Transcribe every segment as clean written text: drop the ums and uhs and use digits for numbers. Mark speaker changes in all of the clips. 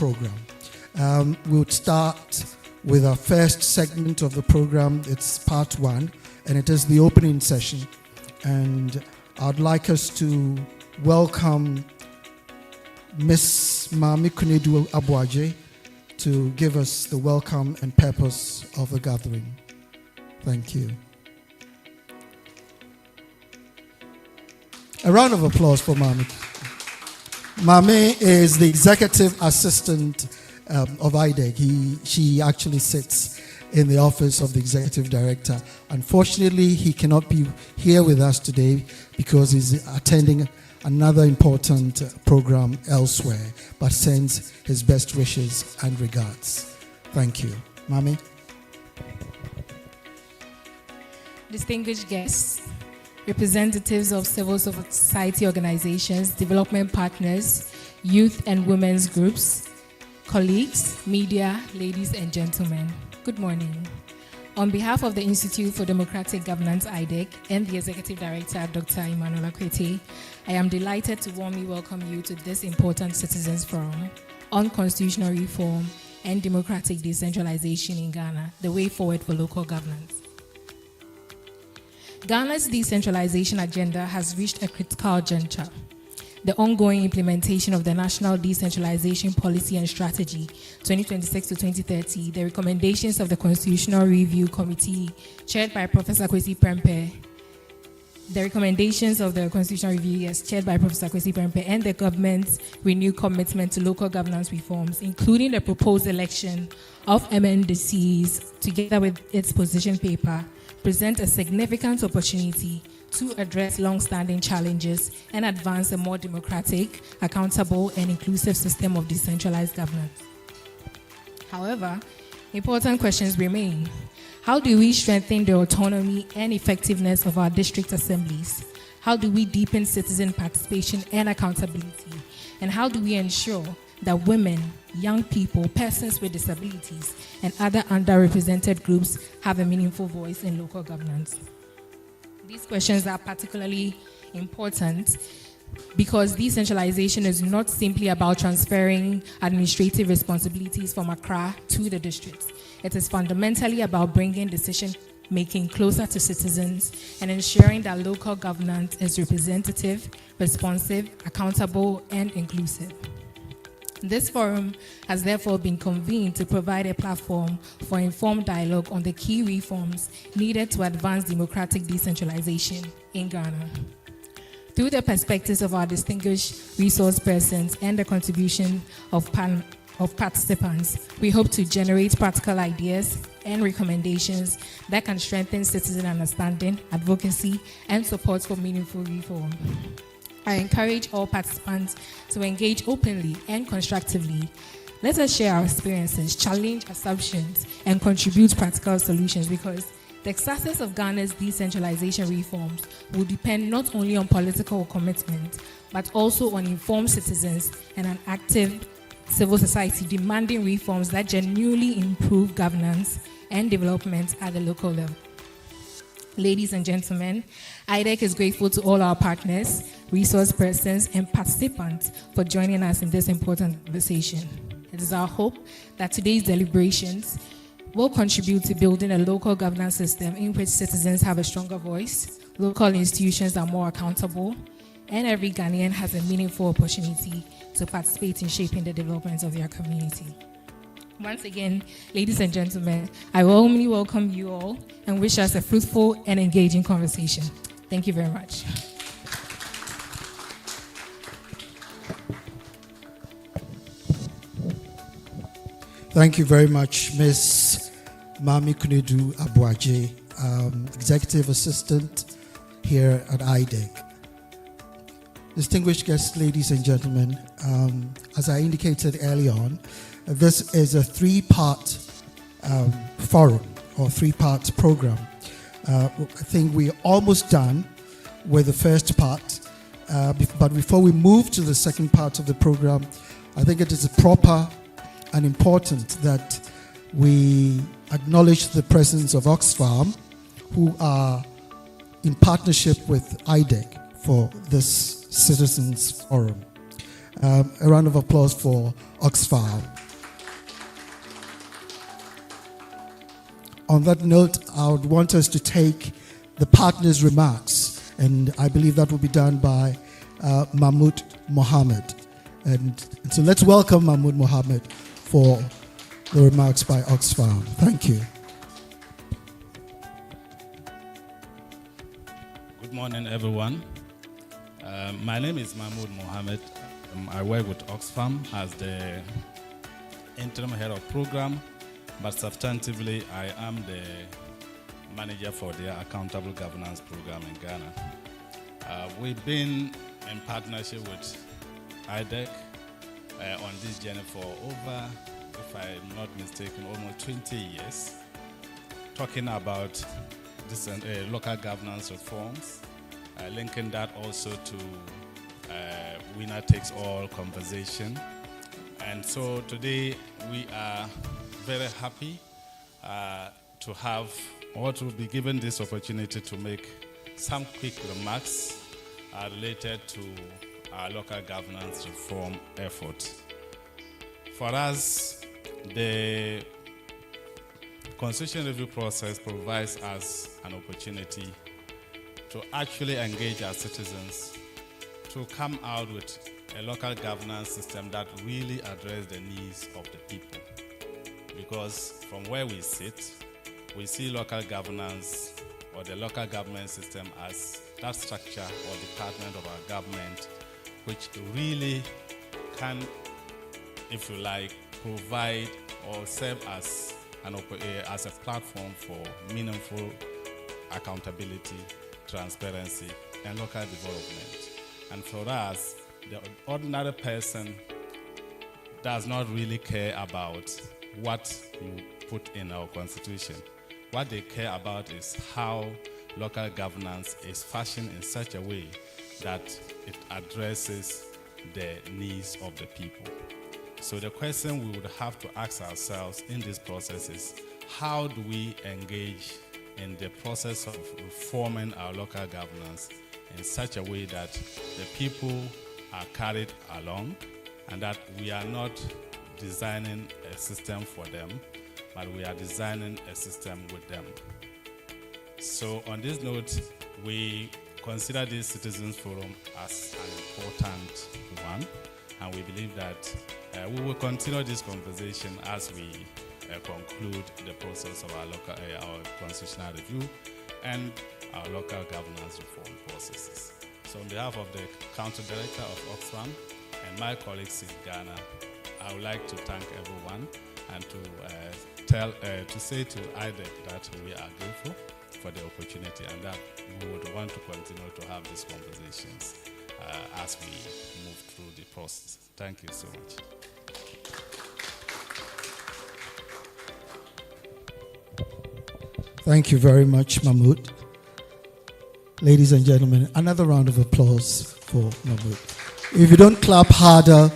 Speaker 1: program. We'll start with our first segment of the program. It's part one, and it is the opening session. And I'd like us to welcome Miss Mami Kunedu Abuaje to give us the welcome and purpose of the gathering. Thank you. A round of applause for Mami. Mami is the executive assistant of IDEC. She actually sits in the office of the executive director. Unfortunately, he cannot be here with us today because he's attending another important program elsewhere, but sends his best wishes and regards. Thank you. Mami.
Speaker 2: Distinguished guests, representatives of civil society organizations, development partners, youth and women's groups, colleagues, media, ladies and gentlemen, good morning. On behalf of the Institute for Democratic Governance, IDEC, and the Executive Director, Dr. Emmanuel Akwete, I am delighted to warmly welcome you to this important Citizens Forum on constitutional reform and democratic decentralization in Ghana, the way forward for local governance. Ghana's decentralization agenda has reached a critical juncture. The ongoing implementation of the National Decentralization Policy and Strategy 2026 to 2030, the recommendations of the Constitutional Review Committee chaired by Professor Kwesi Prempeh, chaired by Professor Kwesi Prempeh, and the government's renewed commitment to local governance reforms, including the proposed election of MNDCs, together with its position paper, present a significant opportunity to address long-standing challenges and advance a more democratic, accountable, and inclusive system of decentralized governance. However, important questions remain. How do we strengthen the autonomy and effectiveness of our district assemblies? How do we deepen citizen participation and accountability? And how do we ensure that women, young people, persons with disabilities, and other underrepresented groups have a meaningful voice in local governance? These questions are particularly important because decentralization is not simply about transferring administrative responsibilities from Accra to the districts. It is fundamentally about bringing decision-making closer to citizens and ensuring that local governance is representative, responsive, accountable, and inclusive. This forum has therefore been convened to provide a platform for informed dialogue on the key reforms needed to advance democratic decentralization in Ghana. Through the perspectives of our distinguished resource persons and the contribution of participants, we hope to generate practical ideas and recommendations that can strengthen citizen understanding, advocacy, and support for meaningful reform. I encourage all participants to engage openly and constructively. Let us share our experiences, challenge assumptions, and contribute practical solutions, because the success of Ghana's decentralization reforms will depend not only on political commitment, but also on informed citizens and an active civil society demanding reforms that genuinely improve governance and development at the local level. Ladies and gentlemen, IDEC is grateful to all our partners, resource persons, and participants for joining us in this important conversation. It is our hope that today's deliberations will contribute to building a local governance system in which citizens have a stronger voice, local institutions are more accountable, and every Ghanaian has a meaningful opportunity to participate in shaping the development of their community. Once again, ladies and gentlemen, I warmly welcome you all and wish us a fruitful and engaging conversation. Thank you very much.
Speaker 1: Thank you very much, Ms. Mami Kunedu Abuaje, Executive Assistant here at IDEC. Distinguished guests, ladies and gentlemen, as I indicated early on, this is a three-part forum or three-part program. I think we're almost done with the first part, but before we move to the second part of the program, I think it is proper and important that we acknowledge the presence of Oxfam, who are in partnership with IDEC for this Citizens Forum. A round of applause for Oxfam. On that note, I would want us to take the partners' remarks, and I believe that will be done by Mahmoud Mohammed. And so let's welcome Mahmoud Mohammed for the remarks by Oxfam. Thank you.
Speaker 3: Good morning, everyone. My name is Mahmoud Mohammed. I work with Oxfam as the interim head of program, but substantively, I am the manager for their accountable governance program in Ghana. We've been in partnership with IDEC on this journey for over, if I'm not mistaken, almost 20 years, talking about local governance reforms, linking that also to winner takes all conversation. And so today we are very happy to have, or to be given this opportunity to make some quick remarks related to our local governance reform effort. For us, the Constitution review process provides us an opportunity to actually engage our citizens to come out with a local governance system that really addresses the needs of the people. Because from where we sit, we see local governance or the local government system as that structure or department of our government which really can, if you like, provide or serve as a platform for meaningful accountability, transparency, and local development. And for us, the ordinary person does not really care about what you put in our constitution. What they care about is how local governance is fashioned in such a way that it addresses the needs of the people. So the question we would have to ask ourselves in this process is, how do we engage in the process of reforming our local governance in such a way that the people are carried along and that we are not designing a system for them, but we are designing a system with them. So on this note, we consider this Citizens Forum as an important one, and we believe that we will continue this conversation as we conclude the process of our constitutional review and our local governance reform processes. So on behalf of the Council Director of Oxfam and my colleagues in Ghana, I would like to thank everyone and to say to IDEC that we are grateful for the opportunity and that we would want to continue to have these conversations as we move through the process. Thank you so much.
Speaker 1: Thank you very much, Mahmoud. Ladies and gentlemen, another round of applause for Mahmoud. If you don't clap harder,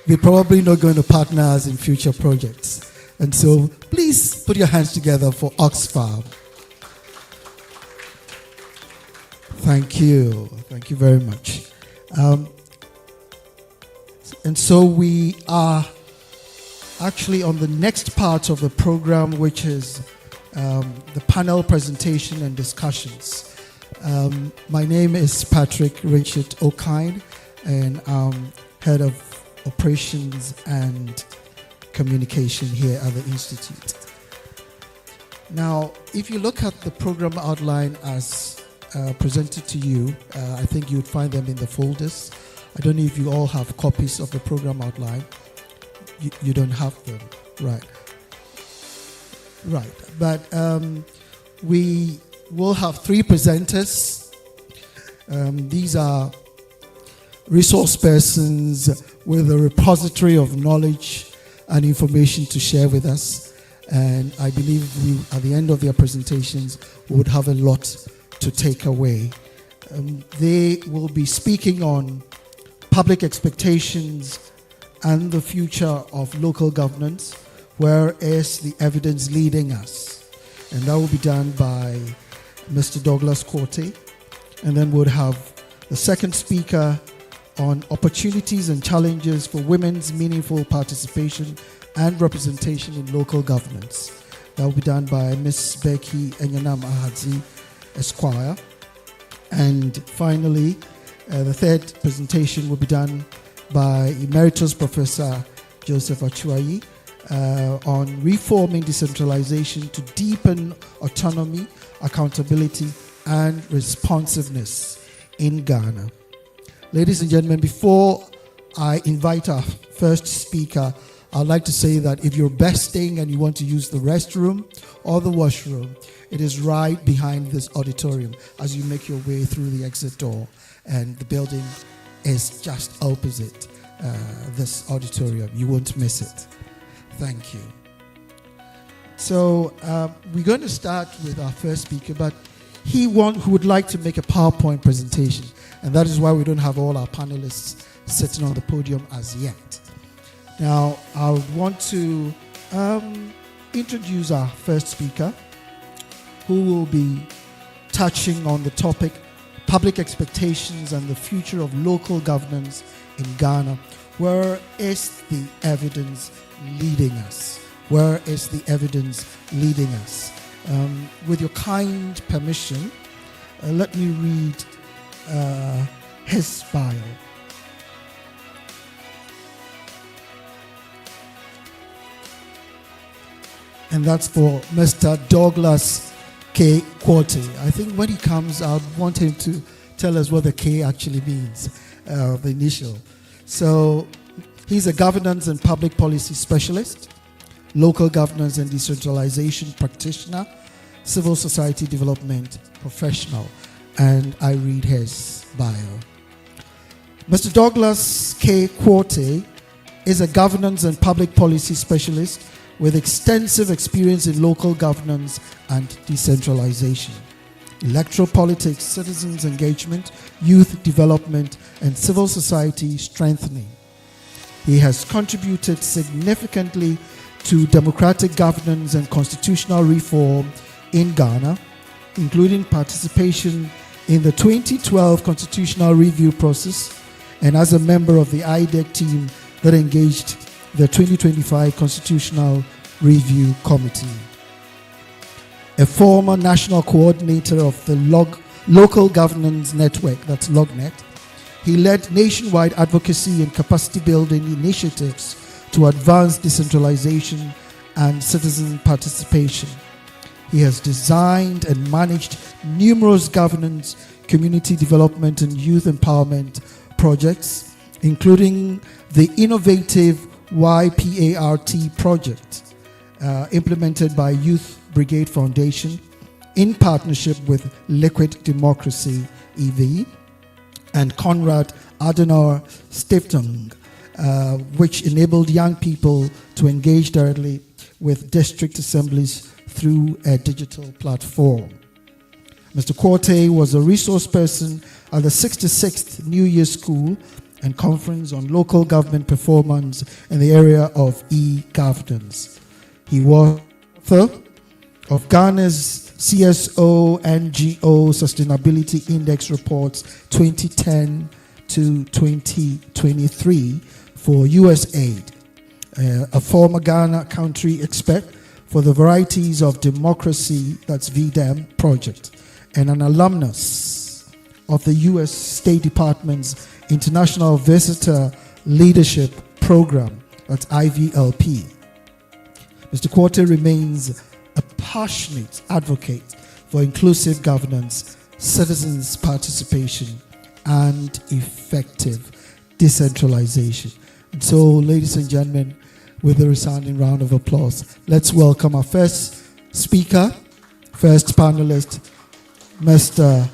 Speaker 1: we're probably not going to partner us in future projects. And so please put your hands together for Oxfam. Thank you. Thank you very much. And so we are actually on the next part of the program, which is the panel presentation and discussions. My name is Patrick Richard O'Kine, and I'm head of operations and communication here at the Institute. Now, if you look at the program outline as presented to you, I think you would find them in the folders. I don't know if you all have copies of the program outline. You don't have them, right? Right, but we will have three presenters. These are resource persons with a repository of knowledge and information to share with us. And I believe at the end of their presentations, we would have a lot to take away. They will be speaking on public expectations and the future of local governance. Where is the evidence leading us? And that will be done by Mr. Douglas Corte. And then we'll have the second speaker on opportunities and challenges for women's meaningful participation and representation in local governance. That will be done by Ms. Becky Enyanam Ahadzi, Esquire. And finally, the third presentation will be done by Emeritus Professor Joseph Achuayi on reforming decentralization to deepen autonomy, accountability, and responsiveness in Ghana. Ladies and gentlemen, before I invite our first speaker, I'd like to say that if you're besting and you want to use the restroom or the washroom, it is right behind this auditorium as you make your way through the exit door, and the building is just opposite this auditorium. You won't miss it. Thank you. So we're going to start with our first speaker, but who would like to make a PowerPoint presentation, and that is why we don't have all our panelists sitting on the podium as yet. Now, I want to introduce our first speaker, who will be touching on the topic, public expectations and the future of local governance in Ghana. Where is the evidence leading us? Where is the evidence leading us? With your kind permission, let me read his bio. And that's for Mr. Douglas K. Quote. I think when he comes, I want him to tell us what the K actually means, the initial. So he's a governance and public policy specialist, local governance and decentralization practitioner, civil society development professional. And I read his bio. Mr. Douglas K. Quote is a governance and public policy specialist with extensive experience in local governance and decentralization, electoral politics, citizens engagement, youth development, and civil society strengthening. He has contributed significantly to democratic governance and constitutional reform in Ghana, including participation in the 2012 constitutional review process and as a member of the IDEC team that engaged the 2025 Constitutional Review Committee. A former national coordinator of the Local Governance Network, that's LogNet, he led nationwide advocacy and capacity building initiatives to advance decentralization and citizen participation. He has designed and managed numerous governance, community development, and youth empowerment projects, including the innovative YPART project implemented by Youth Brigade Foundation in partnership with Liquid Democracy EV and Konrad Adenauer Stiftung, which enabled young people to engage directly with district assemblies through a digital platform. Mr. Quote was a resource person at the 66th New Year School and Conference on Local Government Performance in the area of e-governance. He was author of Ghana's CSO NGO Sustainability Index Reports 2010 to 2023 for USAID, a former Ghana country expert for the Varieties of Democracy, that's VDEM project, and an alumnus of the U.S. State Department's International Visitor Leadership Program, that's IVLP. Mr. Quote remains a passionate advocate for inclusive governance, citizens' participation, and effective decentralization. And so, ladies and gentlemen, with a resounding round of applause, let's welcome our first speaker, first panelist, Mr.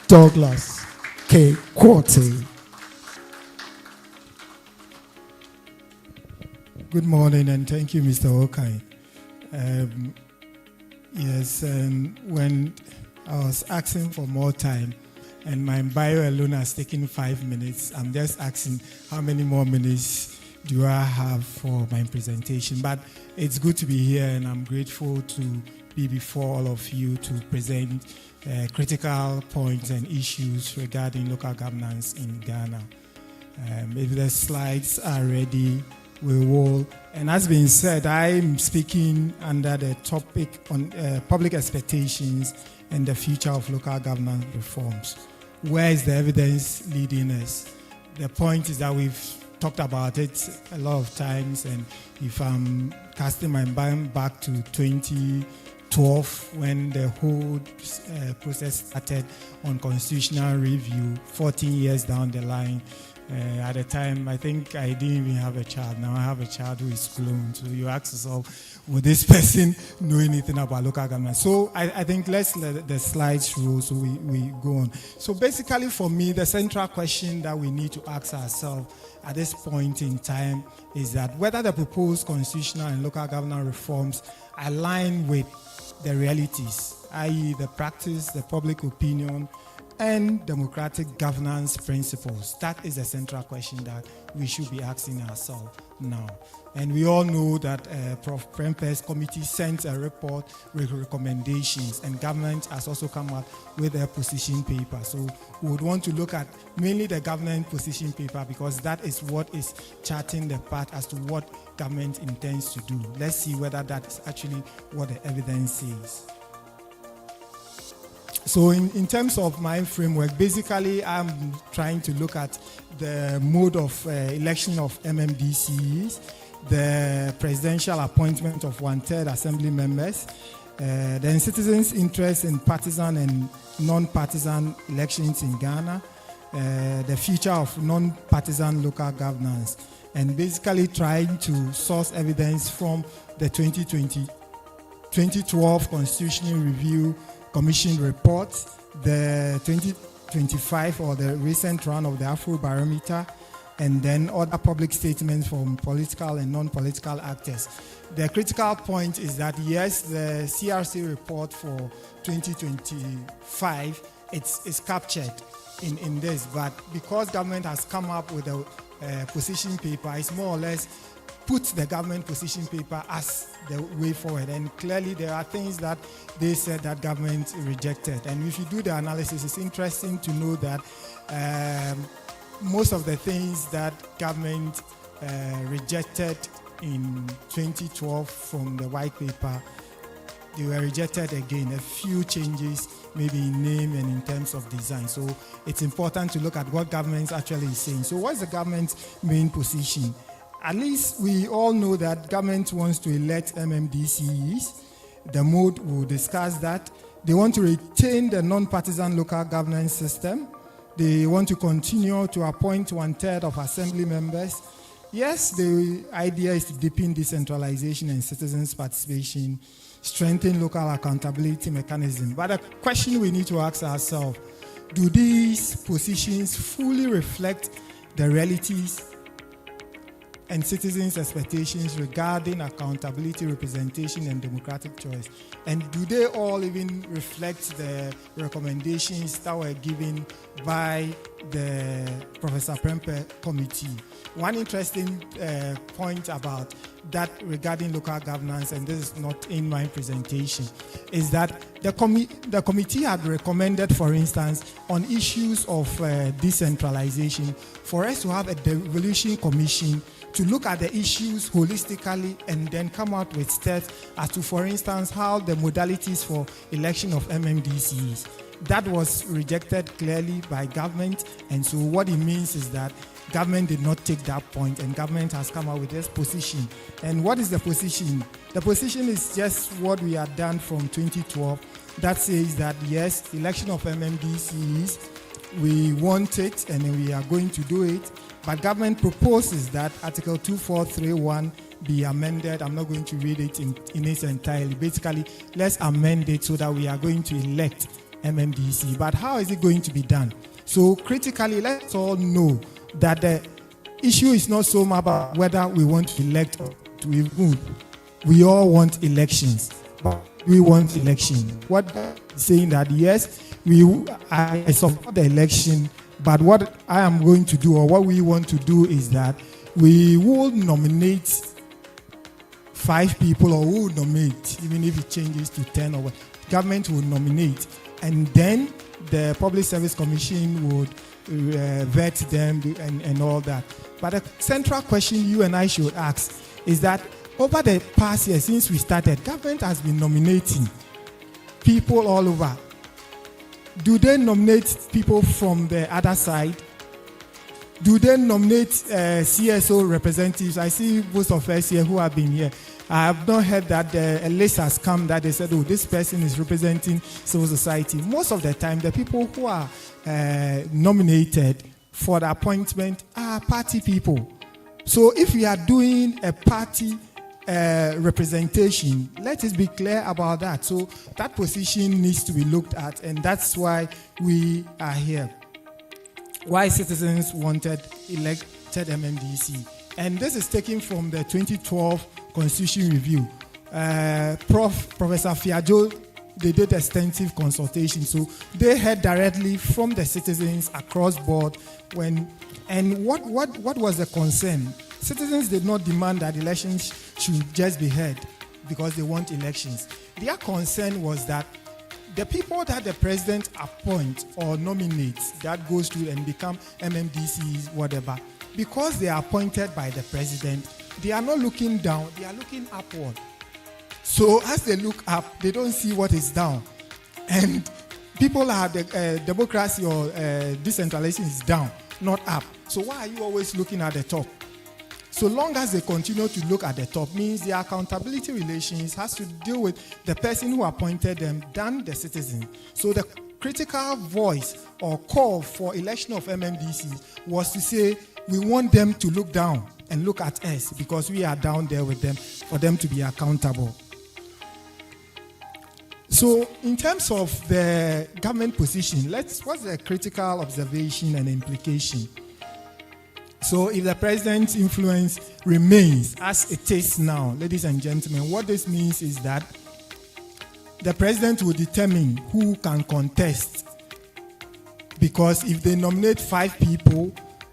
Speaker 1: Douglas K. Quote.
Speaker 4: Good morning, and thank you, Mr. Okai. Yes, when I was asking for more time, and my bio alone has taken 5 minutes, I'm just asking how many more minutes do I have for my presentation. But it's good to be here, and I'm grateful to be before all of you to present critical points and issues regarding local governance in Ghana. If the slides are ready, we will. And as been said, I'm speaking under the topic on public expectations and the future of local governance reforms. Where is the evidence leading us? The point is that we've talked about it a lot of times, and if I'm casting my mind back to 2012 when the whole process started on constitutional review, 14 years down the line. At the time, I think I didn't even have a child. Now I have a child who is grown. So you ask yourself, would this person know anything about local government? So I think let's let the slides roll so we go on. So basically for me, the central question that we need to ask ourselves at this point in time is that whether the proposed constitutional and local government reforms align with the realities, i.e. the practice, the public opinion, and democratic governance principles. That is the central question that we should be asking ourselves now. And we all know that Prof. Prempe's committee sent a report with recommendations, and government has also come up with a position paper. So we would want to look at mainly the government position paper because that is what is charting the path as to what government intends to do. Let's see whether that is actually what the evidence says. So in terms of my framework, basically I'm trying to look at the mode of election of MMDCs, the presidential appointment of 1/3 assembly members, then citizens' interest in partisan and non-partisan elections in Ghana, the future of non-partisan local governance, and basically trying to source evidence from the 2012 Constitutional Review Commission report, the 2025 or the recent run of the Afrobarometer, and then other public statements from political and non-political actors. The critical point is that yes, the CRC report for 2025 it's captured in this, but because government has come up with a position paper, it's more or less put the government position paper as the way forward. And clearly there are things that they said that government rejected. And if you do the analysis, it's interesting to know that most of the things that government rejected in 2012 from the white paper, they were rejected again. A few changes maybe in name and in terms of design. So it's important to look at what government actually is saying. So what's the government's main position? At least we all know that government wants to elect MMDCs. The mode will discuss that. They want to retain the non-partisan local governance system. They want to continue to appoint 1/3 of assembly members. Yes, the idea is to deepen decentralization and citizens' participation, strengthen local accountability mechanism. But the question we need to ask ourselves, do these positions fully reflect the realities and citizens' expectations regarding accountability, representation, and democratic choice? And do they all even reflect the recommendations that were given by the Professor Prempe committee? One interesting point about that regarding local governance, and this is not in my presentation, is that the committee had recommended, for instance, on issues of decentralization, for us to have a devolution commission to look at the issues holistically and then come out with steps as to, for instance, how the modalities for election of MMDCs. That was rejected clearly by government, and so what it means is that government did not take that point, and government has come out with this position. And what is the position? The position is just what we had done from 2012 that says that yes, election of MMDCs, we want it and we are going to do it. But government proposes that Article 2431 be amended. I'm not going to read it in its entirety. Basically, let's amend it so that we are going to elect MMDC. But how is it going to be done? So critically, let's all know that the issue is not so much about whether we want to elect or to remove. We all want elections, but we want election. What is saying that yes, I support the election, but what I am going to do, or what we want to do, is that we will nominate 5 people, or we will nominate, even if it changes to 10 or what, government will nominate, and then the Public Service Commission would vet them and all that. But the central question you and I should ask is that over the past year since we started, government has been nominating people all over. Do they nominate people from the other side? Do they nominate CSO representatives? I see most of us here who have been here. I have not heard that a list has come that they said, oh, this person is representing civil society. Most of the time, the people who are nominated for the appointment are party people. So if we are doing a party representation, let us be clear about that. So that position needs to be looked at, and that's why we are here. Why citizens wanted elected MMDC. And this is taken from the 2012 Constitution Review. Professor Fiajo, they did extensive consultation. So they heard directly from the citizens across board and what was the concern? Citizens did not demand that elections should just be held because they want elections. Their concern was that the people that the president appoints or nominates, that goes through and become MMDCs, whatever, because they are appointed by the president, they are not looking down, they are looking upward. So as they look up, they don't see what is down. And people are, democracy or decentralization is down, not up. So why are you always looking at the top? So long as they continue to look at the top, means the accountability relations has to deal with the person who appointed them than the citizen. So the critical voice or call for election of MMDC was to say, we want them to look down and look at us because we are down there with them for them to be accountable. So in terms of the government position, what's the critical observation and implication? So if the president's influence remains as it is now, ladies and gentlemen, what this means is that the president will determine who can contest. Because if they nominate 5 people,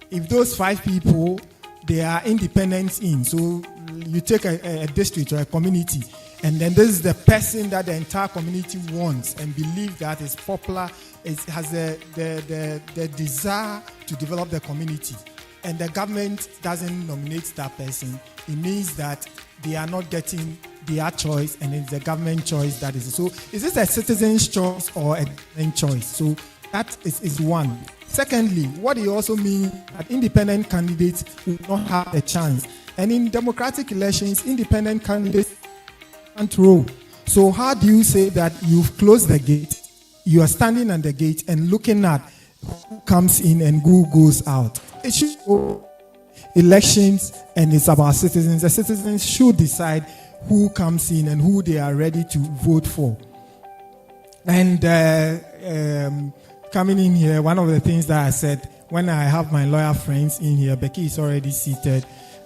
Speaker 4: if those 5 people, they are independents in, so you take a district or a community, and then this is the person that the entire community wants and believe that is popular, it has the desire to develop the community, and the government doesn't nominate that person, it means that they are not getting their choice, and it's the government choice that is. So is this a citizen's choice or a government choice? So that is one. Secondly, what it also means that independent candidates will not have a chance. And in democratic elections, independent candidates can't roll. So how do you say that you've closed the gate, you are standing at the gate and looking at who comes in and who goes out? It should be elections, and it's about citizens. The citizens should decide who comes in and who they are ready to vote for. And coming in here, one of the things that I said, when I have my lawyer friends in here, Becky is already seated.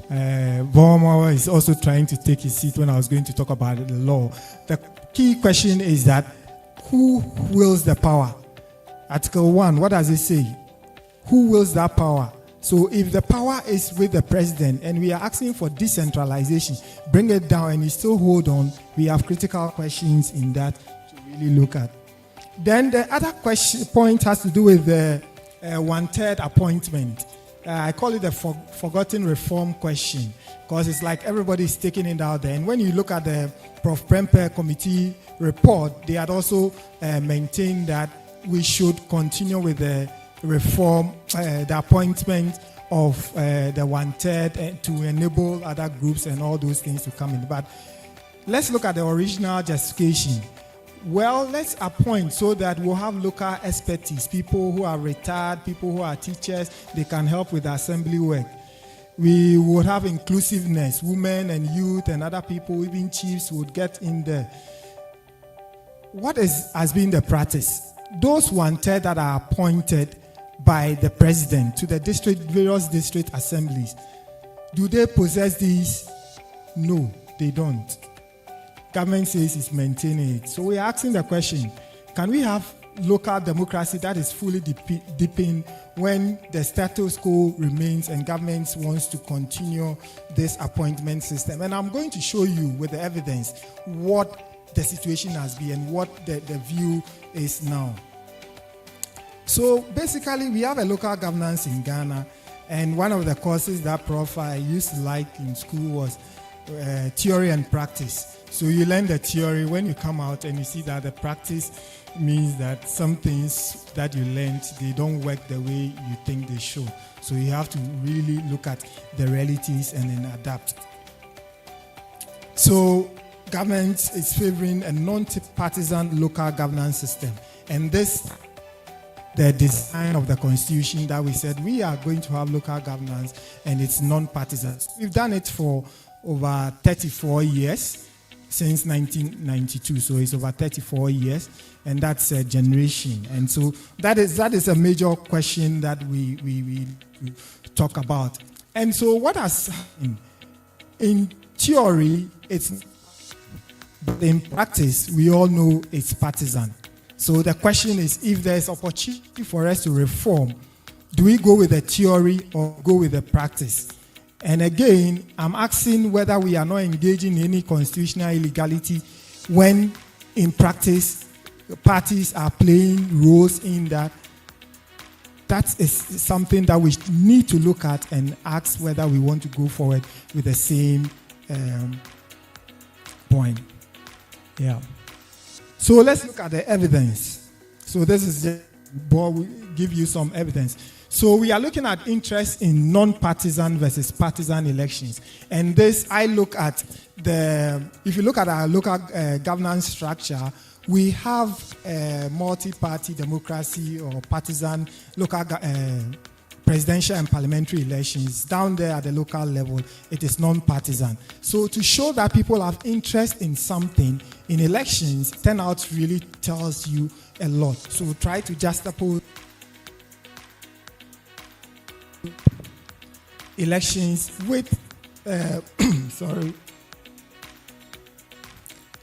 Speaker 4: Vomo is also trying to take his seat when I was going to talk about the law. The key question is that who wields the power? Article 1, what does it say? Who wields that power? So if the power is with the president and we are asking for decentralization, bring it down and you still hold on, we have critical questions in that to really look at. Then the other point has to do with the 1/3 appointment. I call it the forgotten reform question because it's like everybody's taking it out there. And when you look at the Prof. Prempe committee report, they had also maintained that we should continue with the reform, the appointment of the 1/3 to enable other groups and all those things to come in. But let's look at the original justification. Well, let's appoint so that we'll have local expertise, people who are retired, people who are teachers, they can help with assembly work. We would have inclusiveness, women and youth and other people, even chiefs would get in there. What has been the practice? Those 1/3 that are appointed by the president to the various district assemblies, do they possess these? No, they don't. Government says it's maintaining it. So we're asking the question, can we have local democracy that is fully deepened when the status quo remains and government wants to continue this appointment system? And I'm going to show you with the evidence what the situation has been and what the view is now. So basically, we have a local governance in Ghana, and one of the courses that Prof I used to like in school was theory and practice. So you learn the theory, when you come out and you see that the practice means that some things that you learned, they don't work the way you think they should. So you have to really look at the realities and then adapt. So government is favoring a non-partisan local governance system. And this, the design of the constitution that we said we are going to have local governance and it's non-partisan. We've done it for over 34 years, since 1992. So it's over 34 years, and that's a generation. And so that is a major question that we talk about. And so what has happened? In theory, it's, but in practice, we all know it's partisan. So the question is, if there's opportunity for us to reform, do we go with the theory or go with the practice? And again, I'm asking whether we are not engaging in any constitutional illegality when in practice parties are playing roles in that. That is something that we need to look at and ask whether we want to go forward with the same point. Yeah. So let's look at the evidence. So this is just, but we give you some evidence. So we are looking at interest in non-partisan versus partisan elections. And this, I look at if you look at our local governance structure, we have a multi-party democracy or partisan local presidential and parliamentary elections. Down there at the local level, it is non-partisan. So to show that people have interest in something in elections, turnout really tells you a lot. So try to juxtapose elections with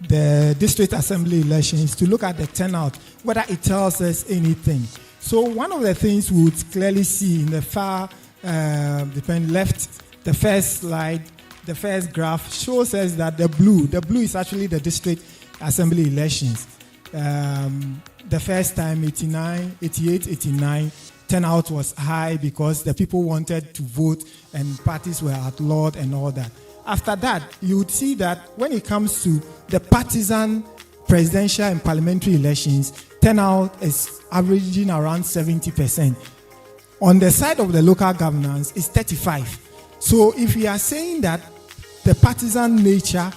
Speaker 4: the district assembly elections to look at the turnout, whether it tells us anything. So one of the things we would clearly see in the far left, the first slide, the first graph shows us that the blue is actually the district assembly elections. The first time, 88, 89, turnout was high because the people wanted to vote and parties were outlawed and all that. After that, you would see that when it comes to the partisan presidential and parliamentary elections, turnout is averaging around 70%. On the side of the local governance, it's 35%. So if we are saying that the partisan nature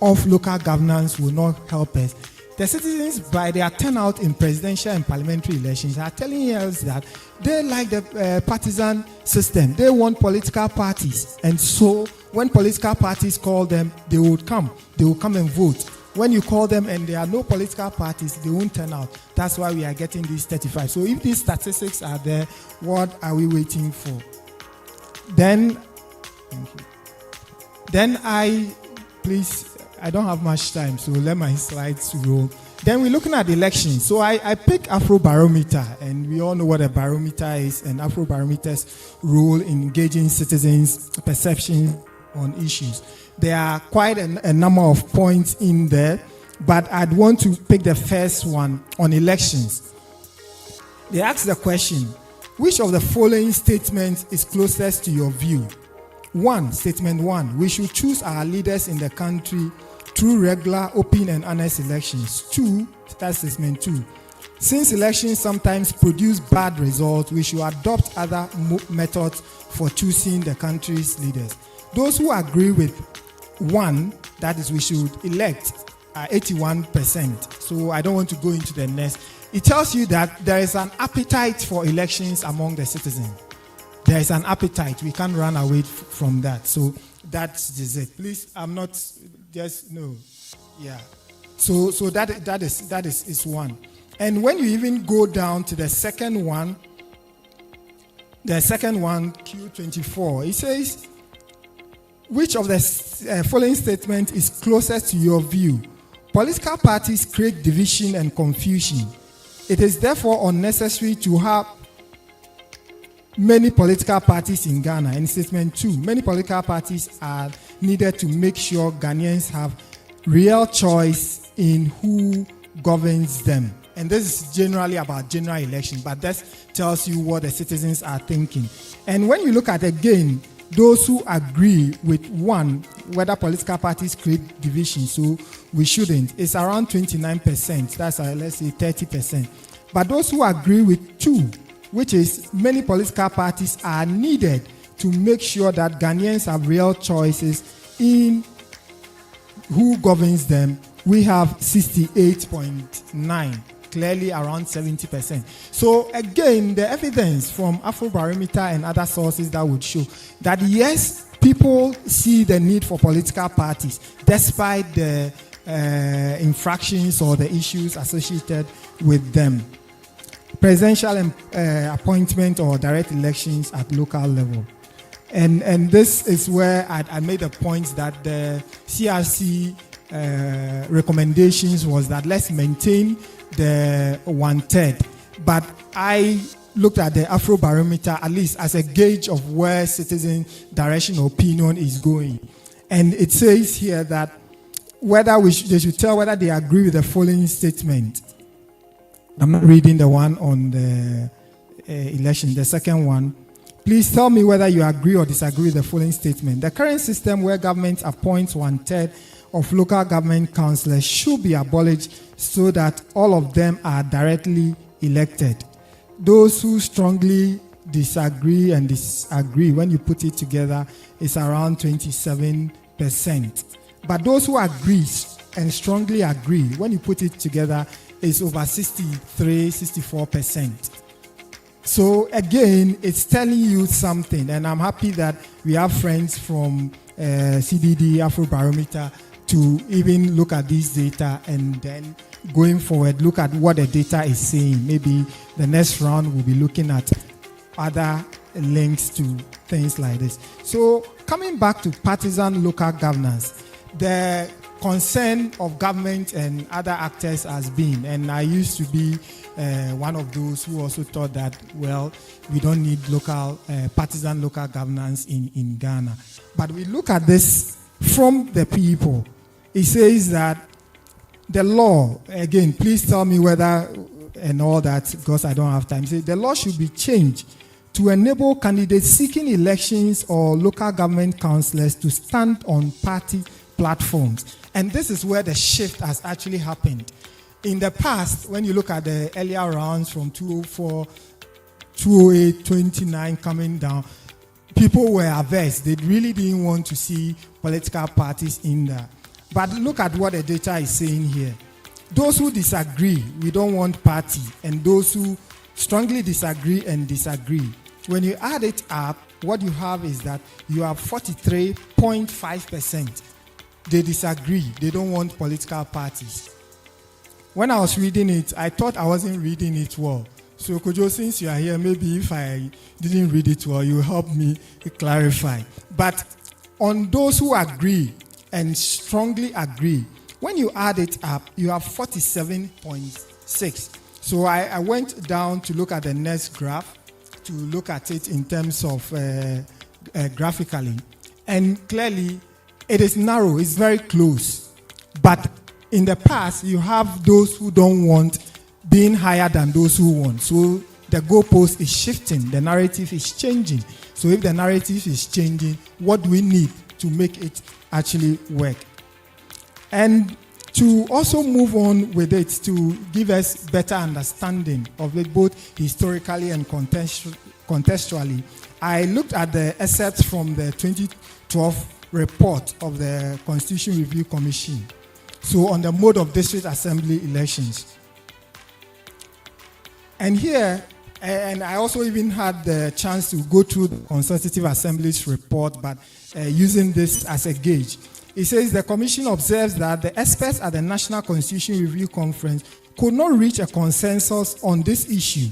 Speaker 4: of local governance will not help us, the citizens, by their turnout in presidential and parliamentary elections, are telling us that they like the partisan system. They want political parties. And so when political parties call them, they will come. They will come and vote. When you call them and there are no political parties, they won't turn out. That's why we are getting these 35. So if these statistics are there, what are we waiting for? Then I don't have much time, so let my slides roll. Then we're looking at elections. So I pick Afrobarometer, and we all know what a barometer is, and Afrobarometer's role in engaging citizens' perception on issues. There are quite a number of points in there, but I'd want to pick the first one on elections. They ask the question, which of the following statements is closest to your view? Statement 1, we should choose our leaders in the country through regular, open, and honest elections. 2, that's statement 2. Since elections sometimes produce bad results, we should adopt other methods for choosing the country's leaders. Those who agree with 1, that is, we should elect, are 81%. So I don't want to go into the next. It tells you that there is an appetite for elections among the citizens. There is an appetite. We can't run away from that. So that's just it. Please, I'm not just no. Yeah. So that is one. And when you even go down to the second one, Q24, it says, which of the following statement is closest to your view? Political parties create division and confusion. It is therefore unnecessary to have many political parties in Ghana. And statement 2, many political parties are needed to make sure Ghanaians have real choice in who governs them. And this is generally about general elections, but that tells you what the citizens are thinking. And when you look at, again, those who agree with one, whether political parties create division, so we shouldn't, it's around 29%. That's, let's say, 30%. But those who agree with two, which is many political parties are needed to make sure that Ghanaians have real choices in who governs them, we have 68.9, clearly around 70%. So again, the evidence from Afrobarometer and other sources that would show that yes, people see the need for political parties despite the infractions or the issues associated with them. Presidential appointment or direct elections at local level. And this is where I made a point that the CRC recommendations was that let's maintain the 1/3. But I looked at the Afrobarometer at least as a gauge of where citizen direction or opinion is going. And it says here that whether they should tell whether they agree with the following statement. I'm not reading the one on the election, the second one. Please tell me whether you agree or disagree with the following statement. The current system where government appoints 1/3 of local government councillors should be abolished so that all of them are directly elected. Those who strongly disagree and disagree, when you put it together, is around 27%. But those who agree and strongly agree, when you put it together, is over 64%. So again, it's telling you something, and I'm happy that we have friends from CDD, Afrobarometer, to even look at this data and then going forward, look at what the data is saying. Maybe the next round we'll be looking at other links to things like this. So coming back to partisan local governance, the concern of government and other actors has been, and I used to be one of those who also thought that, well, we don't need partisan local governance in Ghana. But we look at this from the people. It says that the law, again, please tell me whether and all that, because I don't have time. Say the law should be changed to enable candidates seeking elections or local government councillors to stand on party platforms. And this is where the shift has actually happened. In the past, when you look at the earlier rounds from 2004, 2008, 29 coming down, people were averse. They really didn't want to see political parties in there. But look at what the data is saying here. Those who disagree, we don't want party. And those who strongly disagree and disagree. When you add it up, what you have is that you have 43.5%. They disagree. They don't want political parties. When I was reading it, I thought I wasn't reading it well. So Kojo, since you are here, maybe if I didn't read it well, you help me clarify. But on those who agree and strongly agree, when you add it up, you have 47.6. So I went down to look at the next graph, to look at it in terms of graphically. And clearly, it is narrow, it's very close. But in the past, you have those who don't want being higher than those who want. So the goalpost is shifting, the narrative is changing. So if the narrative is changing, what do we need to make it actually work? And to also move on with it, to give us better understanding of it, both historically and contextually, I looked at the excerpts from the 2012 report of the Constitution Review Commission. So on the mode of district assembly elections. And here, and I also even had the chance to go through the Consultative Assembly's report, but using this as a gauge. It says the Commission observes that the experts at the National Constitution Review Conference could not reach a consensus on this issue.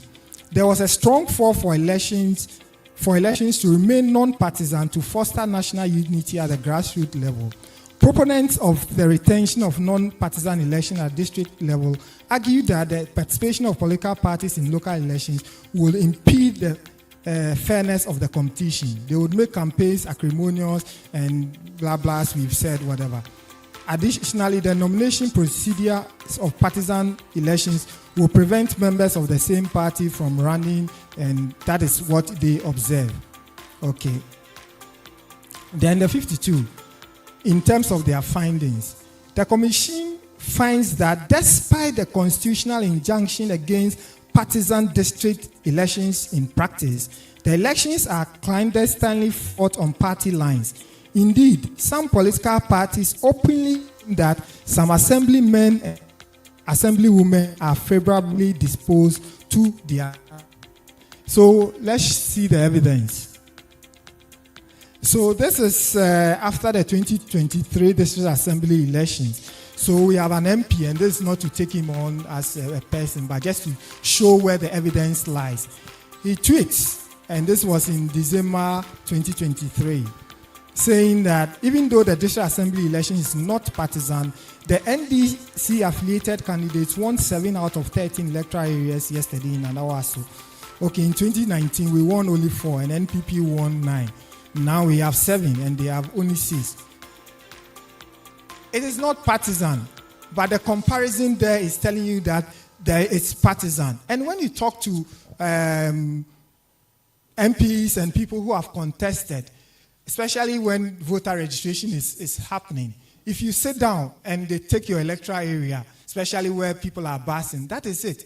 Speaker 4: There was a strong fall for elections to remain non-partisan to foster national unity at the grassroots level. Proponents of the retention of non-partisan elections at district level argue that the participation of political parties in local elections will impede the fairness of the competition. They would make campaigns acrimonious and blah blahs, we've said, whatever. Additionally, the nomination procedure of partisan elections will prevent members of the same party from running, and that is what they observe. Okay. Then the 52, in terms of their findings, the commission finds that despite the constitutional injunction against partisan district elections in practice, the elections are clandestinely fought on party lines. Indeed, some political parties openly claim that some assemblymen and assemblywomen are favorably disposed to their. So let's see the evidence. So this is after the 2023 district assembly elections. So we have an MP, and this is not to take him on as a person, but just to show where the evidence lies. He tweets, and this was in December 2023, saying that even though the district assembly election is not partisan, the NDC-affiliated candidates won 7 out of 13 electoral areas yesterday in Anawaso. Okay, in 2019, we won only 4, and NPP won 9. Now we have 7, and they have only 6. It is not partisan, but the comparison there is telling you that it's partisan. And when you talk to MPs and people who have contested, especially when voter registration is happening, if you sit down and they take your electoral area, especially where people are busing, that is it.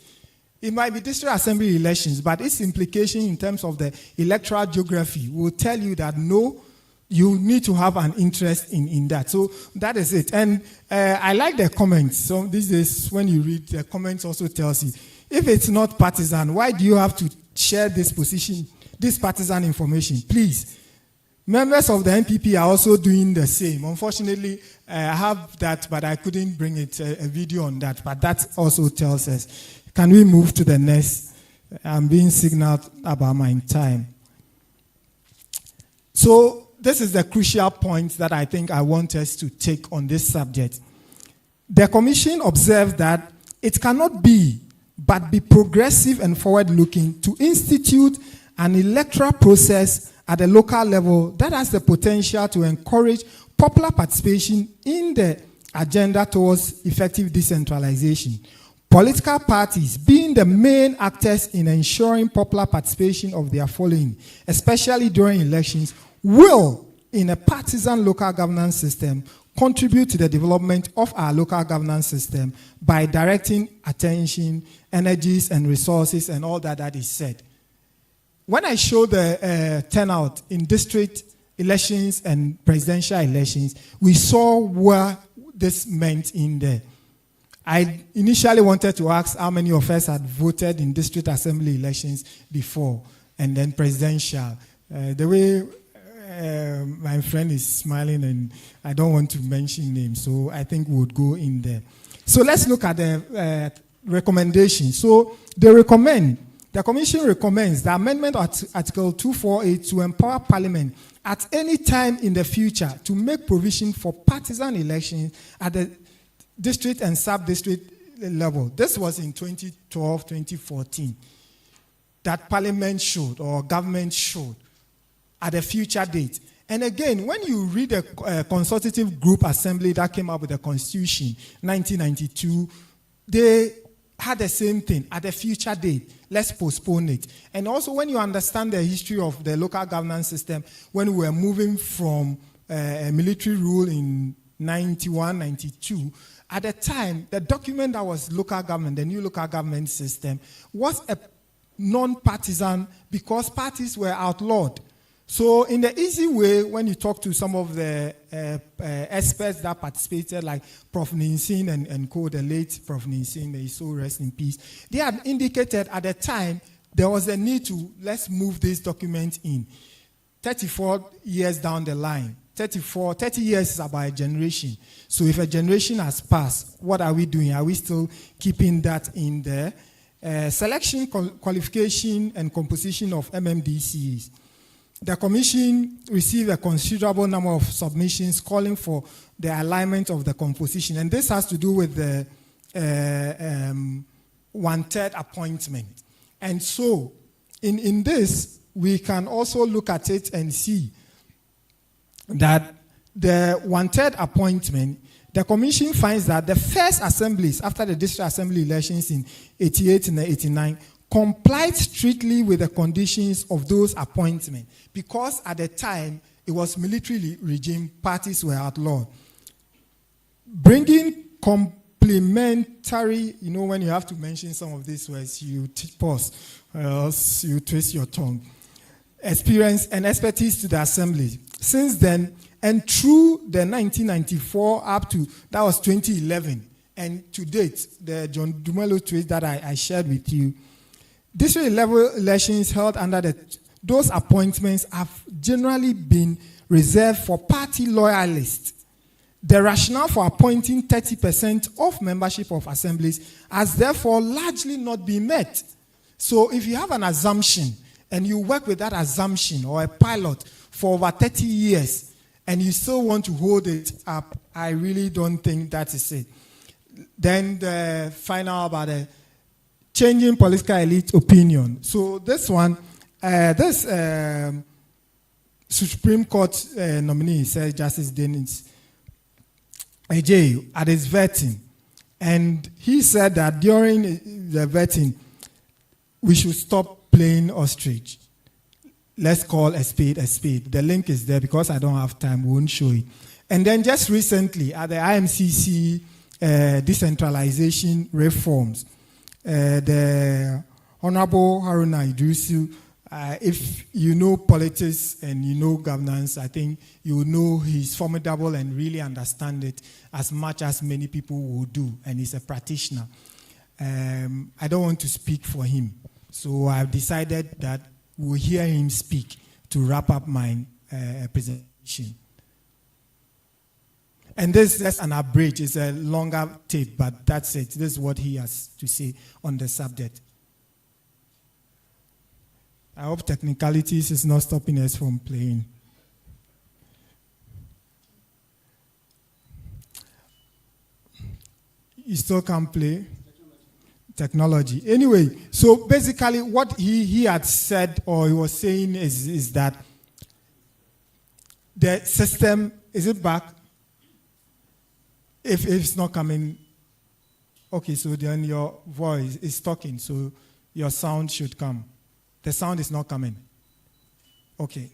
Speaker 4: It might be district assembly elections, but its implication in terms of the electoral geography will tell you that no, you need to have an interest in that. So that is it. And I like the comments. So these days, when you read the comments, also tells you, if it's not partisan, why do you have to share this position, this partisan information? Please. Members of the NPP are also doing the same. Unfortunately, I have that, but I couldn't bring it, a video on that. But that also tells us. Can we move to the next? I'm being signaled about my time. So this is the crucial point that I think I want us to take on this subject. The commission observed that it cannot be but be progressive and forward-looking to institute an electoral process at the local level that has the potential to encourage popular participation in the agenda towards effective decentralization. Political parties, being the main actors in ensuring popular participation of their following, especially during elections, will, in a partisan local governance system, contribute to the development of our local governance system by directing attention, energies, and resources, and all that is said. When I show the turnout in district elections and presidential elections, we saw what this meant in there. I initially wanted to ask how many of us had voted in district assembly elections before, and then presidential. The way my friend is smiling, and I don't want to mention names, so I think we would go in there. So let's look at the recommendations. So the commission recommends the amendment of Article 248 to empower Parliament at any time in the future to make provision for partisan elections at the district and sub-district level. This was in 2012, 2014. That Parliament should, or government should, at a future date. And again, when you read the consultative group assembly that came up with the Constitution, 1992, they had the same thing, at a future date. Let's postpone it. And also, when you understand the history of the local governance system, when we were moving from a military rule in 91, 92, at the time, the document that was local government, the new local government system, was a non-partisan because parties were outlawed. So in the easy way, when you talk to some of the experts that participated, like Prof. Ninsin and co, the late Prof. Ninsin, may he so rest in peace, they had indicated at the time there was a need to, let's move this document in. 34 years down the line, 30 years is about a generation. So if a generation has passed, what are we doing? Are we still keeping that in there? Selection, qualification, and composition of MMDCs. The Commission received a considerable number of submissions calling for the alignment of the composition. And this has to do with the one-third appointment. And so, in this, we can also look at it and see that the one-third appointment, The commission finds that the first assemblies after the district assembly elections in 88 and 89 complied strictly with the conditions of those appointments, because at the time it was military regime, parties were outlawed. Bringing complementary, when you have to mention some of these words, you pause, or else you twist your tongue. Experience and expertise to the assembly. Since then, and through the 1994 up to, that was 2011, and to date, the John Dumelo twist that I shared with you, district level elections held under those appointments have generally been reserved for party loyalists. The rationale for appointing 30% of membership of assemblies has therefore largely not been met. So if you have an assumption and you work with that assumption or a pilot for over 30 years and you still want to hold it up, I really don't think that is it. Then the final about the changing political elite opinion. So this one, this Supreme Court nominee, said Justice Dennis AJ, at his vetting, and he said that during the vetting, we should stop playing ostrich. Let's call a spade a spade. The link is there because I don't have time, we won't show it. And then just recently, at the IMCC decentralization reforms, the Honorable Haruna Idrisu, if you know politics and you know governance, I think you know he's formidable and really understand it as much as many people will do, and he's a practitioner. I don't want to speak for him, so I've decided that we'll hear him speak to wrap up my presentation. And this is just an abridged, it's a longer tape, but that's it. This is what he has to say on the subject. I hope technicalities is not stopping us from playing. You still can't play? Technology. Anyway, so basically what he had said or he was saying is that the system, is it back? If it's not coming, okay, so then your voice is talking, so your sound should come. The sound is not coming. Okay.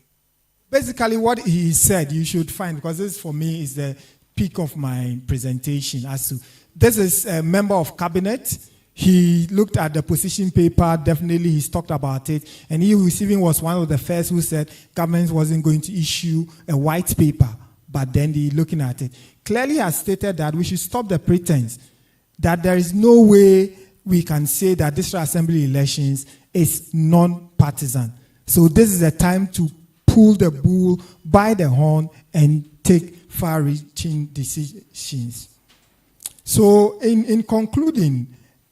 Speaker 4: Basically, what he said you should find, because this for me is the peak of my presentation. This is a member of cabinet. He looked at the position paper. Definitely, he's talked about it. And he even was one of the first who said government wasn't going to issue a white paper. But then he looking at it. Clearly has stated that we should stop the pretense that there is no way we can say that district assembly elections is non-partisan. So this is a time to pull the bull by the horn and take far-reaching decisions. So in concluding,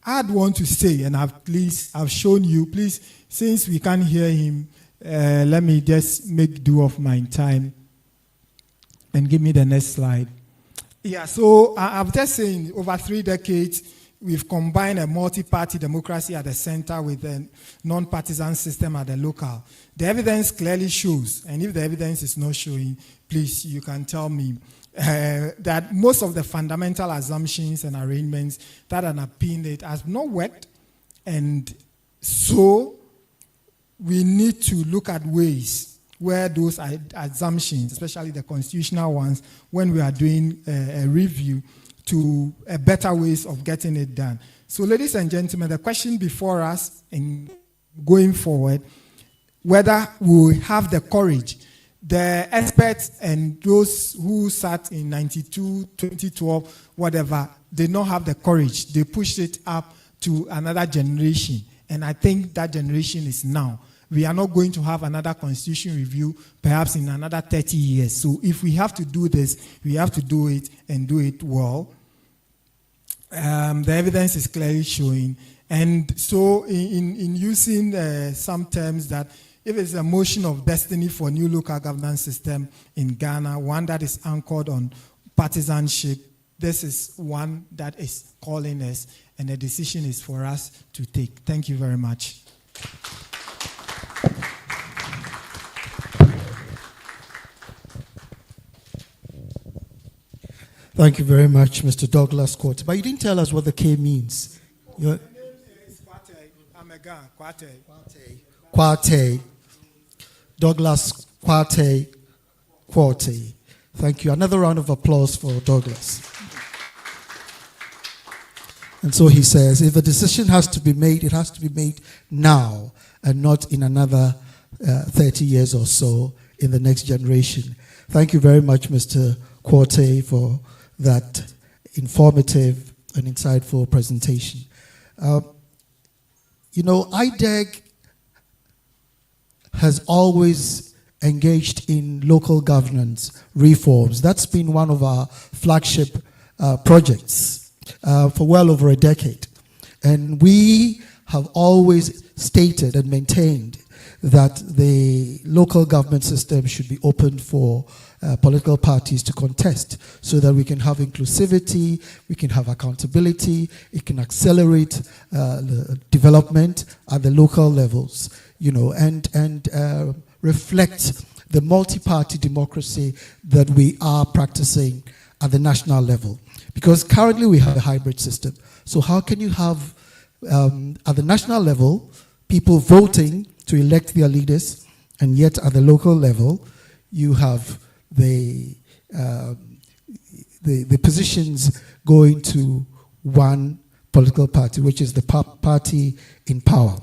Speaker 4: I'd want to say, and I've shown you, please, since we can't hear him, let me just make do of my time and give me the next slide. Yeah, so I've just saying over 3 decades, we've combined a multi-party democracy at the center with a non-partisan system at the local. The evidence clearly shows, and if the evidence is not showing, please, you can tell me, that most of the fundamental assumptions and arrangements that underpin it has not worked, and so we need to look at ways where those assumptions, especially the constitutional ones, when we are doing a review, to better ways of getting it done. So, ladies and gentlemen, the question before us in going forward, whether we have the courage, the experts and those who sat in 92, 2012, whatever, did not have the courage. They pushed it up to another generation. And I think that generation is now. We are not going to have another constitution review perhaps in another 30 years. So if we have to do this, we have to do it and do it well. The evidence is clearly showing. And so in using some terms that if it's a motion of destiny for a new local governance system in Ghana, one that is anchored on partisanship, this is one that is calling us, and the decision is for us to take. Thank you very much.
Speaker 1: Thank you very much, Mr. Douglas Quartey. But you didn't tell us what the K means. Quartey. Douglas Quartey. Thank you. Another round of applause for Douglas. And so he says, if a decision has to be made, it has to be made now and not in another 30 years or so in the next generation. Thank you very much, Mr. Quartey, for that informative and insightful presentation. IDEG has always engaged in local governance reforms. That's been one of our flagship projects for well over a decade. And we have always stated and maintained that the local government system should be open for political parties to contest so that we can have inclusivity, we can have accountability, it can accelerate development at the local levels, and reflect the multi-party democracy that we are practicing at the national level. Because currently we have a hybrid system. So how can you have, at the national level, people voting to elect their leaders, and yet at the local level, you have the positions going to one political party, which is the party in power.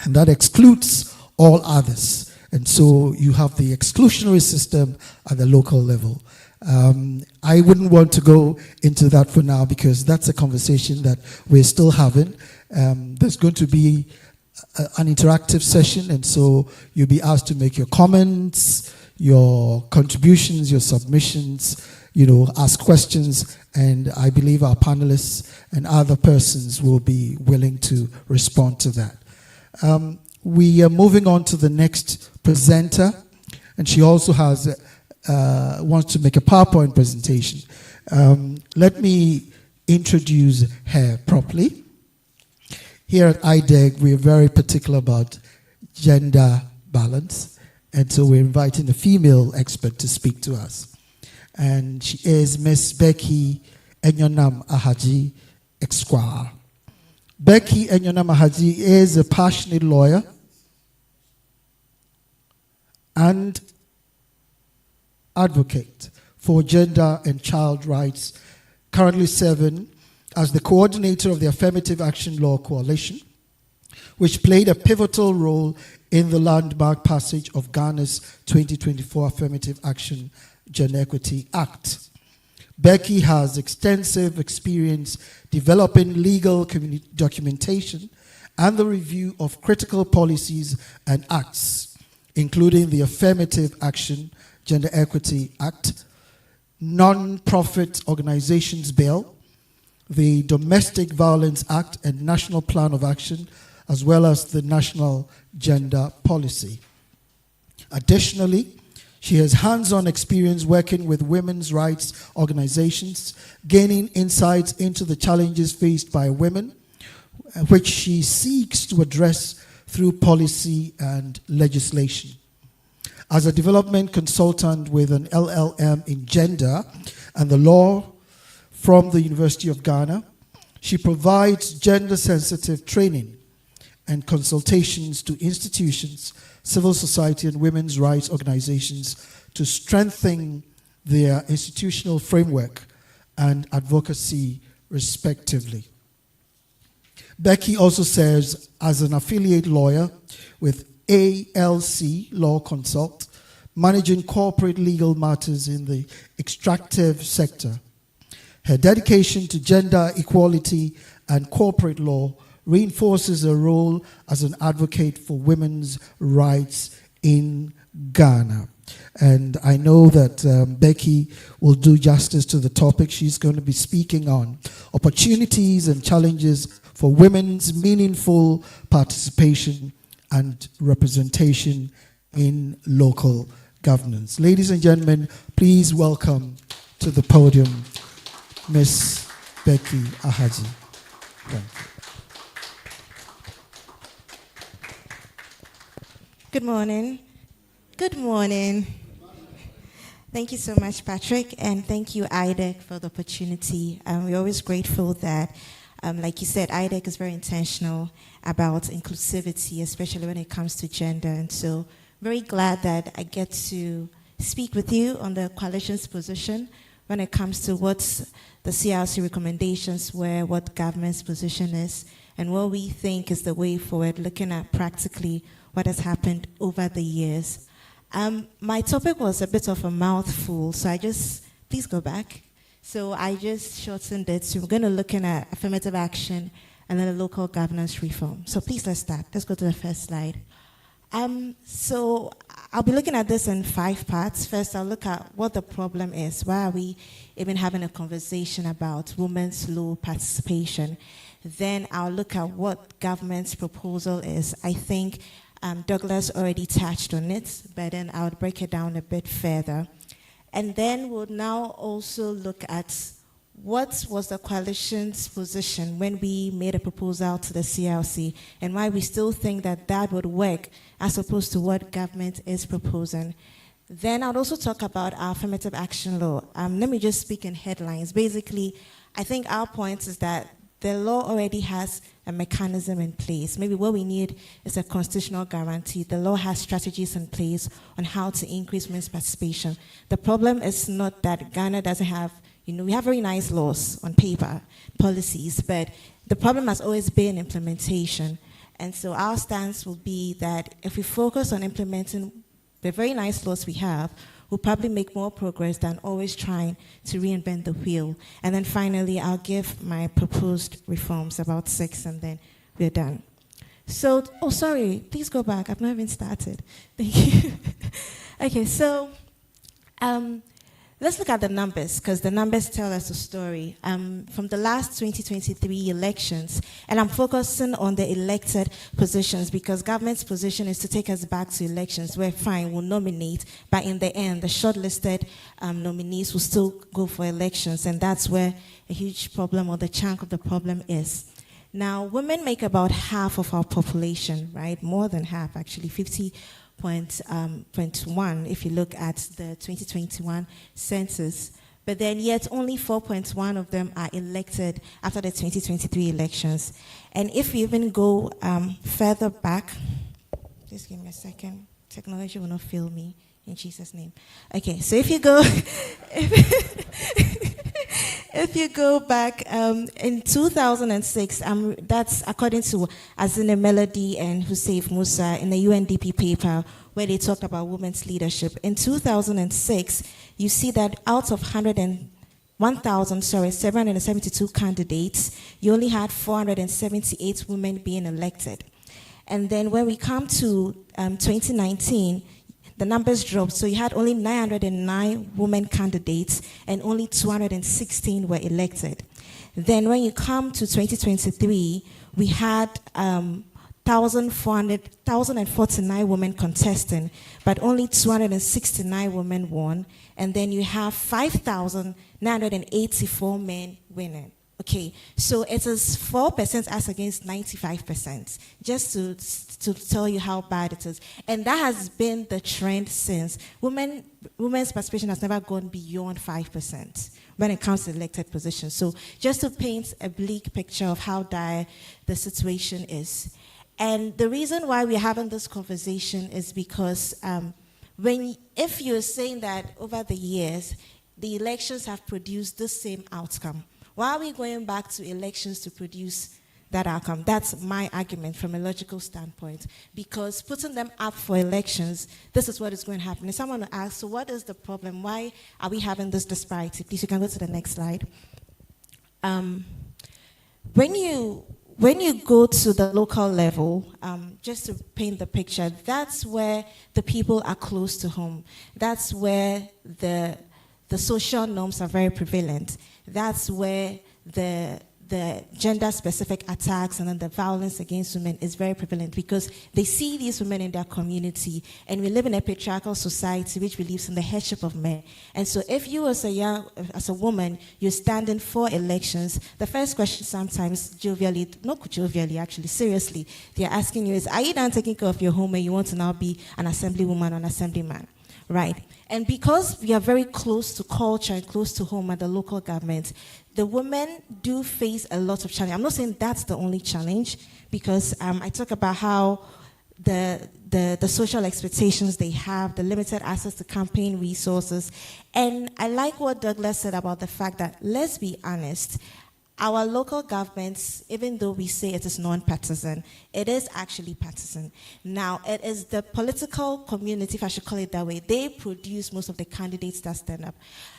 Speaker 1: And that excludes all others. And so you have the exclusionary system at the local level. I wouldn't want to go into that for now because that's a conversation that we're still having. There's going to be an interactive session, and so you'll be asked to make your comments, your contributions, your submissions, ask questions, and I believe our panelists and other persons will be willing to respond to that. We are moving on to the next presenter, and she also has wants to make a PowerPoint presentation. Let me introduce her properly. Here at IDEG, we're very particular about gender balance, and so we're inviting a female expert to speak to us. And she is Miss Becky Enyonam Ahaji Esquire. Becky Enyonam Ahaji is a passionate lawyer and advocate for gender and child rights, currently serving as the coordinator of the Affirmative Action Law Coalition, which played a pivotal role in the landmark passage of Ghana's 2024 Affirmative Action Gender Equity Act. Becky has extensive experience developing legal documentation and the review of critical policies and acts, including the Affirmative Action Gender Equity Act, Non-Profit Organizations Bill, the Domestic Violence Act and National Plan of Action, as well as the National Gender Policy. Additionally, she has hands-on experience working with women's rights organizations, gaining insights into the challenges faced by women, which she seeks to address through policy and legislation. As a development consultant with an LLM in gender and the law from the University of Ghana, she provides gender-sensitive training and consultations to institutions, civil society, and women's rights organizations to strengthen their institutional framework and advocacy, respectively. Becky also serves as an affiliate lawyer with ALC Law Consult, managing corporate legal matters in the extractive sector. Her dedication to gender equality and corporate law reinforces her role as an advocate for women's rights in Ghana. And I know that Becky will do justice to the topic. She's going to be speaking on opportunities and challenges for women's meaningful participation and representation in local governance. Ladies and gentlemen, please welcome to the podium Miss Becky Ahaji. Thank you.
Speaker 5: Good morning. Good morning. Thank you so much, Patrick, and thank you, IDEC, for the opportunity. We're always grateful that, like you said, IDEC is very intentional about inclusivity, especially when it comes to gender. And so, very glad that I get to speak with you on the coalition's position when it comes to what the CRC recommendations were, what government's position is, and what we think is the way forward, looking at practically what has happened over the years. My topic was a bit of a mouthful, so please go back. So I just shortened it. So we're going to look at affirmative action and then the local governance reform. So please, let's start. Let's go to the first slide. So I'll be looking at this in 5 parts. First, I'll look at what the problem is. Why are we even having a conversation about women's low participation? Then I'll look at what government's proposal is. I think Douglas already touched on it, but then I would break it down a bit further. And then we'll now also look at what was the coalition's position when we made a proposal to the CLC and why we still think that that would work as opposed to what government is proposing. Then I'll also talk about our affirmative action law. Let me just speak in headlines. Basically, I think our point is that the law already has a mechanism in place. Maybe what we need is a constitutional guarantee. The law has strategies in place on how to increase women's participation. The problem is not that Ghana doesn't have, we have very nice laws on paper, policies, but the problem has always been implementation. And so our stance will be that if we focus on implementing the very nice laws we have, we'll probably make more progress than always trying to reinvent the wheel. And then finally, I'll give my proposed reforms, about 6, and then we're done. So, sorry, please go back. I've not even started. Thank you. Okay, so let's look at the numbers, because the numbers tell us a story. From the last 2023 elections, and I'm focusing on the elected positions because government's position is to take us back to elections where, fine, we'll nominate, but in the end, the shortlisted nominees will still go for elections, and that's where a huge problem, or the chunk of the problem, is. Now, women make about half of our population, right? More than half, actually, 50.1 if you look at the 2021 census, but then yet only 4.1 of them are elected after the 2023 elections. And if we even go further back, just give me a second, technology will not fail me in Jesus' name. Okay, so if you go if you go back in 2006, that's according to Azine Melody and Hussein Musa in the UNDP paper where they talked about women's leadership. In 2006, you see that out of 772 candidates, you only had 478 women being elected. And then when we come to 2019, the numbers dropped, so you had only 909 women candidates and only 216 were elected. Then when you come to 2023, we had 1,049 women contesting, but only 269 women won, and then you have 5,984 men winning. Okay, so it is 4% as against 95%, just to tell you how bad it is. And that has been the trend since. Women's participation has never gone beyond 5% when it comes to elected positions. So just to paint a bleak picture of how dire the situation is. And the reason why we're having this conversation is because if you're saying that over the years, the elections have produced the same outcome, why are we going back to elections to produce that outcome? That's my argument from a logical standpoint. Because putting them up for elections, this is what is going to happen. If someone will ask, so what is the problem? Why are we having this disparity? Please, you can go to the next slide. When you go to the local level, just to paint the picture, that's where the people are close to home. That's where the social norms are very prevalent. That's where the gender-specific attacks and then the violence against women is very prevalent because they see these women in their community, and we live in a patriarchal society which believes in the headship of men. And so if you as a woman, you're standing for elections, the first question sometimes jovially, not jovially actually, seriously, they're asking you is, are you done taking care of your home and you want to now be an assemblywoman or an assemblyman? Right. And because we are very close to culture and close to home at the local government, the women do face a lot of challenge. I'm not saying that's the only challenge, because I talk about how the social expectations they have, the limited access to campaign resources. And I like what Douglas said about the fact that, let's be honest, our local governments, even though we say it is non-partisan, it is actually partisan. Now, it is the political community, if I should call it that way, they produce most of the candidates that stand up.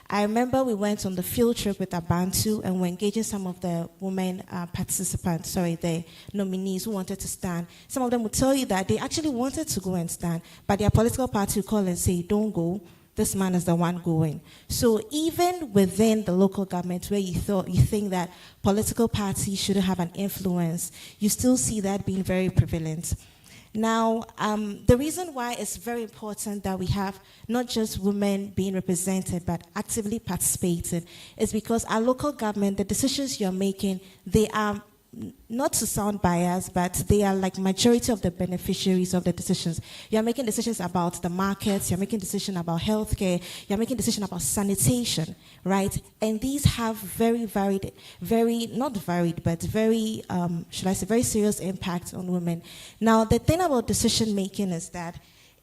Speaker 5: I remember we went on the field trip with Abantu and we're engaging some of the women the nominees who wanted to stand. Some of them would tell you that they actually wanted to go and stand, but their political party would call and say, don't go. This man is the one going. So even within the local government where you think that political parties shouldn't have an influence, you still see that being very prevalent. Now, the reason why it's very important that we have not just women being represented, but actively participating, is because our local government, the decisions you're making, they are not to sound biased, but they are like majority of the beneficiaries of the decisions. You're making decisions about the markets, you're making decisions about healthcare, you're making decisions about sanitation, right? And these have very varied, very serious impact on women. Now, the thing about decision making is that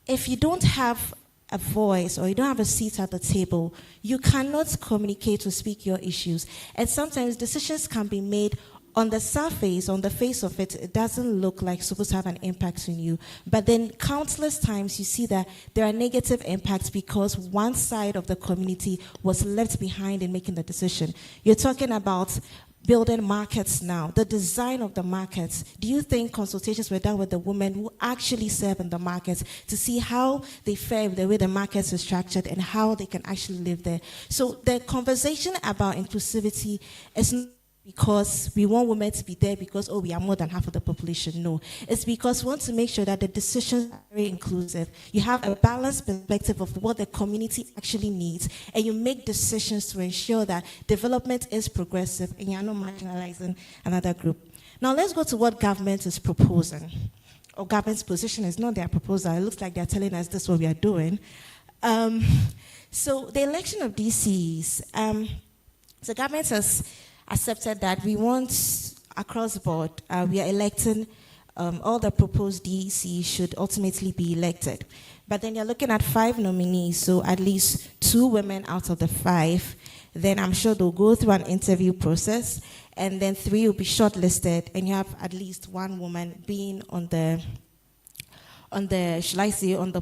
Speaker 5: if you don't have a voice or you don't have a seat at the table, you cannot communicate or speak your issues. And sometimes decisions can be made on the surface, on the face of it, it doesn't look like it's supposed to have an impact on you. But then countless times you see that there are negative impacts because one side of the community was left behind in making the decision. You're talking about building markets now, the design of the markets. Do you think consultations were done with the women who actually serve in the markets to see how they fare with the way the markets are structured and how they can actually live there? So the conversation about inclusivity is not because we want women to be there because, oh, we are more than half of the population. No. It's because we want to make sure that the decisions are very inclusive. You have a balanced perspective of what the community actually needs, and you make decisions to ensure that development is progressive and you're not marginalizing another group. Now, let's go to what government is proposing. Or government's position is not their proposal. It looks like they're telling us this is what we are doing. So the election of DCs, the government has accepted that we want across the board, we are electing, all the proposed DEC should ultimately be elected. But then you're looking at 5 nominees, so at least 2 women out of the 5. Then I'm sure they'll go through an interview process, and then 3 will be shortlisted, and you have at least 1 woman being on the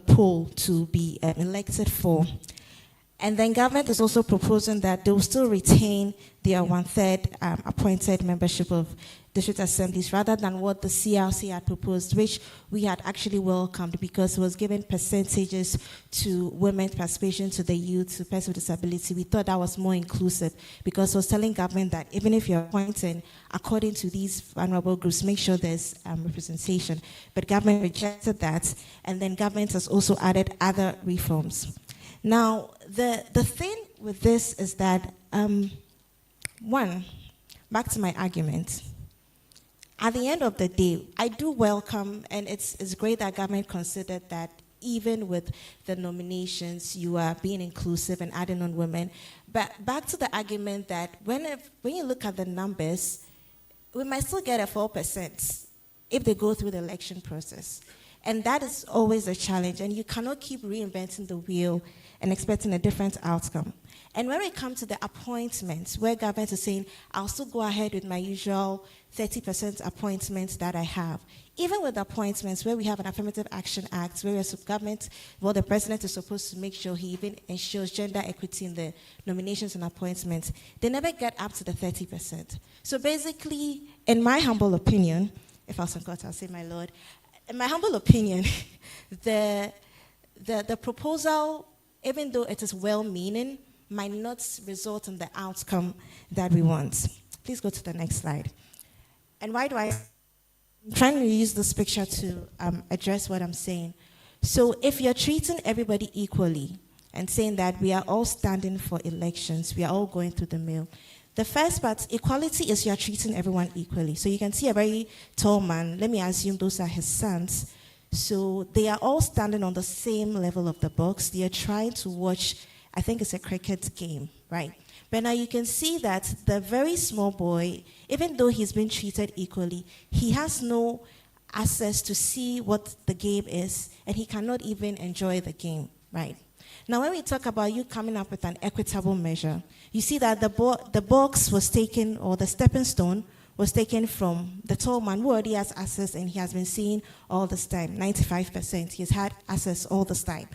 Speaker 5: poll to be elected for. And then government is also proposing that they will still retain their 1/3 appointed membership of district assemblies rather than what the CRC had proposed, which we had actually welcomed because it was giving percentages to women's participation, to the youth, to persons with disability. We thought that was more inclusive because it was telling government that even if you're appointing according to these vulnerable groups, make sure there's representation. But government rejected that, and then government has also added other reforms. Now, the thing with this is that, one, back to my argument, at the end of the day, I do welcome, and it's great that government considered that even with the nominations, you are being inclusive and adding on women. But back to the argument that when you look at the numbers, we might still get a 4% if they go through the election process. And that is always a challenge, and you cannot keep reinventing the wheel and expecting a different outcome. And when it comes to the appointments, where government is saying, I'll still go ahead with my usual 30% appointments that I have. Even with appointments where we have an Affirmative Action Act, where the president is supposed to make sure he even ensures gender equity in the nominations and appointments, they never get up to the 30%. So basically, in my humble opinion, if I was in court, I'll say my lord, in my humble opinion, the proposal, even though it is well-meaning, might not result in the outcome that we want. Please go to the next slide. And why do I'm trying to use this picture to address what I'm saying. So if you're treating everybody equally and saying that we are all standing for elections, we are all going through the mill, the first part, equality, is you're treating everyone equally. So you can see a very tall man, let me assume those are his sons. So they are all standing on the same level of the box. They are trying to watch, I think it's a cricket game, right? But now you can see that the very small boy, even though he's been treated equally, he has no access to see what the game is, and he cannot even enjoy the game, right? Now, when we talk about you coming up with an equitable measure, you see that the box was taken, or the stepping stone was taken from the tall man who already has access, and he has been seeing all this time, 95%. He's had access all this time.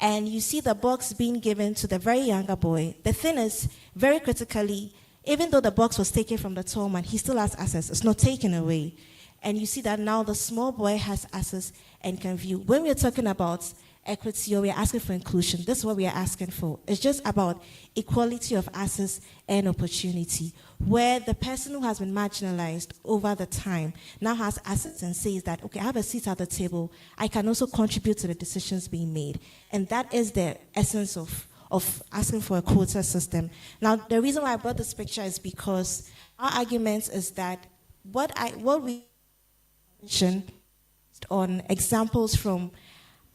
Speaker 5: And you see the box being given to the very younger boy. The thing is, very critically, even though the box was taken from the tall man, he still has access. It's not taken away. And you see that now the small boy has access and can view. When we're talking about equity, or we're asking for inclusion, this is what we are asking for. It's just about equality of access and opportunity, where the person who has been marginalized over the time now has access and says that, okay, I have a seat at the table, I can also contribute to the decisions being made. And that is the essence of asking for a quota system. Now, the reason why I brought this picture is because our argument is that what we mention on examples from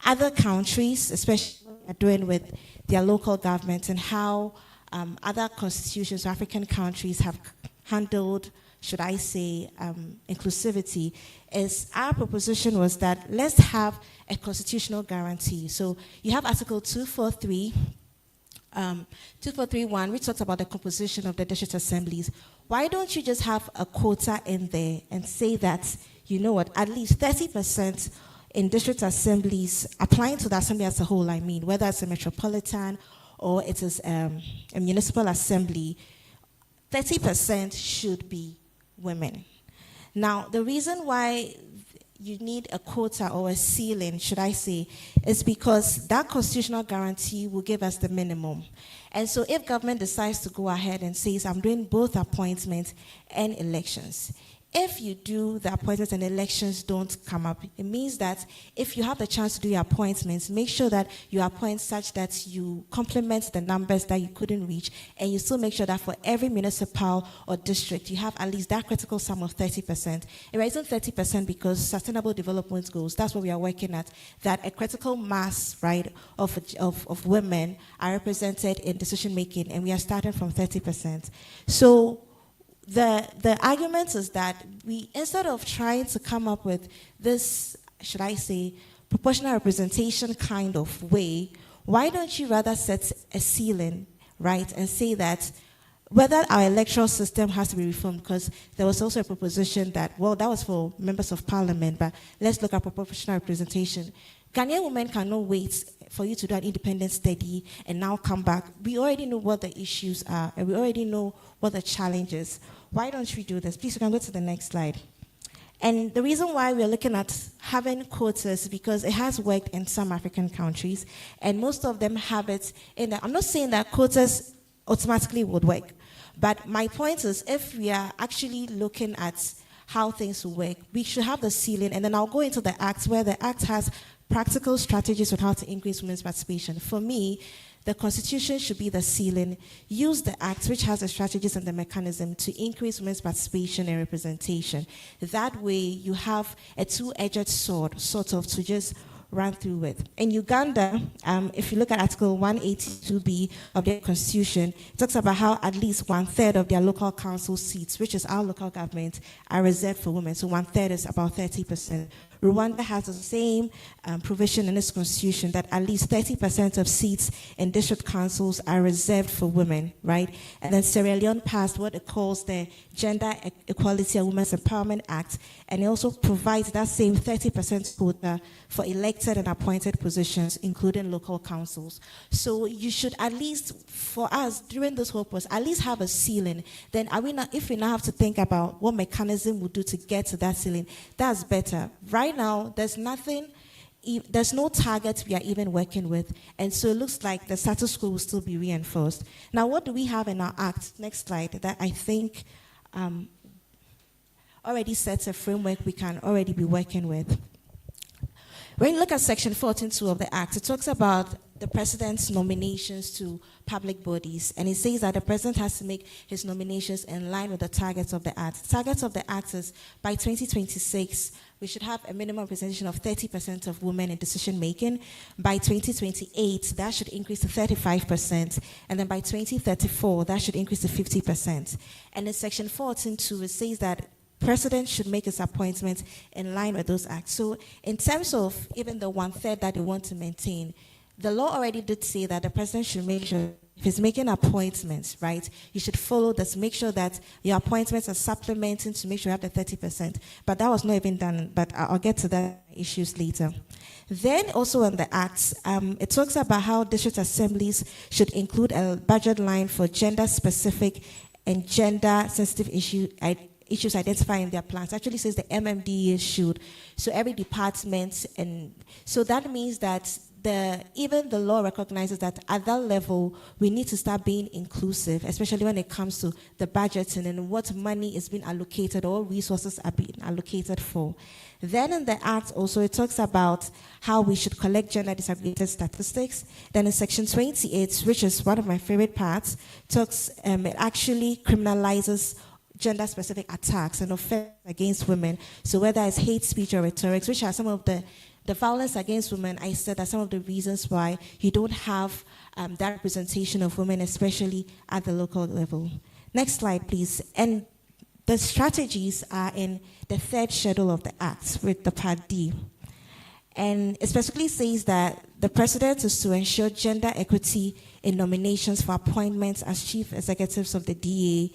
Speaker 5: other countries, especially what they're doing with their local governments, and how other constitutions of African countries have handled, should I say, inclusivity, is our proposition was that let's have a constitutional guarantee. So you have Article 243, 2431, which talks about the composition of the district assemblies. Why don't you just have a quota in there and say that, you know what, at least 30% in district assemblies, applying to the assembly as a whole, I mean, whether it's a metropolitan or it is a municipal assembly, 30% should be women. Now, the reason why you need a quota or a ceiling, should I say, is because that constitutional guarantee will give us the minimum. And so if government decides to go ahead and says, I'm doing both appointments and elections, if you do the appointments and elections don't come up, it means that if you have the chance to do your appointments, make sure that you appoint such that you complement the numbers that you couldn't reach, and you still make sure that for every municipal or district, you have at least that critical sum of 30%. It isn't 30% because sustainable development goals, that's what we are working at, that a critical mass, right, of women are represented in decision making, and we are starting from 30%. So the argument is that we, instead of trying to come up with this, should I say, proportional representation kind of way, why don't you rather set a ceiling, right, and say that whether our electoral system has to be reformed, because there was also a proposition that, well, that was for members of parliament, but let's look at proportional representation. Ghanaian women cannot wait for you to do an independent study and now come back. We already know what the issues are, and we already know what the challenges. Why don't we do this? Please, you can go to the next slide. And the reason why we're looking at having quotas is because it has worked in some African countries, and most of them have it in there. I'm not saying that quotas automatically would work, but my point is, if we are actually looking at how things will work, we should have the ceiling, and then I'll go into the Act, where the Act has practical strategies on how to increase women's participation. For me, the Constitution should be the ceiling. Use the Act, which has the strategies and the mechanism to increase women's participation and representation. That way, you have a two-edged sword, sort of, to just run through with. In Uganda, if you look at Article 182B of their Constitution, it talks about how at least 1/3 of their local council seats, which is our local government, are reserved for women. So 1/3 is about 30%. Rwanda has the same provision in its constitution that at least 30% of seats in district councils are reserved for women, right? And then Sierra Leone passed what it calls the Gender Equality and Women's Empowerment Act, and it also provides that same 30% quota for elected and appointed positions, including local councils. So you should at least, for us, during this whole process, at least have a ceiling. Then are we not, if we now have to think about what mechanism would do to get to that ceiling, that's better. Right now, there's nothing, there's no target we are even working with, and so it looks like the status quo will still be reinforced. Now, what do we have in our Act? Next slide, that I think already sets a framework we can already be working with. When you look at Section 14.2 of the Act, it talks about the president's nominations to public bodies. And it says that the president has to make his nominations in line with the targets of the act. Targets of the act is by 2026, we should have a minimum representation of 30% of women in decision making. By 2028, that should increase to 35%. And then by 2034, that should increase to 50%. And in section 14.2, it says that president should make his appointments in line with those acts. So in terms of even the 1/3 that they want to maintain, the law already did say that the president should make sure, if he's making appointments, right, you should follow this, make sure that your appointments are supplementing to make sure you have the 30%. But that was not even done, but I'll get to that issues later. Then also in the Act, it talks about how district assemblies should include a budget line for gender-specific and gender-sensitive issues identified in their plans. Actually says the MMDA should. So every department, and so that means that even the law recognizes that at that level, we need to start being inclusive, especially when it comes to the budgeting and what money is being allocated or resources are being allocated for. Then in the Act also, it talks about how we should collect gender disaggregated statistics. Then in section 28, which is one of my favorite parts, it actually criminalizes gender-specific attacks and offense against women. So whether it's hate speech or rhetorics, which are some of the violence against women, I said, are some of the reasons why you don't have that representation of women, especially at the local level. Next slide, please. And the strategies are in the third schedule of the Act with the Part D. And it specifically says that the president is to ensure gender equity in nominations for appointments as chief executives of the DA,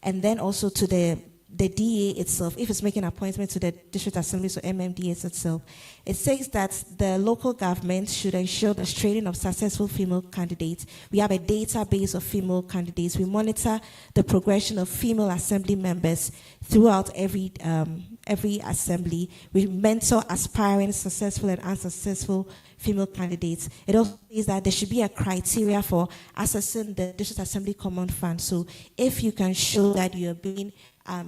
Speaker 5: and then also to the DA itself, if it's making appointments to the district assemblies or MMDAs itself. It says that the local government should ensure the training of successful female candidates. We have a database of female candidates. We monitor the progression of female assembly members throughout every assembly. We mentor aspiring, successful and unsuccessful female candidates. It also says that there should be a criteria for accessing the district assembly common fund. So if you can show that you're being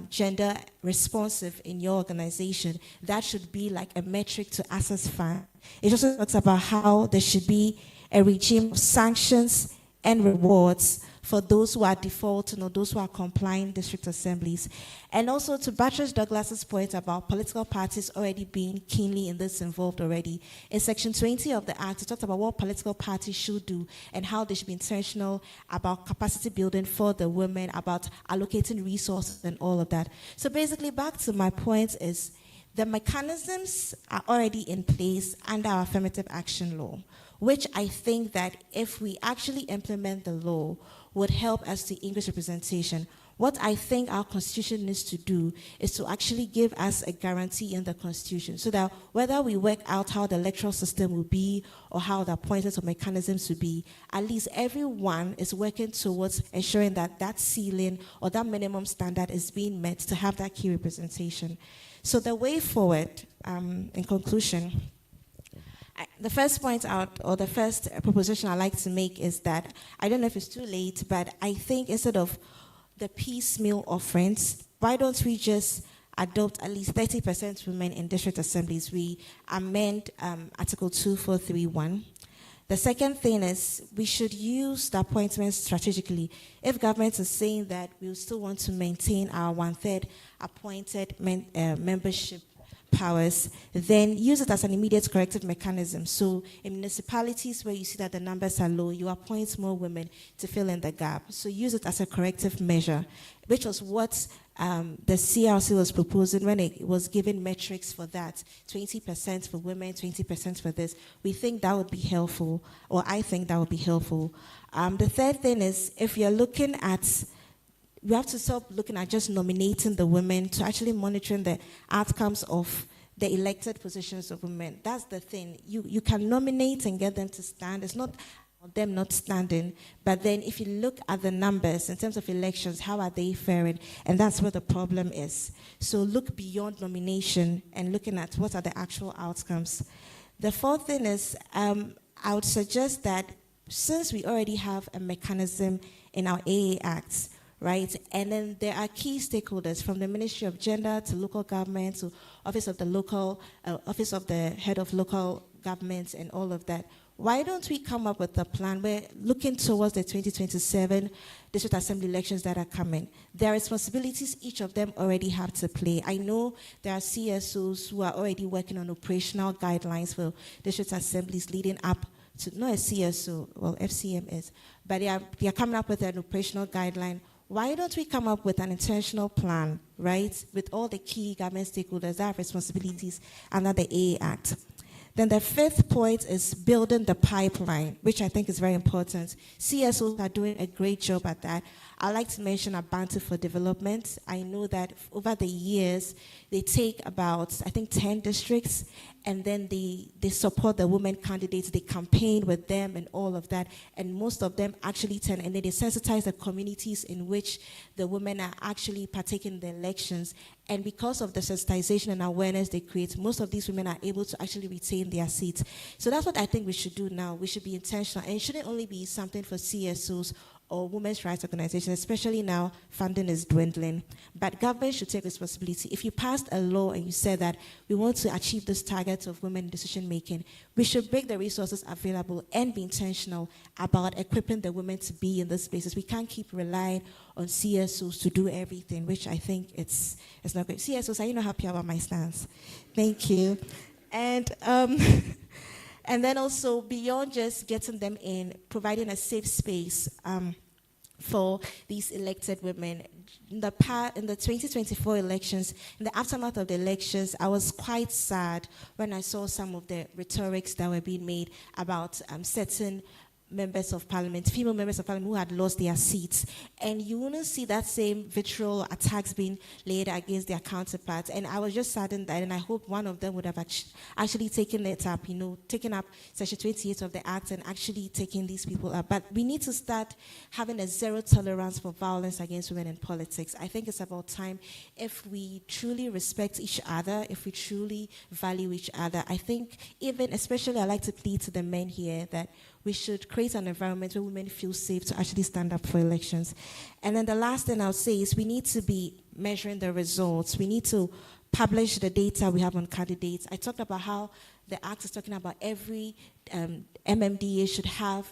Speaker 5: gender responsive in your organization, that should be like a metric to access fund. It also talks about how there should be a regime of sanctions and rewards for those who are defaulting or those who are complying district assemblies. And also to buttress Douglas's point about political parties already being keenly in this involved already. In section 20 of the Act, it talks about what political parties should do and how they should be intentional about capacity building for the women, about allocating resources and all of that. So basically back to my point is the mechanisms are already in place under our affirmative action law, which I think that if we actually implement the law, would help us to increase representation. What I think our constitution needs to do is to actually give us a guarantee in the constitution so that whether we work out how the electoral system will be or how the appointments or mechanisms will be, at least everyone is working towards ensuring that that ceiling or that minimum standard is being met to have that key representation. So the way forward, in conclusion, the first point out, or the first proposition I'd like to make is that, I don't know if it's too late, but I think instead of the piecemeal offerings, why don't we just adopt at least 30% women in district assemblies? We amend Article 2431. The second thing is we should use the appointments strategically. If government is saying that we still want to maintain our 1/3 appointed membership powers, then use it as an immediate corrective mechanism. So in municipalities where you see that the numbers are low, you appoint more women to fill in the gap. So use it as a corrective measure, which was what the CRC was proposing when it was giving metrics for that, 20% for women, 20% for this. We think that would be helpful, or I think that would be helpful. The third thing is, if you're looking at, we have to stop looking at just nominating the women to actually monitoring the outcomes of the elected positions of women. That's the thing. You can nominate and get them to stand. It's not them not standing, but then if you look at the numbers in terms of elections, how are they faring? And that's where the problem is. So look beyond nomination and looking at what are the actual outcomes. The fourth thing is, I would suggest that since we already have a mechanism in our AA Act, right? And then there are key stakeholders from the Ministry of Gender to local government to Office of the Head of Local Governments and all of that. why don't we come up with a plan? We're looking towards the 2027 district assembly elections that are coming. There are responsibilities each of them already have to play. I know there are CSOs who are already working on operational guidelines for district assemblies leading up to, not a CSO, well, FCM is, but they are coming up with an operational guideline. Why don't we come up with an intentional plan, right, with all the key government stakeholders that have responsibilities under the AA Act? Then the fifth point is building the pipeline, which I think is very important. CSOs are doing a great job at that. I'd like to mention Abantu for Development. I know that over the years, they take about, I think, 10 districts, and then they support the women candidates. They campaign with them and all of that, and most of them actually turn, and then they sensitize the communities in which the women are actually partaking in the elections. And because of the sensitization and awareness they create, most of these women are able to actually retain their seats. So that's what I think we should do now. We should be intentional, and it shouldn't only be something for CSOs or women's rights organizations, especially now funding is dwindling. But government should take responsibility. If you passed a law and you said that we want to achieve this target of women in decision making, we should make the resources available and be intentional about equipping the women to be in these spaces. We can't keep relying on CSOs to do everything, which I think it's not good. CSOs, are you not happy about my stance? Thank you. And and then also, beyond just getting them in, providing a safe space for these elected women. In the 2024 elections, in the aftermath of the elections, I was quite sad when I saw some of the rhetorics that were being made about certain members of parliament, female members of parliament who had lost their seats. And you wouldn't see that same vitriol attacks being laid against their counterparts. And I was just saddened that, and I hope one of them would have actually taken it up, taken up Section 28 of the Act and actually taking these people up. But we need to start having a zero tolerance for violence against women in politics. I think it's about time. If we truly respect each other, if we truly value each other, I think even, especially I like to plead to the men here that we should create an environment where women feel safe to actually stand up for elections. And then the last thing I'll say is we need to be measuring the results. We need to publish the data we have on candidates. I talked about how the Act is talking about every MMDA should have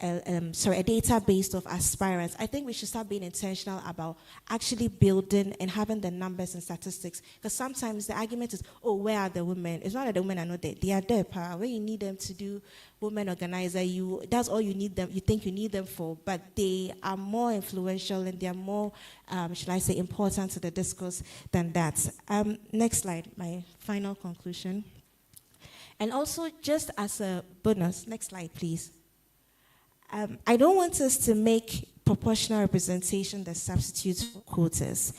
Speaker 5: a database of aspirants. I think we should start being intentional about actually building and having the numbers and statistics. Because sometimes the argument is, oh, where are the women? It's not that the women are not there. They are there, pa. When you need them to do women organizer, that's all you need them. You think you need them for, but they are more influential and they are more, should I say, important to the discourse than that. Next slide, my final conclusion. And also, just as a bonus, next slide, please. I don't want us to make proportional representation the substitute for quotas.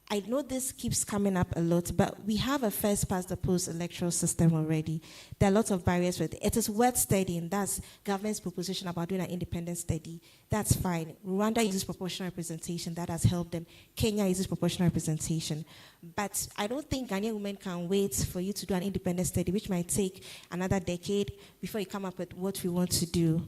Speaker 5: I know this keeps coming up a lot, but we have a first past the post electoral system already. There are lots of barriers with it. It is worth studying. That's government's proposition about doing an independent study. That's fine. Rwanda uses proportional representation. That has helped them. Kenya uses proportional representation. But I don't think Ghanaian women can wait for you to do an independent study, which might take another decade before you come up with what we want to do.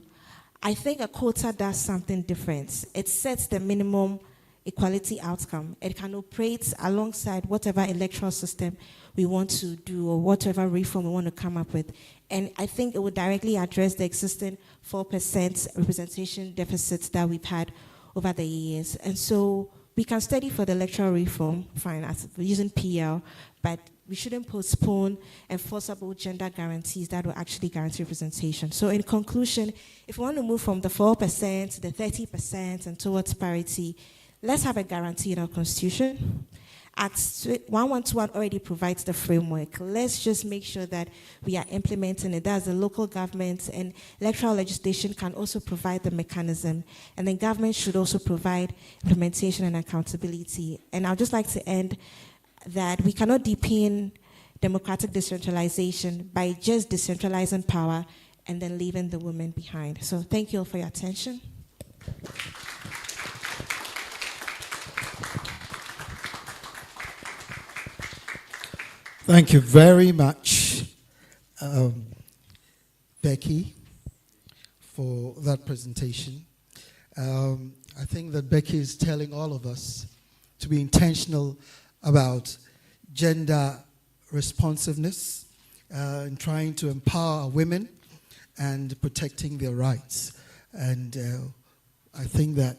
Speaker 5: I think a quota does something different. It sets the minimum equality outcome. It can operate alongside whatever electoral system we want to do or whatever reform we want to come up with. And I think it would directly address the existing 4% representation deficits that we've had over the years. And so we can study for the electoral reform, fine, using PL, but we shouldn't postpone enforceable gender guarantees that will actually guarantee representation. So in conclusion, if we want to move from the 4% to the 30% and towards parity, let's have a guarantee in our constitution. Act 1121 already provides the framework. Let's just make sure that we are implementing it. That's the local government, and electoral legislation can also provide the mechanism. And then government should also provide implementation and accountability. And I'd just like to end that we cannot deepen democratic decentralization by just decentralizing power and then leaving the women behind. So thank you all for your attention.
Speaker 1: Thank you very much, Becky, for that presentation. I think that Becky is telling all of us to be intentional about gender responsiveness and trying to empower women and protecting their rights. And I think that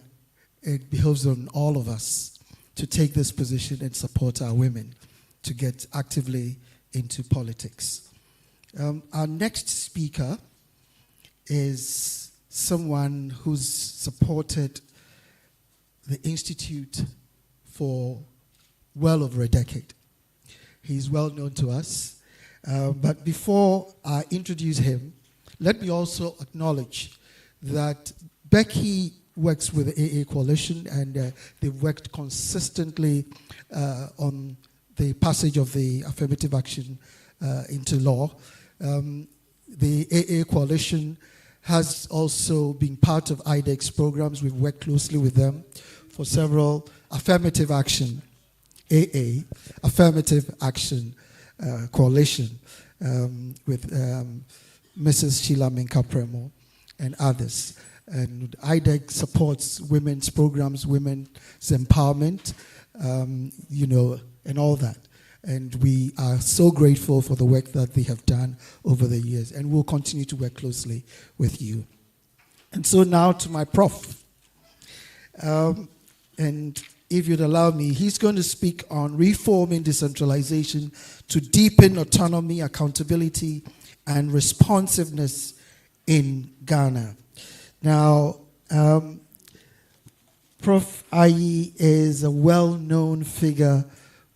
Speaker 1: it behoves on all of us to take this position and support our women to get actively into politics. Our next speaker is someone who's supported the Institute for well over a decade. He's well known to us. But before I introduce him, let me also acknowledge that Becky works with the AA Coalition, and they've worked consistently on the passage of the affirmative action into law. The AA Coalition has also been part of IDEC's programs. We've worked closely with them for several affirmative action, AA, affirmative action coalition with Mrs. Sheila Minka-Premo and others. And IDEC supports women's programs, women's empowerment, and all that. And we are so grateful for the work that they have done over the years, and we'll continue to work closely with you. And so now to my prof. And if you'd allow me, he's going to speak on reforming decentralization to deepen autonomy, accountability, and responsiveness in Ghana. Now, Prof. Ayi is a well-known figure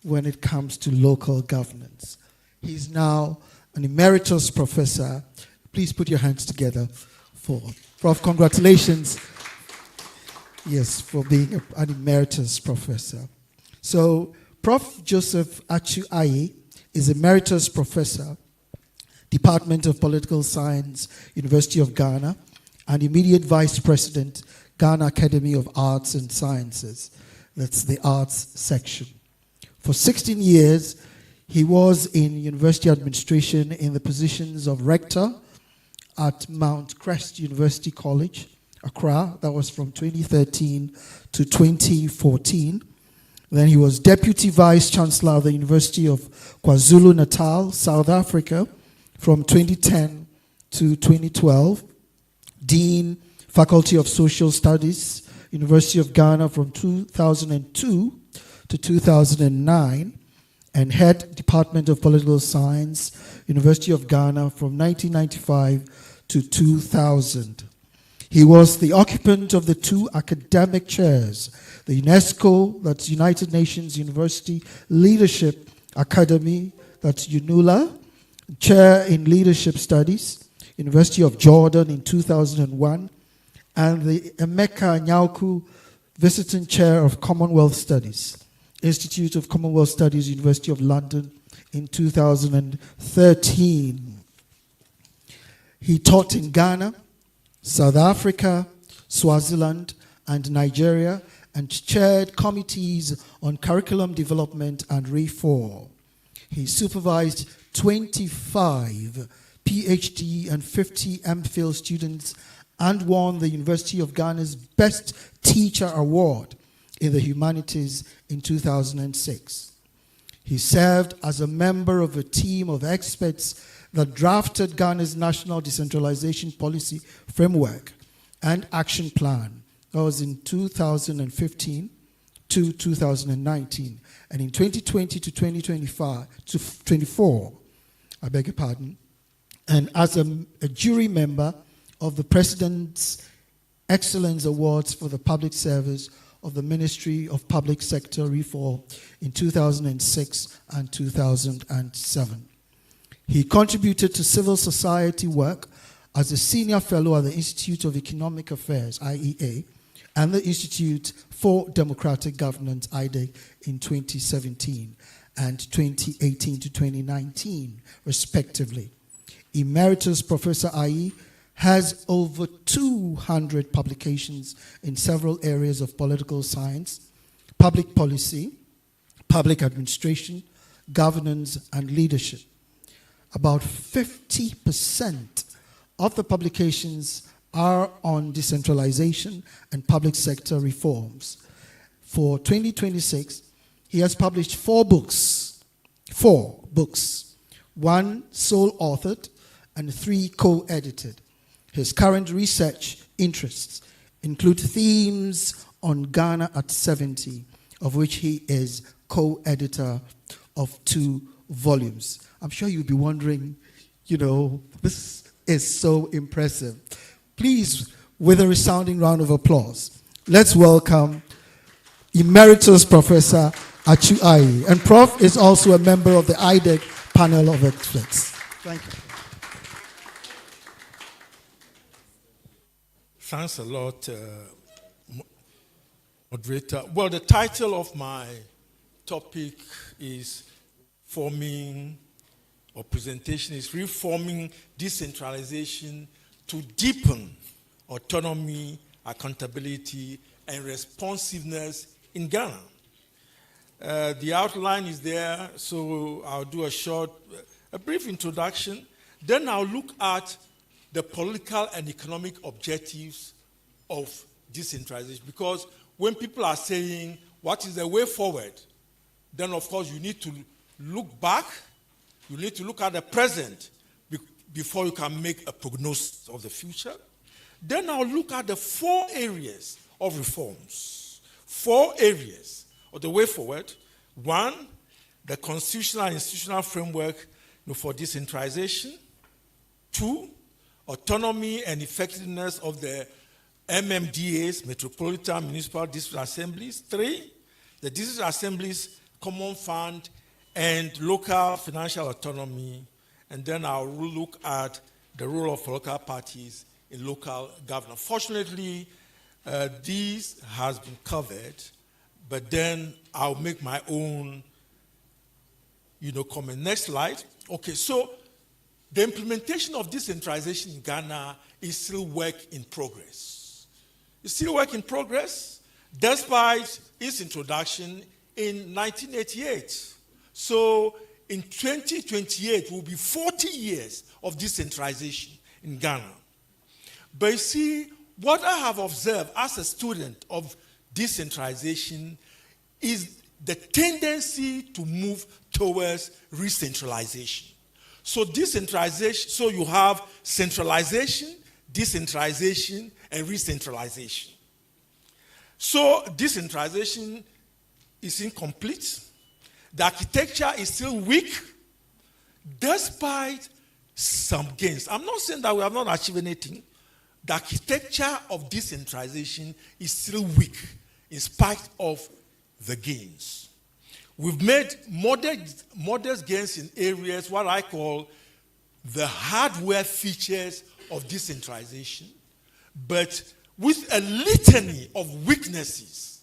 Speaker 1: when it comes to local governance. He's now an emeritus professor. Please put your hands together for Prof. Congratulations, yes, for being an emeritus professor. So, Prof. Joseph Achu Ayi is emeritus professor, Department of Political Science, University of Ghana, and immediate vice president, Ghana Academy of Arts and Sciences. That's the arts section. For 16 years, he was in university administration in the positions of rector at Mount Crest University College, Accra. That was from 2013 to 2014. Then he was deputy vice chancellor of the University of KwaZulu-Natal, South Africa, from 2010 to 2012. Dean, Faculty of Social Studies, University of Ghana from 2002 to 2009, and head Department of Political Science, University of Ghana from 1995 to 2000. He was the occupant of the 2 academic chairs, the UNESCO, that's United Nations University Leadership Academy, that's UNULA, chair in Leadership Studies, University of Jordan in 2001, and the Emeka Nyauku Visiting Chair of Commonwealth Studies, Institute of Commonwealth Studies, University of London in 2013. He taught in Ghana, South Africa, Swaziland, and Nigeria, and chaired committees on curriculum development and reform. He supervised 25 PhD and 50 MPhil students and won the University of Ghana's Best Teacher Award in the Humanities in 2006. He served as a member of a team of experts that drafted Ghana's National Decentralization Policy Framework and Action Plan. That was in 2015 to 2019. And in 2020 to 2024, I beg your pardon, and as a jury member of the President's Excellence Awards for the Public Service of the Ministry of Public Sector Reform in 2006 and 2007. He contributed to civil society work as a senior fellow at the Institute of Economic Affairs, IEA, and the Institute for Democratic Governance, IDEC, in 2017 and 2018 to 2019, respectively. Emeritus Professor Ayi has over 200 publications in several areas of political science, public policy, public administration, governance, and leadership. About 50% of the publications are on decentralization and public sector reforms. For 2026, he has published 4 books, 1 sole authored and 3 co-edited. His current research interests include themes on Ghana at 70, of which he is co-editor of 2 volumes. I'm sure you'll be wondering, this is so impressive. Please, with a resounding round of applause, let's welcome Emeritus Professor Achu Aye. And Prof is also a member of the IDEC panel of experts. Thank you.
Speaker 6: Thanks a lot, moderator. Well, the title of my topic is presentation is Reforming Decentralization to Deepen Autonomy, Accountability, and Responsiveness in Ghana. The outline is there, so I'll do a brief introduction. Then I'll look at the political and economic objectives of decentralization. Because when people are saying, what is the way forward? Then, of course, you need to look back. You need to look at the present before you can make a prognosis of the future. Then I'll look at the 4 areas of reforms. 4 areas of the way forward. 1, the constitutional and institutional framework for decentralization. 2, autonomy and effectiveness of the MMDAs, Metropolitan Municipal District Assemblies. 3, the district assemblies, common fund, and local financial autonomy. And then I'll look at the role of political parties in local governance. Fortunately, this has been covered, but then I'll make my own, comment. Next slide. Okay, so the implementation of decentralization in Ghana is still work in progress. It's still work in progress, despite its introduction in 1988. So in 2028 will be 40 years of decentralization in Ghana. But you see, what I have observed as a student of decentralization is the tendency to move towards re-centralization. So decentralization, so you have centralization, decentralization, and re-centralization. So decentralization is incomplete. The architecture is still weak, despite some gains. I'm not saying that we have not achieved anything. The architecture of decentralization is still weak, in spite of the gains. We've made modest gains in areas, what I call the hardware features of decentralization, but with a litany of weaknesses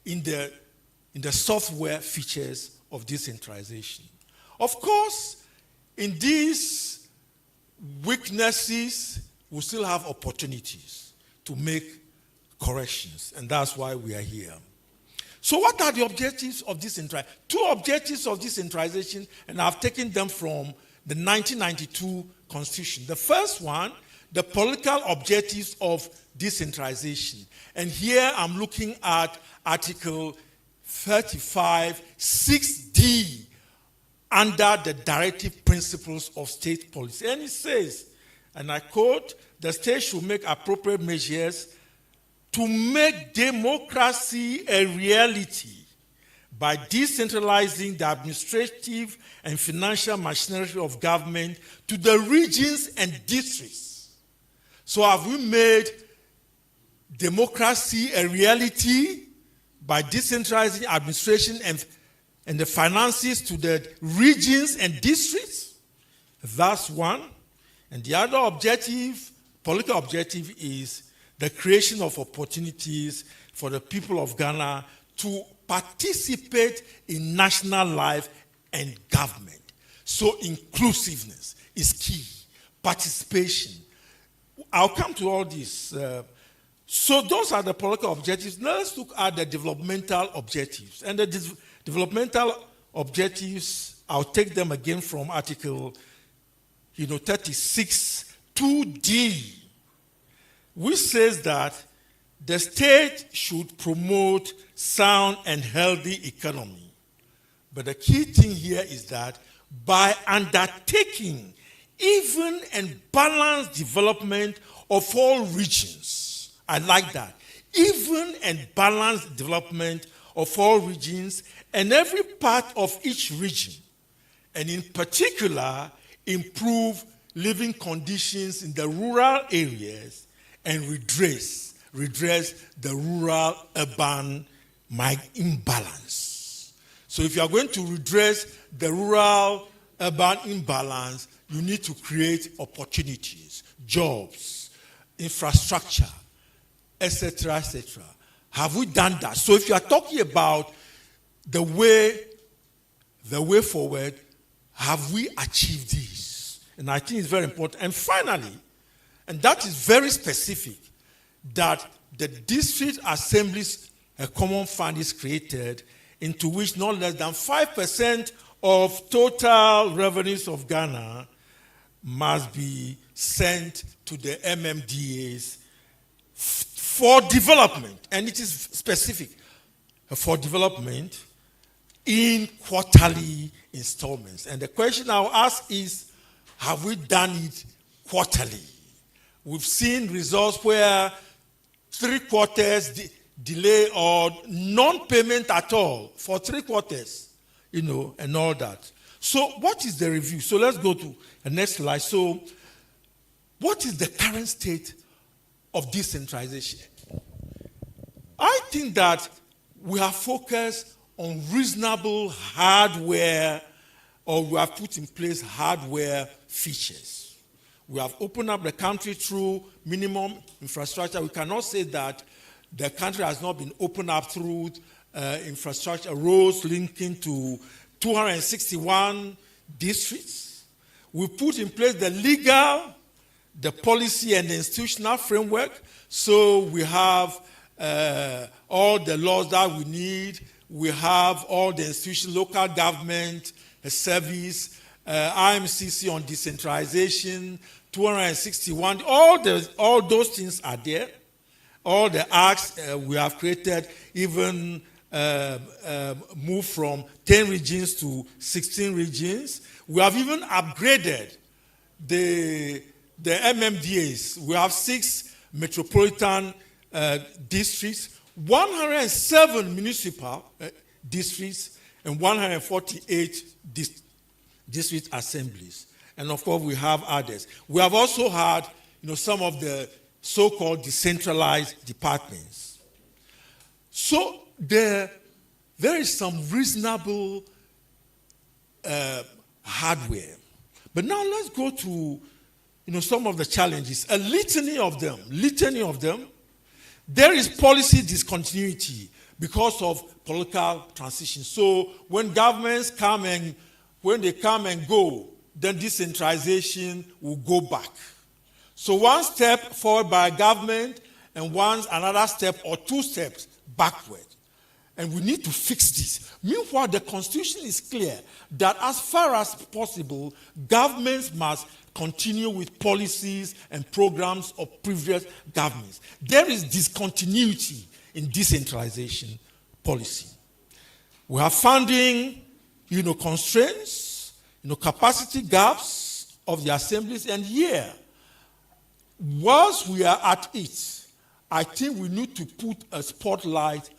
Speaker 6: in the software features of decentralization. Of course, in these weaknesses, we still have opportunities to make corrections, and that's why we are here. So what are the objectives of decentralization? 2 objectives of decentralization, and I've taken them from the 1992 Constitution. The first one, the political objectives of decentralization. And here I'm looking at Article 35, 6D, under the directive principles of state policy. And it says, and I quote, the state should make appropriate measures to make democracy a reality by decentralizing the administrative and financial machinery of government to the regions and districts. So have we made democracy a reality by decentralizing administration and the finances to the regions and districts? That's one. And the other objective, political objective, is the creation of opportunities for the people of Ghana to participate in national life and government. So inclusiveness is key. Participation. I'll come to all this. So those are the political objectives. Now let's look at the developmental objectives. And the developmental objectives, I'll take them again from Article 36, 2D, which says that the state should promote sound and healthy economy. But the key thing here is that by undertaking even and balanced development of all regions. I like that. Even and balanced development of all regions and every part of each region, and in particular, improve living conditions in the rural areas and redress the rural-urban imbalance. So if you are going to redress the rural-urban imbalance, you need to create opportunities, jobs, infrastructure, etc., etc. Have we done that? So if you are talking about the way forward, have we achieved this? And I think it's very important. And finally, and that is very specific, that the district assemblies, a common fund is created into which not less than 5% of total revenues of Ghana must be sent to the MMDAs for development. And it is specific for development in quarterly installments. And the question I'll ask is, have we done it quarterly? We've seen results where 3 quarters delay or non-payment at all for 3 quarters, and all that. So what is the review? So let's go to the next slide. So what is the current state of decentralization? I think that we have focused on reasonable hardware, or we have put in place hardware features. We have opened up the country through minimum infrastructure. We cannot say that the country has not been opened up through infrastructure, roads linking to 261 districts. We put in place the legal, the policy, and the institutional framework. So we have all the laws that we need. We have all the institutions, local government, service, IMCC on decentralization, 261. All those things are there. All the acts we have created, even moved from 10 regions to 16 regions. We have even upgraded the MMDAs. We have 6 metropolitan districts, 107 municipal districts, and 148 district assemblies. And of course, we have others. We have also had, some of the so-called decentralized departments. So there is some reasonable hardware. But now let's go to some of the challenges. A litany of them. There is policy discontinuity because of political transition. So when governments come and go, then decentralization will go back. So one step forward by government and another step or 2 steps backward. And we need to fix this. Meanwhile, the Constitution is clear that as far as possible, governments must continue with policies and programs of previous governments. There is discontinuity in decentralization policy. We have funding, constraints, capacity gaps of the assemblies. And here, whilst we are at it, I think we need to put a spotlight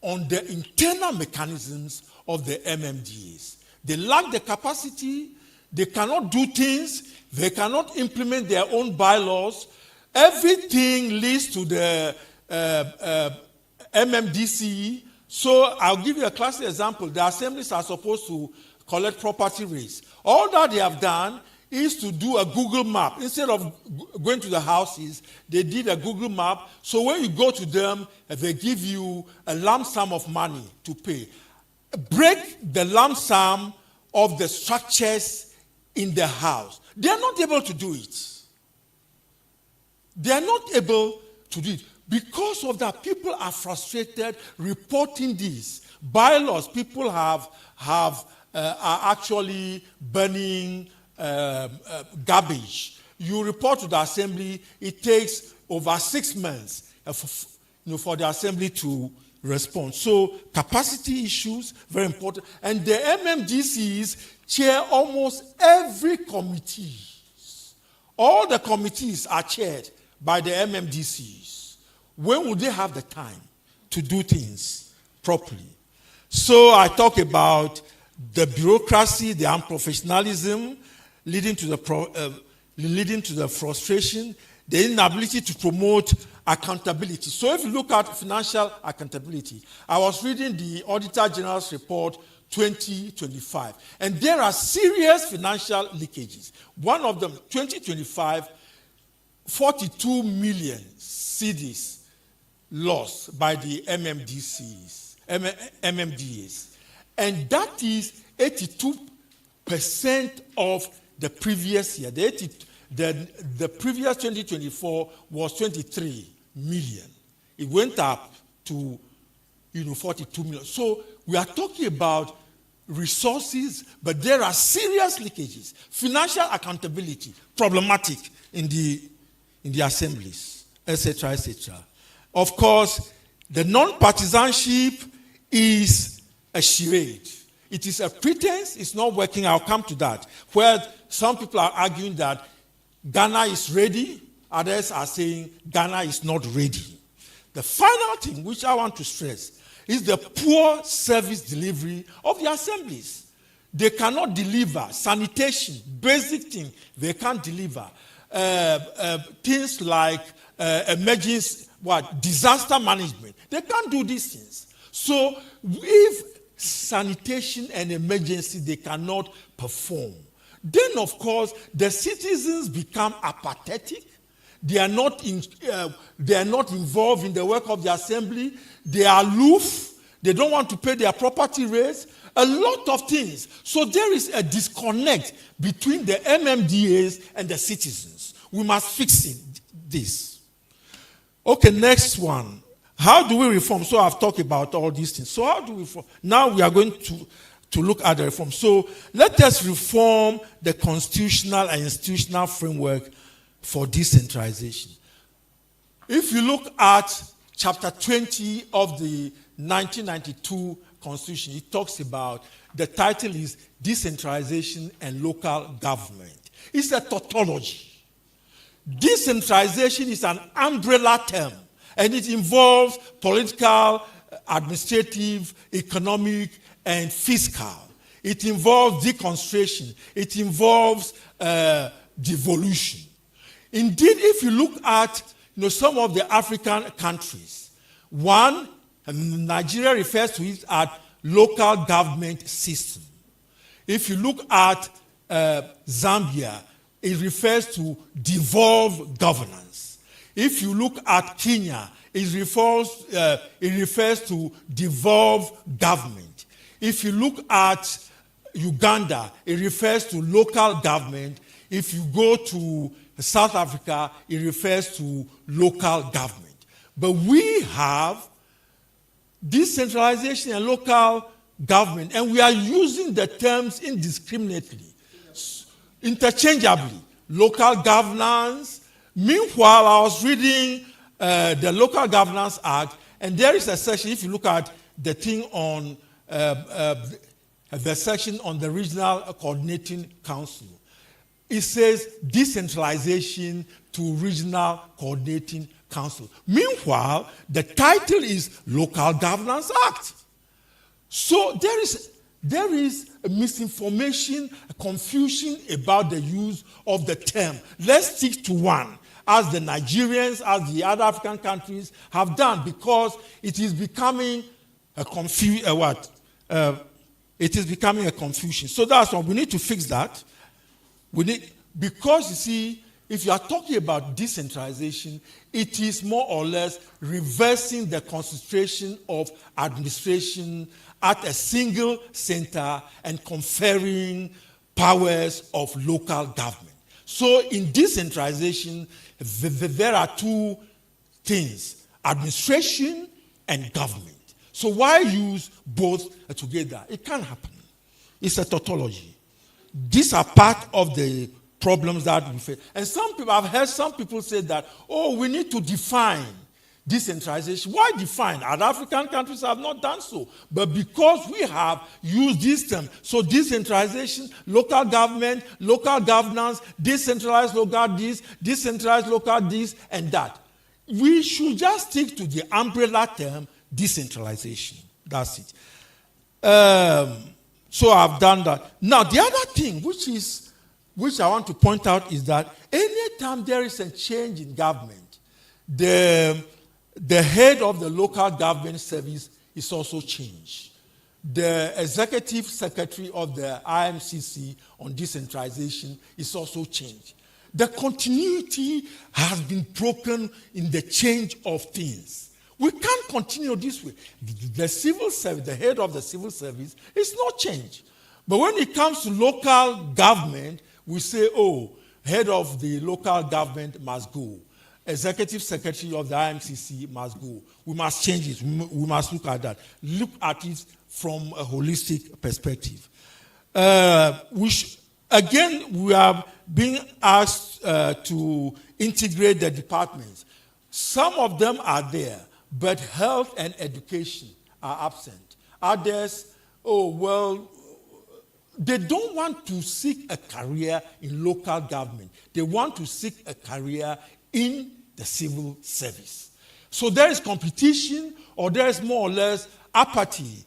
Speaker 6: on the internal mechanisms of the MMDAs. They lack the capacity, they cannot do things, they cannot implement their own bylaws. Everything leads to the MMDC. So I'll give you a classic example. The assemblies are supposed to collect property rates. All that they have done is to do a Google map. Instead of going to the houses, they did a Google map. So when you go to them, they give you a lump sum of money to pay. Break the lump sum of the structures in the house. They are not able to do it. They are not able to do it. Because of that, people are frustrated reporting this. Bylaws, people are actually burning garbage. You report to the assembly, it takes over 6 months for the assembly to respond. So capacity issues, very important. And the MMDCs chair almost every committee All the committees are chaired by the MMDCs. When would they have the time to do things properly? So I talk about the bureaucracy, the unprofessionalism, leading to the frustration, the inability to promote accountability. So if you look at financial accountability, I was reading the Auditor General's report 2025, and there are serious financial leakages. One of them, 2025, 42 million cedis lost by the MMDAs. And that is 82% of the previous year. The previous 2024 was 23 million. It went up to 42 million. So we are talking about resources, but there are serious leakages. Financial accountability, problematic in the assemblies, etc., etc. Of course, the non-partisanship is a charade. It is a pretense. It's not working. I'll come to that. Where some people are arguing that Ghana is ready, others are saying Ghana is not ready. The final thing which I want to stress is the poor service delivery of the assemblies. They cannot deliver sanitation, basic things. They can't deliver things like emergency, disaster management. They can't do these things. So if sanitation and emergency they cannot perform, then of course the citizens become apathetic. They are not involved in the work of the assembly. They are aloof. They don't want to pay their property rates. A lot of things. So there is a disconnect between the MMDAs and the citizens. We must fix this. Okay, next one. How do we reform? So I've talked about all these things. So how do we reform? Now we are going to look at the reform. So let us reform the constitutional and institutional framework for decentralization. If you look at chapter 20 of the 1992 Constitution, it talks about, the title is Decentralization and Local Government. It's a tautology. Decentralization is an umbrella term, and it involves political, administrative, economic, and fiscal. It involves deconcentration. It involves devolution. Indeed, if you look at some of the African countries, one, Nigeria refers to it as local government system. If you look at Zambia, it refers to devolved governance. If you look at Kenya, it refers to devolved government. If you look at Uganda, it refers to local government. If you go to South Africa, it refers to local government. But we have decentralization and local government, and we are using the terms indiscriminately, interchangeably. Local governance. Meanwhile, I was reading the Local Governance Act, and there is a section, if you look at the thing on the section on the Regional Coordinating Council, it says decentralization to Regional Coordinating Council. Meanwhile, the title is Local Governance Act. So there is a misinformation, a confusion about the use of the term. Let's stick to one, as the Nigerians, as the other African countries have done, because it is becoming a confusion. So that's why we need to fix that. Because you see, if you are talking about decentralization, it is more or less reversing the concentration of administration at a single center and conferring powers of local government. So in decentralization, there are two things, administration and government. So why use both together? It can't happen. It's a tautology. These are part of the problems that we face. And I've heard some people say that, we need to define decentralization. Why define? Other African countries have not done so. But because we have used this term, so decentralization, local government, local governance, decentralized local this, decentralized local this, and that. We should just stick to the umbrella term, decentralization. That's it. So I've done that. Now, the other thing which I want to point out is that anytime there is a change in government, the head of the local government service is also changed. The executive secretary of the IMCC on decentralization is also changed. The continuity has been broken in the change of things. We can't continue this way. The civil service, the head of the civil service, is not changed. But when it comes to local government, we say, oh, head of the local government must go. Executive secretary of the IMCC must go. We must change it. We must look at that. Look at it from a holistic perspective. Again, we are being asked to integrate the departments. Some of them are there, but health and education are absent. Others, they don't want to seek a career in local government. They want to seek a career in the civil service. So there is competition, or there is more or less apathy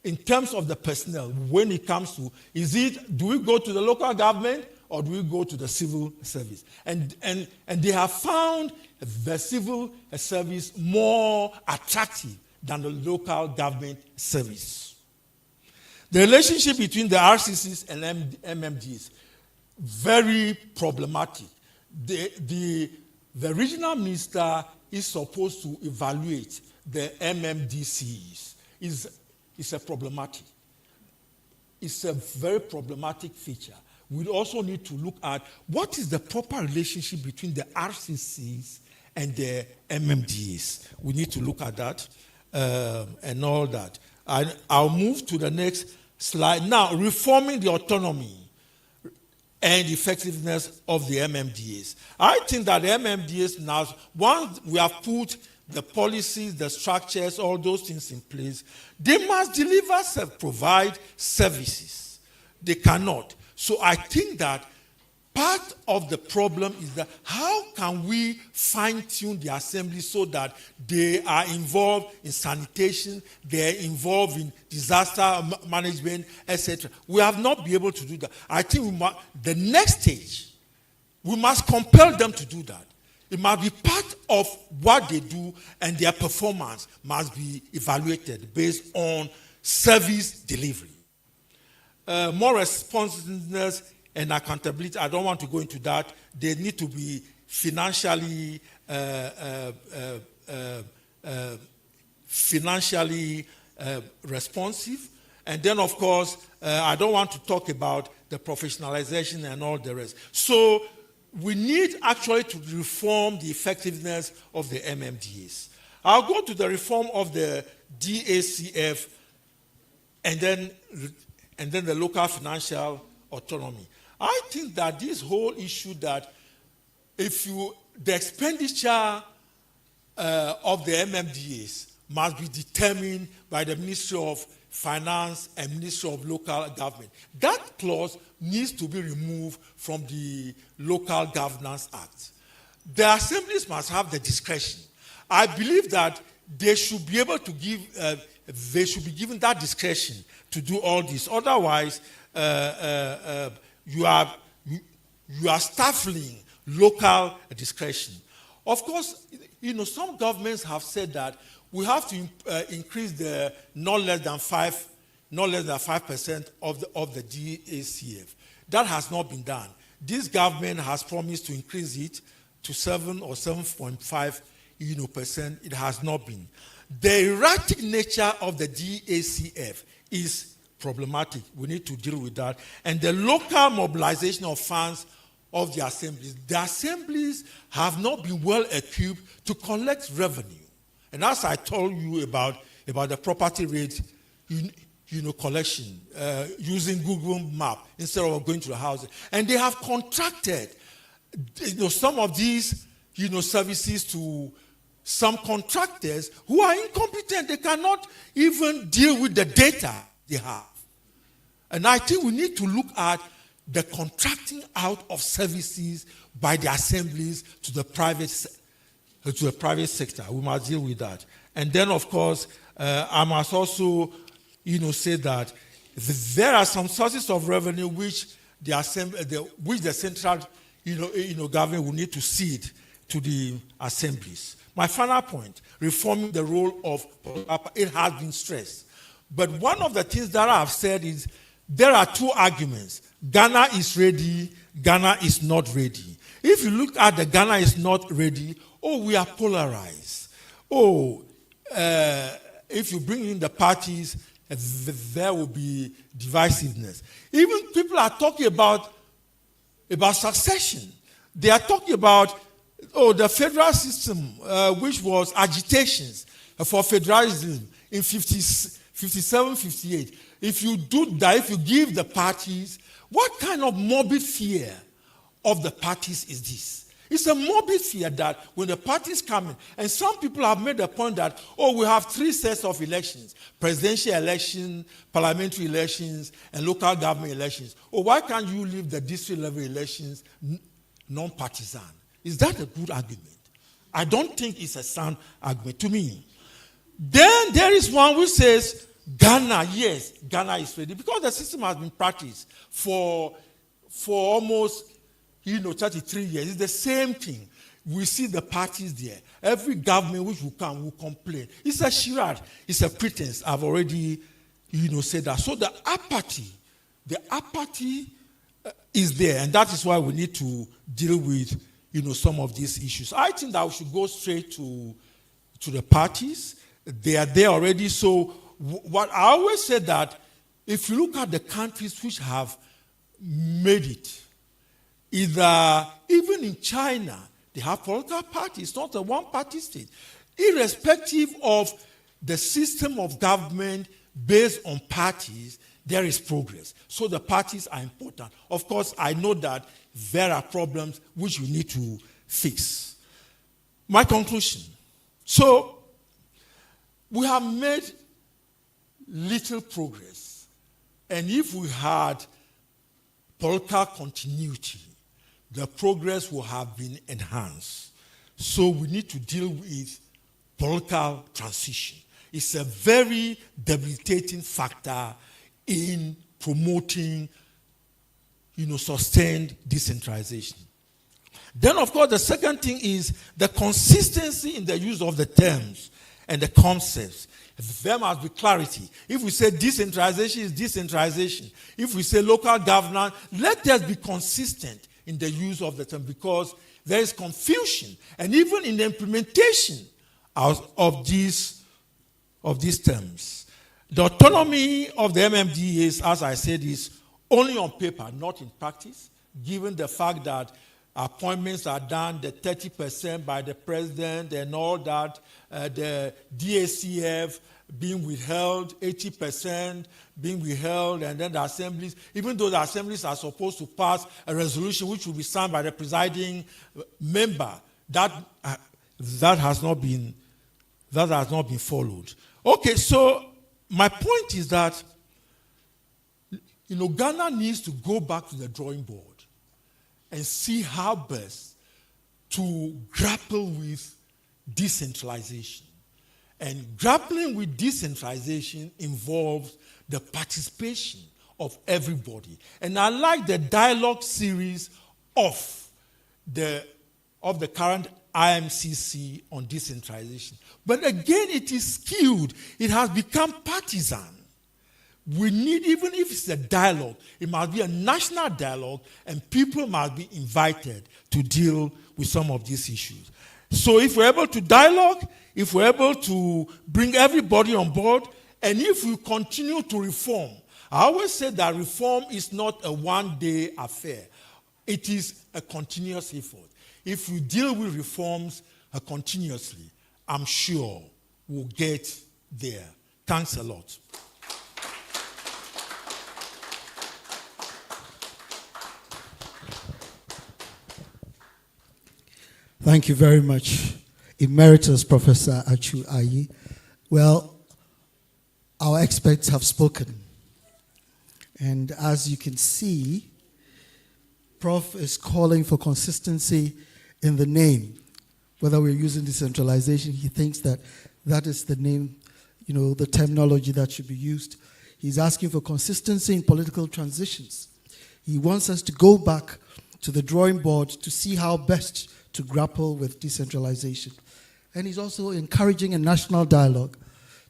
Speaker 6: in terms of the personnel when it comes to, do we go to the local government or do we go to the civil service? And they have found the civil service more attractive than the local government service. The relationship between the RCCs and MMDs, very problematic. The regional minister is supposed to evaluate the MMDCs. It's a problematic. It's a very problematic feature. We also need to look at what is the proper relationship between the RCCs and the MMDs. We need to look at that and all that. I'll move to the next slide. Now, reforming the autonomy and effectiveness of the MMDAs. I think that the MMDAs now, once we have put the policies, the structures, all those things in place, they must provide services. They cannot. So I think that part of the problem is that how can we fine-tune the assembly so that they are involved in sanitation, they are involved in disaster management, etc. We have not been able to do that. I think the next stage, we must compel them to do that. It must be part of what they do, and their performance must be evaluated based on service delivery. More responsiveness and accountability, I don't want to go into that. They need to be financially responsive. And then, of course, I don't want to talk about the professionalization and all the rest. So we need actually to reform the effectiveness of the MMDAs. I'll go to the reform of the DACF and then the local financial autonomy. I think that this whole issue that the expenditure of the MMDAs must be determined by the Ministry of Finance and Ministry of Local Government. That clause needs to be removed from the Local Governance Act. The assemblies must have the discretion. I believe that they should be able to they should be given that discretion to do all this. Otherwise, you are stifling local discretion. Of course, some governments have said that we have to increase the not less than 5% of the DACF. That has not been done. This government has promised to increase it to 7 or 7.5%. It has not been. The erratic nature of the DACF is problematic. We need to deal with that. And the local mobilization of funds of the assemblies have not been well equipped to collect revenue. And as I told you about the property rate, collection using Google Map instead of going to the houses, and they have contracted, some of these, services to some contractors who are incompetent. They cannot even deal with the data they have. And I think we need to look at the contracting out of services by the assemblies to the private sector. We must deal with that. And then, of course, I must also, say that there are some sources of revenue which the central, government will need to cede to the assemblies. My final point: reforming the role of it has been stressed. But one of the things that I have said is there are two arguments. Ghana is ready, Ghana is not ready. If you look at the Ghana is not ready, we are polarized. If you bring in the parties, there will be divisiveness. Even people are talking about succession. They are talking about the federal system, which was agitations for federalism in 57, 58. If you do that, if you give the parties, what kind of morbid fear of the parties is this? It's a morbid fear that when the parties come in, and some people have made the point that, we have three sets of elections: presidential election, parliamentary elections, and local government elections. Why can't you leave the district level elections non-partisan? Is that a good argument? I don't think it's a sound argument to me. Then there is one which says, Ghana, yes, Ghana is ready, because the system has been practiced for almost 33 years. It's the same thing. We see the parties there. Every government which will come will complain. It's a charade. It's a pretense. I've already said that. So the apathy is there, and that is why we need to deal with some of these issues. I think that we should go straight to the parties. They are there already. So what I always say that if you look at the countries which have made it, even in China, they have political parties. It's not a one-party state. Irrespective of the system of government based on parties, there is progress. So the parties are important. Of course, I know that there are problems which we need to fix. My conclusion. So, we have made little progress. And if we had political continuity, the progress will have been enhanced. So we need to deal with political transition. It's a very debilitating factor in promoting, sustained decentralization. Then, of course, the second thing is the consistency in the use of the terms and the concepts. There must be clarity. If we say decentralization is decentralization, if we say local governance, let us be consistent in the use of the term, because there is confusion, and even in the implementation of these terms. The autonomy of the MMD is, as I said, is only on paper, not in practice, given the fact that appointments are done, the 30% by the president and all that, the DACF being withheld, 80% being withheld, and then the assemblies, even though the assemblies are supposed to pass a resolution which will be signed by the presiding member, that has not been followed. Okay, so my point is that Ghana needs to go back to the drawing board and see how best to grapple with decentralization. And grappling with decentralization involves the participation of everybody. And I like the dialogue series of the current IMCC on decentralization. But again, it is skewed. It has become partisan. We need, even if it's a dialogue, it must be a national dialogue, and people must be invited to deal with some of these issues. So if we're able to dialogue, if we're able to bring everybody on board, and if we continue to reform, I always say that reform is not a one-day affair. It is a continuous effort. If we deal with reforms continuously, I'm sure we'll get there. Thanks a lot.
Speaker 1: Thank you very much. Emeritus Professor Achu Ayi. Well, our experts have spoken. And as you can see, Prof is calling for consistency in the name. Whether we're using decentralization, he thinks that that is the name, the terminology that should be used. He's asking for consistency in political transitions. He wants us to go back to the drawing board to see how best to grapple with decentralization. And he's also encouraging a national dialogue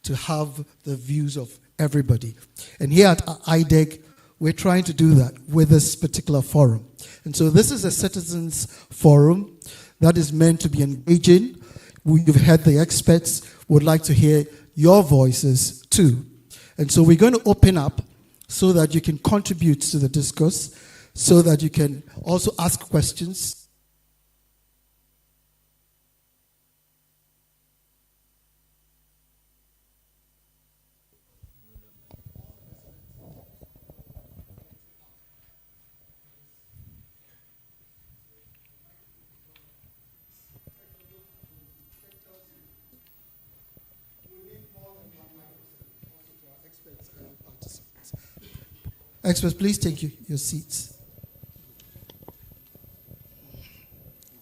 Speaker 1: to have the views of everybody. And here at IDEG, we're trying to do that with this particular forum. And so this is a citizens forum that is meant to be engaging. You've heard the experts, would like to hear your voices too. And so we're going to open up so that you can contribute to the discourse, so that you can also ask questions. Experts, please take your seats.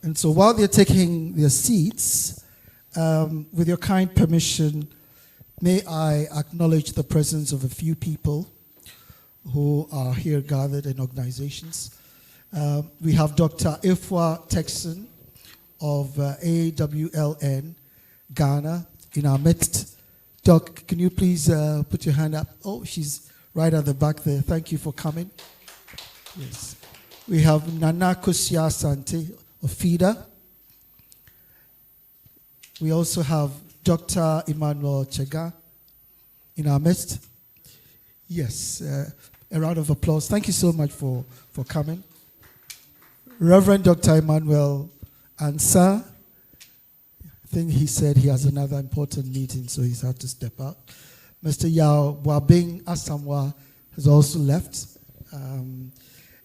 Speaker 1: And so while they're taking their seats, with your kind permission, may I acknowledge the presence of a few people who are here gathered in organizations. We have Dr. Ifwa Texan of AWLN, Ghana, in our midst. Doc, can you please put your hand up? Oh, she's right at the back there. Thank you for coming. Yes. We have Nana Kusia Sante of FIDA. We also have Dr. Emmanuel Chega in our midst. Yes, a round of applause. Thank you so much for coming. Reverend Dr. Emmanuel Ansah. I think he said he has another important meeting, so he's had to step out. Mr. Yao Wabing Asamwa has also left. And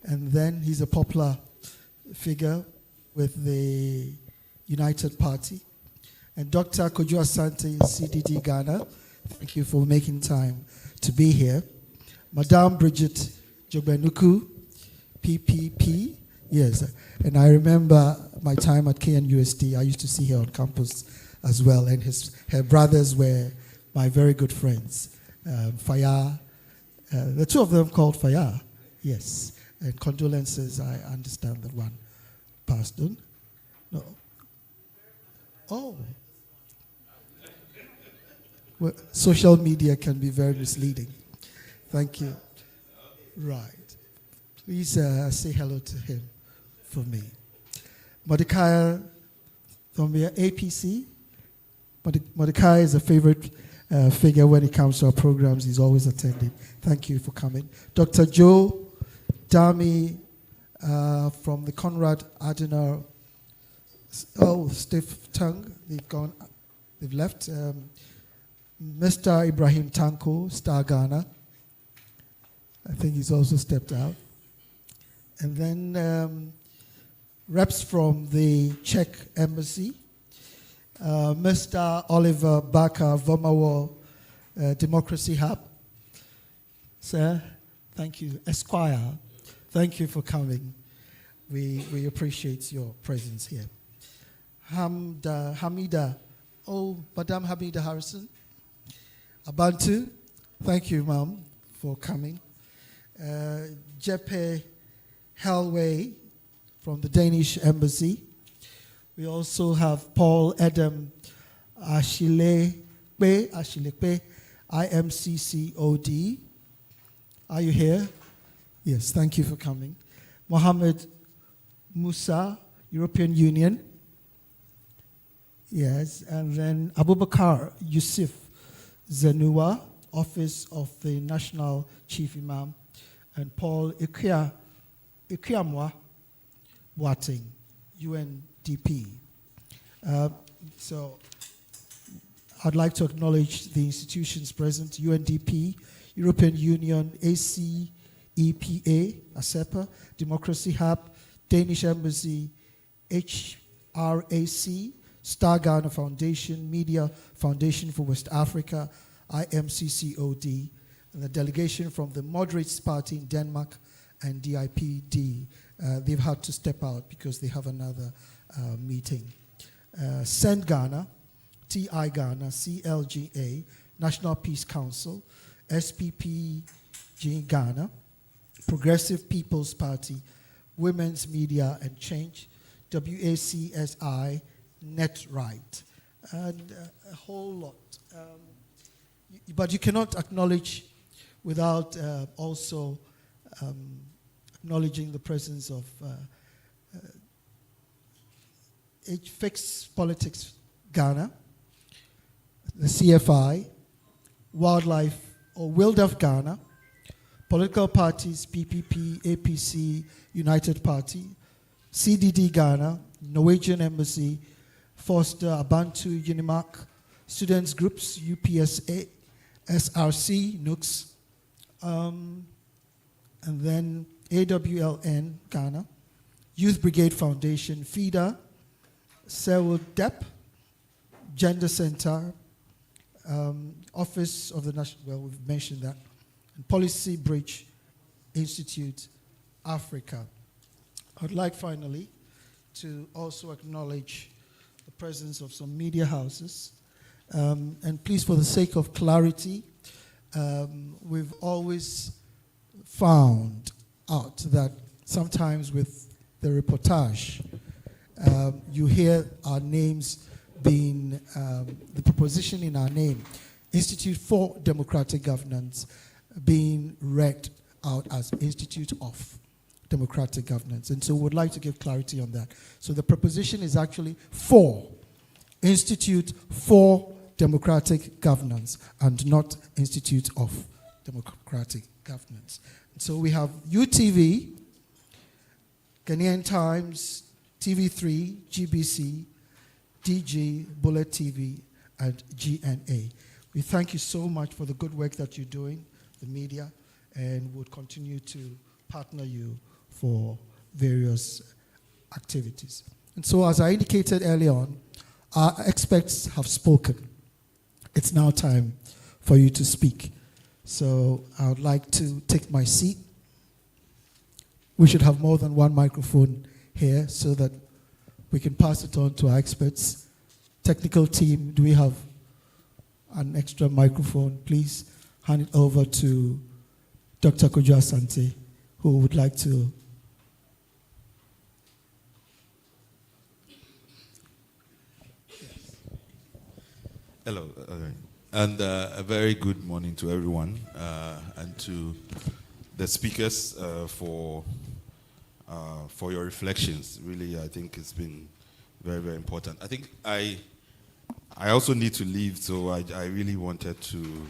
Speaker 1: then he's a popular figure with the United Party. And Dr. Kojo Asante, CDD Ghana, thank you for making time to be here. Madame Bridget Jogbenuku, PPP, yes. And I remember my time at KNUST, I used to see her on campus as well, and her brothers were my very good friends, Faya, the two of them called Faya, yes. And condolences, I understand that one passed on. No. Oh. Well, social media can be very misleading. Thank you. Right. Please say hello to him for me. Mordecai from the APC. Mordecai is a favorite figure when it comes to our programs. He's always attending. Thank you for coming. Dr. Joe Dami from the Conrad Adenauer. Oh, stiff tongue. They've left. Mr. Ibrahim Tanko, Star Ghana. I think he's also stepped out. And then reps from the Czech Embassy. Mr. Oliver Baka, Vomawo Democracy Hub. Sir, thank you. Esquire, thank you for coming. We appreciate your presence here. Hamida, Madam Hamida Harrison. Abantu, thank you, Ma'am, for coming. Jeppe Helway from the Danish Embassy. We also have Paul Adam Ashilekpe, IMCCOD. Are you here? Yes, thank you for coming. Mohammed Musa, European Union. Yes, and then Abubakar Yusuf Zenua, Office of the National Chief Imam, and Paul Ikiamwa Boateng, UNDP. So I'd like to acknowledge the institutions present: UNDP, European Union, ACEPA, ASEPA, Democracy Hub, Danish Embassy, HRAC, Star Ghana Foundation, Media Foundation for West Africa, IMCCOD, and the delegation from the Moderates Party in Denmark and DIPD. They've had to step out because they have another meeting. Send Ghana, TI Ghana, CLGA, National Peace Council, SPPG Ghana, Progressive People's Party, Women's Media and Change, WACSI, NetRight, and a whole lot. But you cannot acknowledge without also acknowledging the presence of Fix Politics Ghana, the CFI, Wildlife or Wildlife Ghana, political parties, PPP, APC, United Party, CDD Ghana, Norwegian Embassy, Foster, Abantu, Unimark, students groups, UPSA, SRC, NUCS, and then AWLN Ghana, Youth Brigade Foundation, FIDA, Selwood Dep, Gender Center, Office of the National, well, we've mentioned that, and Policy Bridge Institute, Africa. I'd like finally to also acknowledge the presence of some media houses. And please, for the sake of clarity, we've always found out that sometimes with the reportage, you hear our names being, the proposition in our name, Institute for Democratic Governance, being read out as Institute of Democratic Governance. And so we'd like to give clarity on that. So the proposition is actually for Institute for Democratic Governance and not Institute of Democratic Governance. And so we have UTV, Ghanaian Times, TV3, GBC, DG, Bullet TV, and GNA. We thank you so much for the good work that you're doing, the media, and we'll continue to partner you for various activities. And so, as I indicated earlier on, our experts have spoken. It's now time for you to speak. So I would like to take my seat. We should have more than one microphone here so that we can pass it on to our experts. Technical team, do we have an extra microphone? Please hand it over to Dr. Kojo Asante, who would like to.
Speaker 7: Hello, and a very good morning to everyone, and to the speakers for your reflections. Really, I think it's been very, very important. I think I also need to leave, so I really wanted to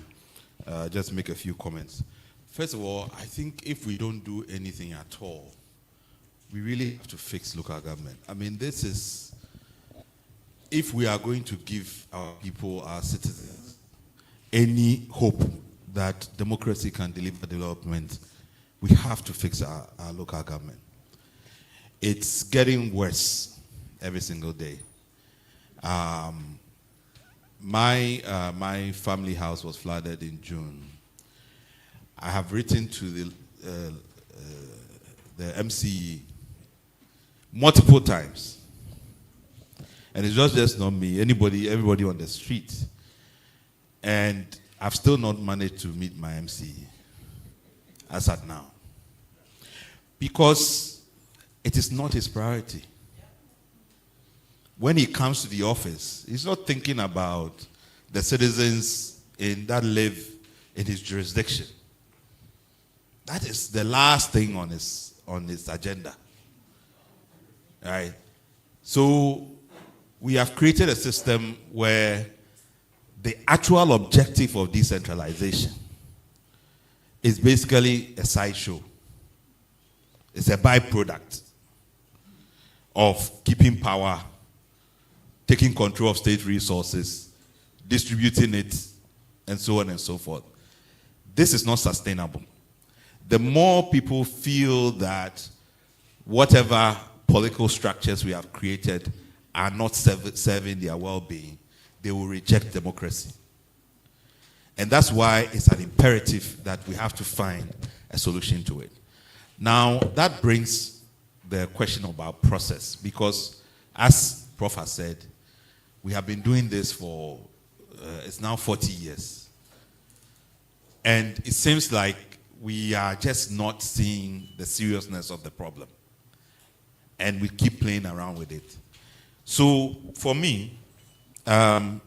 Speaker 7: just make a few comments. First of all, I think if we don't do anything at all, we really have to fix local government. I mean, this is, if we are going to give our people, our citizens, any hope that democracy can deliver development, we have to fix our local government. It's getting worse every single day. My family house was flooded in June. I have written to the MCE multiple times. And it's just not me, everybody on the street. And I've still not managed to meet my MCE as at now. Because it is not his priority. When he comes to the office, he's not thinking about the citizens that live in his jurisdiction. That is the last thing on his agenda. Right? So we have created a system where the actual objective of decentralization is basically a sideshow. It's a byproduct of keeping power, taking control of state resources, distributing it, and so on and so forth. This is not sustainable. The more people feel that whatever political structures we have created are not serving their well-being, they will reject democracy. And that's why it's an imperative that we have to find a solution to it. Now, that brings the question about process, because as Prof has said, we have been doing this for, it's now 40 years. And it seems like we are just not seeing the seriousness of the problem. And we keep playing around with it. So, for me, a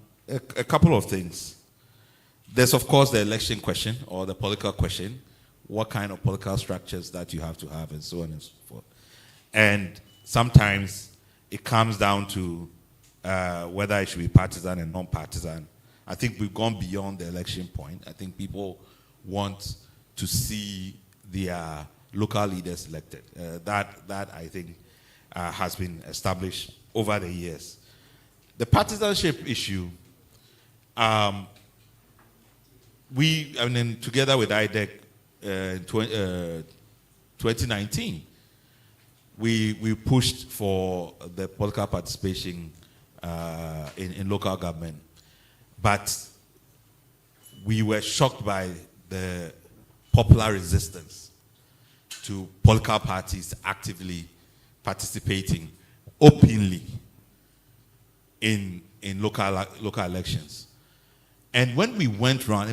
Speaker 7: couple of things. There's, of course, the election question or the political question. What kind of political structures that you have to have and so on and so forth. And sometimes it comes down to whether it should be partisan and non-partisan. I think we've gone beyond the election point. I think people want to see their local leaders elected. That I think has been established over the years. The partisanship issue, together with IDEC in 2019, we pushed for the political participation in local government. But we were shocked by the popular resistance to political parties actively participating openly in local elections. And when we went around,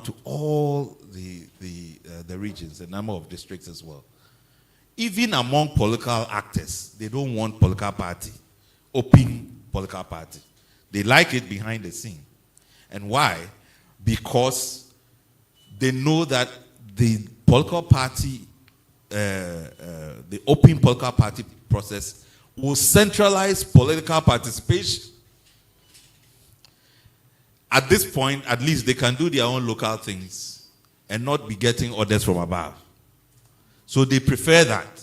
Speaker 7: to all the regions, a number of districts as well, even among political actors, they don't want political party, open political party. They like it behind the scene. And why? Because they know that the political party, the open political party process will centralize political participation. At this point, at least they can do their own local things and not be getting orders from above. So they prefer that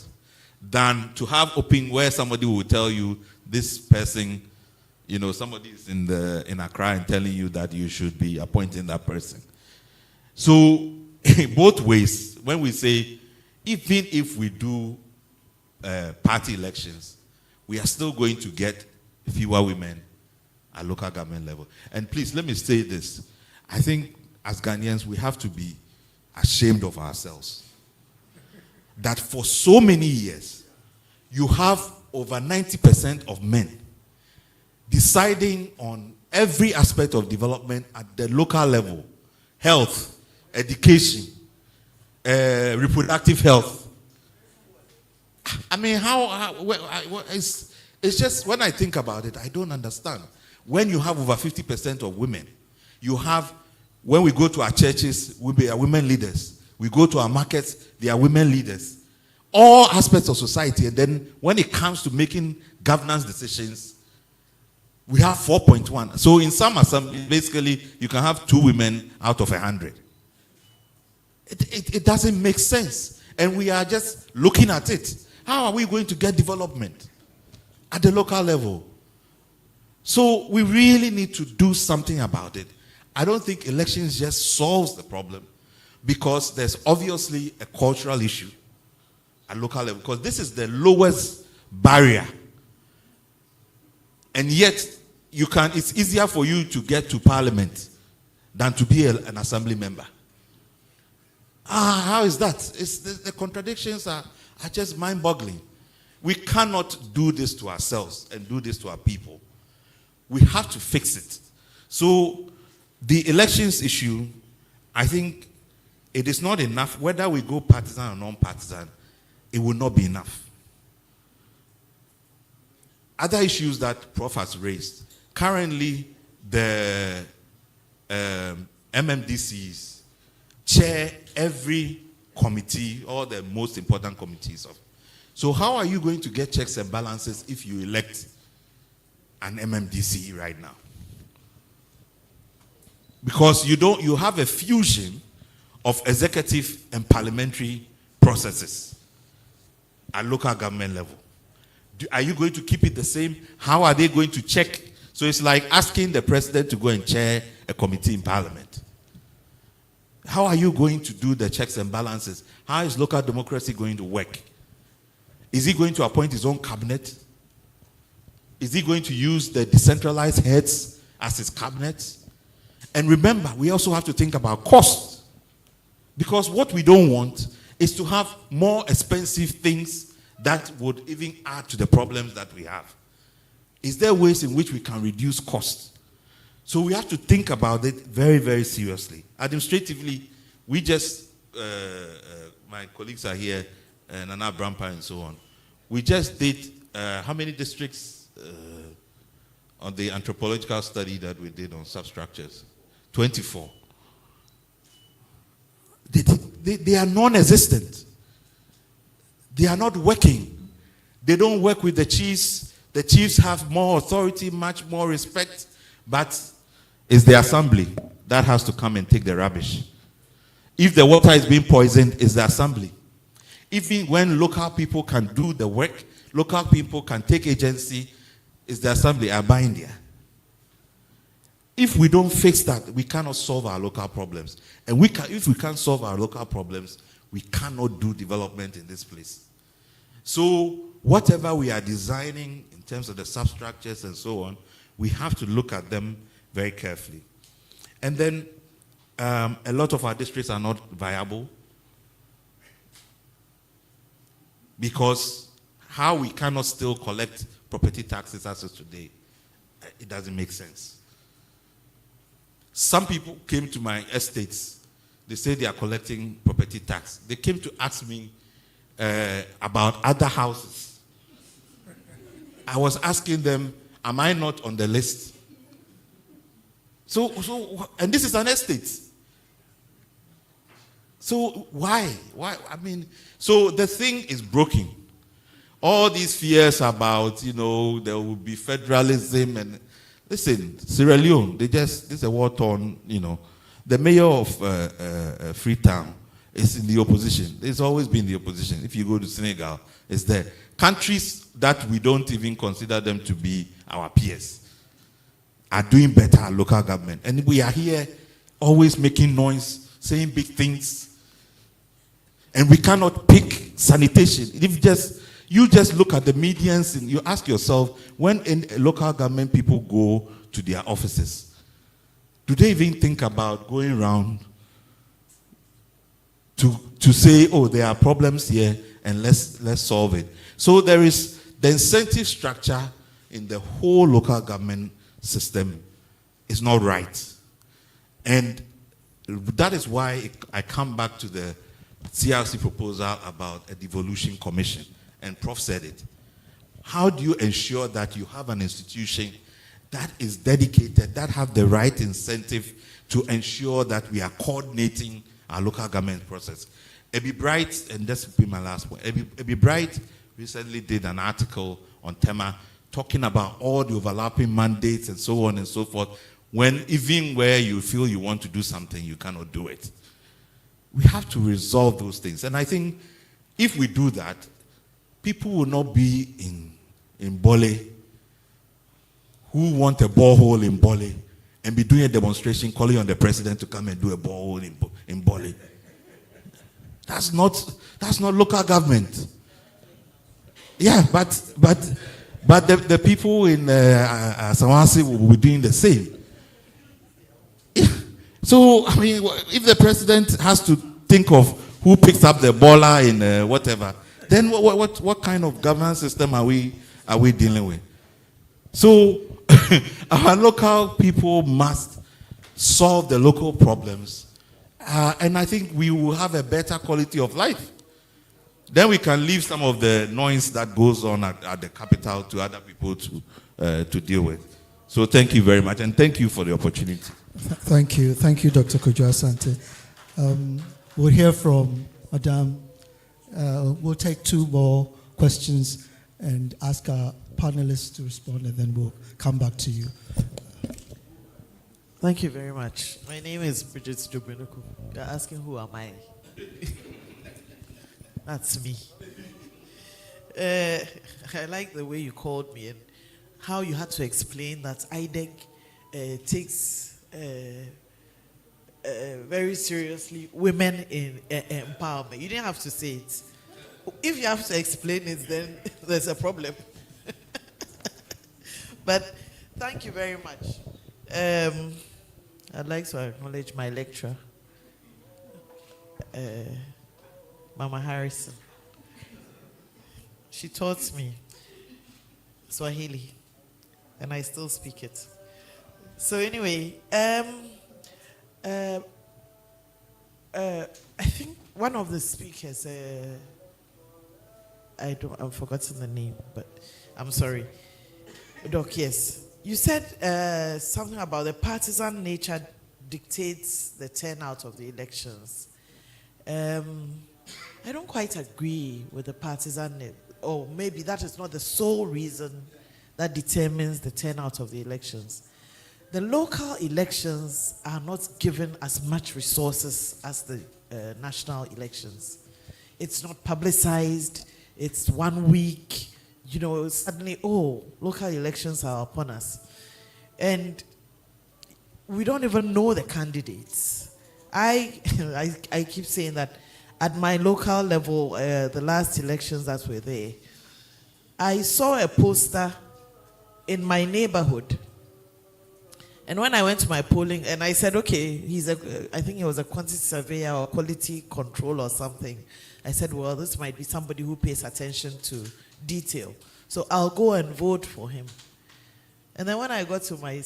Speaker 7: than to have open where somebody will tell you this person, somebody is in Accra and telling you that you should be appointing that person. So both ways, when we say, even if we do party elections, we are still going to get fewer women at local government level. And please, let me say this. I think as Ghanaians, we have to be ashamed of ourselves. That for so many years, you have over 90% of men deciding on every aspect of development at the local level. Health, education, reproductive health. I mean, it's just, when I think about it, I don't understand. When you have over 50% of women, you have, when we go to our churches, we are women leaders. We go to our markets, they are women leaders. All aspects of society. And then when it comes to making governance decisions, we have 4.1. So in some assemblies, basically, you can have 2 women out of 100. It doesn't make sense. And we are just looking at it. How are we going to get development at the local level? So we really need to do something about it. I don't think elections just solves the problem, because there's obviously a cultural issue at local level, because this is the lowest barrier. And yet, it's easier for you to get to parliament than to be an assembly member. How is that? The contradictions are just mind-boggling. We cannot do this to ourselves and do this to our people. We have to fix it. So the elections issue, I think it is not enough. Whether we go partisan or non-partisan, it will not be enough. Other issues that Prof has raised. Currently, the MMDCs chair every committee, all the most important committees. So how are you going to get checks and balances if you elect an MMDC right now? Because you have a fusion of executive and parliamentary processes at local government level. Are you going to keep it the same? How are they going to check? So it's like asking the president to go and chair a committee in parliament. How are you going to do the checks and balances? How is local democracy going to work? Is he going to appoint his own cabinet? Is he going to use the decentralized heads as his cabinet? And remember, we also have to think about cost. Because what we don't want is to have more expensive things that would even add to the problems that we have. Is there ways in which we can reduce costs? So we have to think about it very, very seriously. Administratively, we just, my colleagues are here, Nana Brampa and so on. We just did, how many districts on the anthropological study that we did on substructures? 24. They are non-existent. They are not working. They don't work with the chiefs. The chiefs have more authority, much more respect, but it's the assembly that has to come and take the rubbish. If the water is being poisoned, it's the assembly. Even when local people can do the work, local people can take agency, it's the assembly are buying there. If we don't fix that, we cannot solve our local problems. And if we can't solve our local problems, we cannot do development in this place. So whatever we are designing in terms of the substructures and so on, we have to look at them very carefully. And then a lot of our districts are not viable because how we cannot still collect property taxes as of today, it doesn't make sense. Some people came to my estates. They say they are collecting property tax. They came to ask me about other houses. I was asking them, am I not on the list? So, and this is an estate. So why? I mean, so the thing is broken. All these fears about, there will be federalism and listen, Sierra Leone, this is a war-torn, The mayor of Freetown is in the opposition. It's always been the opposition. If you go to Senegal, it's there. Countries that we don't even consider them to be our peers are doing better at local government. And we are here always making noise, saying big things. And we cannot pick sanitation. You just look at the medians and you ask yourself, when in local government people go to their offices, do they even think about going around to say, oh, there are problems here and let's solve it? So there is the incentive structure in the whole local government system is not right. And that is why I come back to the CRC proposal about a devolution commission. And Prof said it. How do you ensure that you have an institution that is dedicated, that have the right incentive to ensure that we are coordinating our local government process? Ebi Bright, and this will be my last point. Ebi Bright recently did an article on TEMA talking about all the overlapping mandates and so on and so forth, when even where you feel you want to do something, you cannot do it. We have to resolve those things. And I think if we do that, people will not be in Bole who want a borehole in Bole and be doing a demonstration calling on the president to come and do a borehole in Bole. That's not local government. Yeah, but the people in Sawasi will be doing the same. Yeah. So, I mean, if the president has to think of who picks up the baller in whatever, then what kind of governance system are we dealing with? So our local people must solve the local problems, and I think we will have a better quality of life. Then we can leave some of the noise that goes on at the capital to other people to deal with. So thank you very much, and thank you for the opportunity.
Speaker 1: Thank you, Dr. Kojo Asante. We'll hear from Madam. We'll take two more questions and ask our panelists to respond, and then we'll come back to you.
Speaker 8: Thank you very much. My name is Bridget Jobenuku. You're asking who am I? That's me. I like the way you called me and how you had to explain that IDEC takes very seriously women in empowerment. You didn't have to say it. If you have to explain it, then there's a problem. But thank you very much. I'd like to acknowledge my lecturer, Mama Harrison. She taught me Swahili, and I still speak it. So anyway, I think one of the speakers, I've forgotten the name, but I'm sorry. Doc, yes. You said something about the partisan nature dictates the turnout of the elections. I don't quite agree with the partisan, or maybe that is not the sole reason that determines the turnout of the elections. The local elections are not given as much resources as the national elections. It's not publicized. It's 1 week. You know, suddenly, local elections are upon us. And we don't even know the candidates. I keep saying that at my local level, the last elections that were there, I saw a poster in my neighborhood. And when I went to my polling, and I said, okay, I think he was a quantity surveyor or quality control or something. I said, well, this might be somebody who pays attention to detail. So I'll go and vote for him. And then when I got to my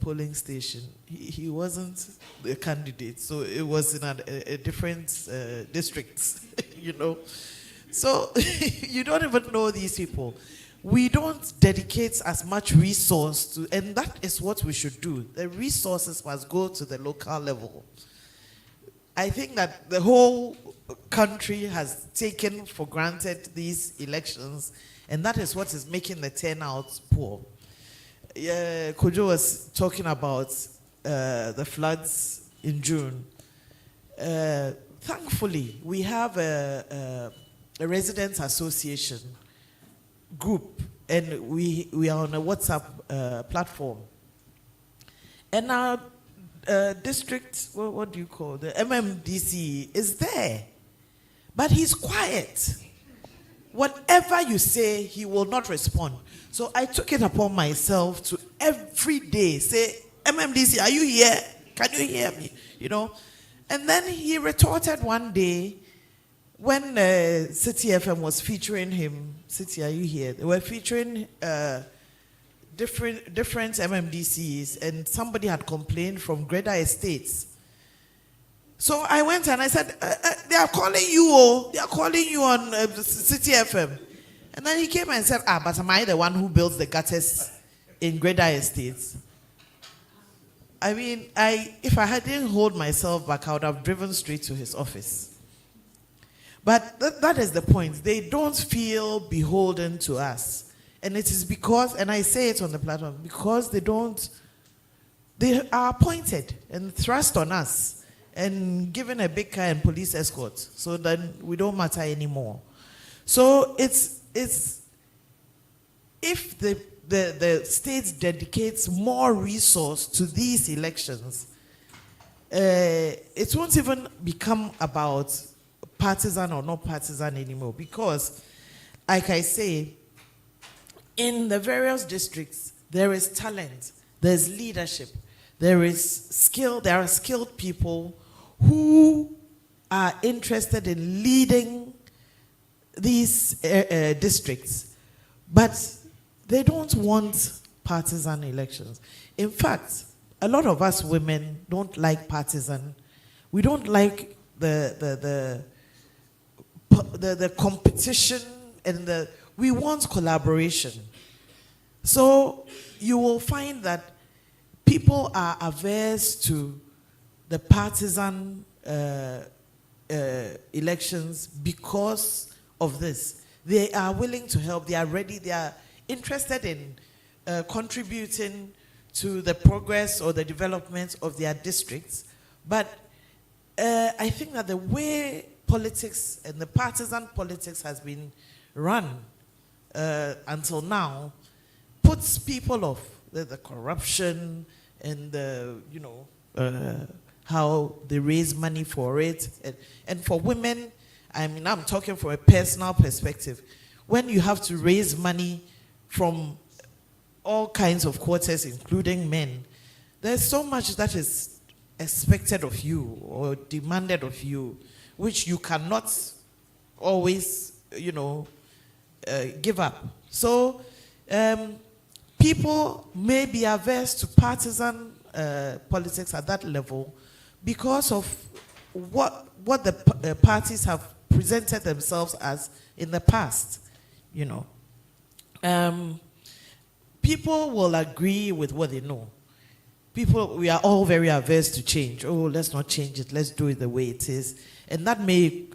Speaker 8: polling station, he wasn't the candidate. So it was in a different district, you know. So you don't even know these people. We don't dedicate as much resource to, and that is what we should do. The resources must go to the local level. I think that the whole country has taken for granted these elections, and that is what is making the turnout poor. Kojo was talking about the floods in June. Thankfully, we have a residents association group, and we are on a WhatsApp platform. And our district, what do you call the MMDC is there, but he's quiet. Whatever you say, he will not respond. So I took it upon myself to every day say, MMDC, are you here? Can you hear me? You know. And then he retorted one day when City FM was featuring him. City, are you here? They were featuring different MMDCs, and somebody had complained from Greda Estates. So I went and I said, they are calling you, they are calling you on City FM. And then he came and said, but am I the one who builds the gutters in Greda Estates? I mean, if I hadn't hold myself back, I would have driven straight to his office. But that is the point. They don't feel beholden to us. And it is because, and I say it on the platform, because they are appointed and thrust on us and given a big car and police escort, so then we don't matter anymore. So it's if the state dedicates more resource to these elections, it won't even become about partisan or not partisan anymore, because, like I say, in the various districts, there is talent, there's leadership, there is skill, there are skilled people who are interested in leading these districts, but they don't want partisan elections. In fact, a lot of us women don't like partisan. We don't like the competition, and we want collaboration. So you will find that people are averse to the partisan elections because of this. They are willing to help. They are ready. They are interested in contributing to the progress or the development of their districts. But I think that the way politics and the partisan politics has been run until now puts people off. The corruption and how they raise money for it. And for women, I mean, I'm talking from a personal perspective. When you have to raise money from all kinds of quarters, including men, there's so much that is expected of you or demanded of you, which you cannot always, give up. So people may be averse to partisan politics at that level because of what the parties have presented themselves as in the past. People will agree with what they know. We are all very averse to change. Oh, let's not change it. Let's do it the way it is. And that may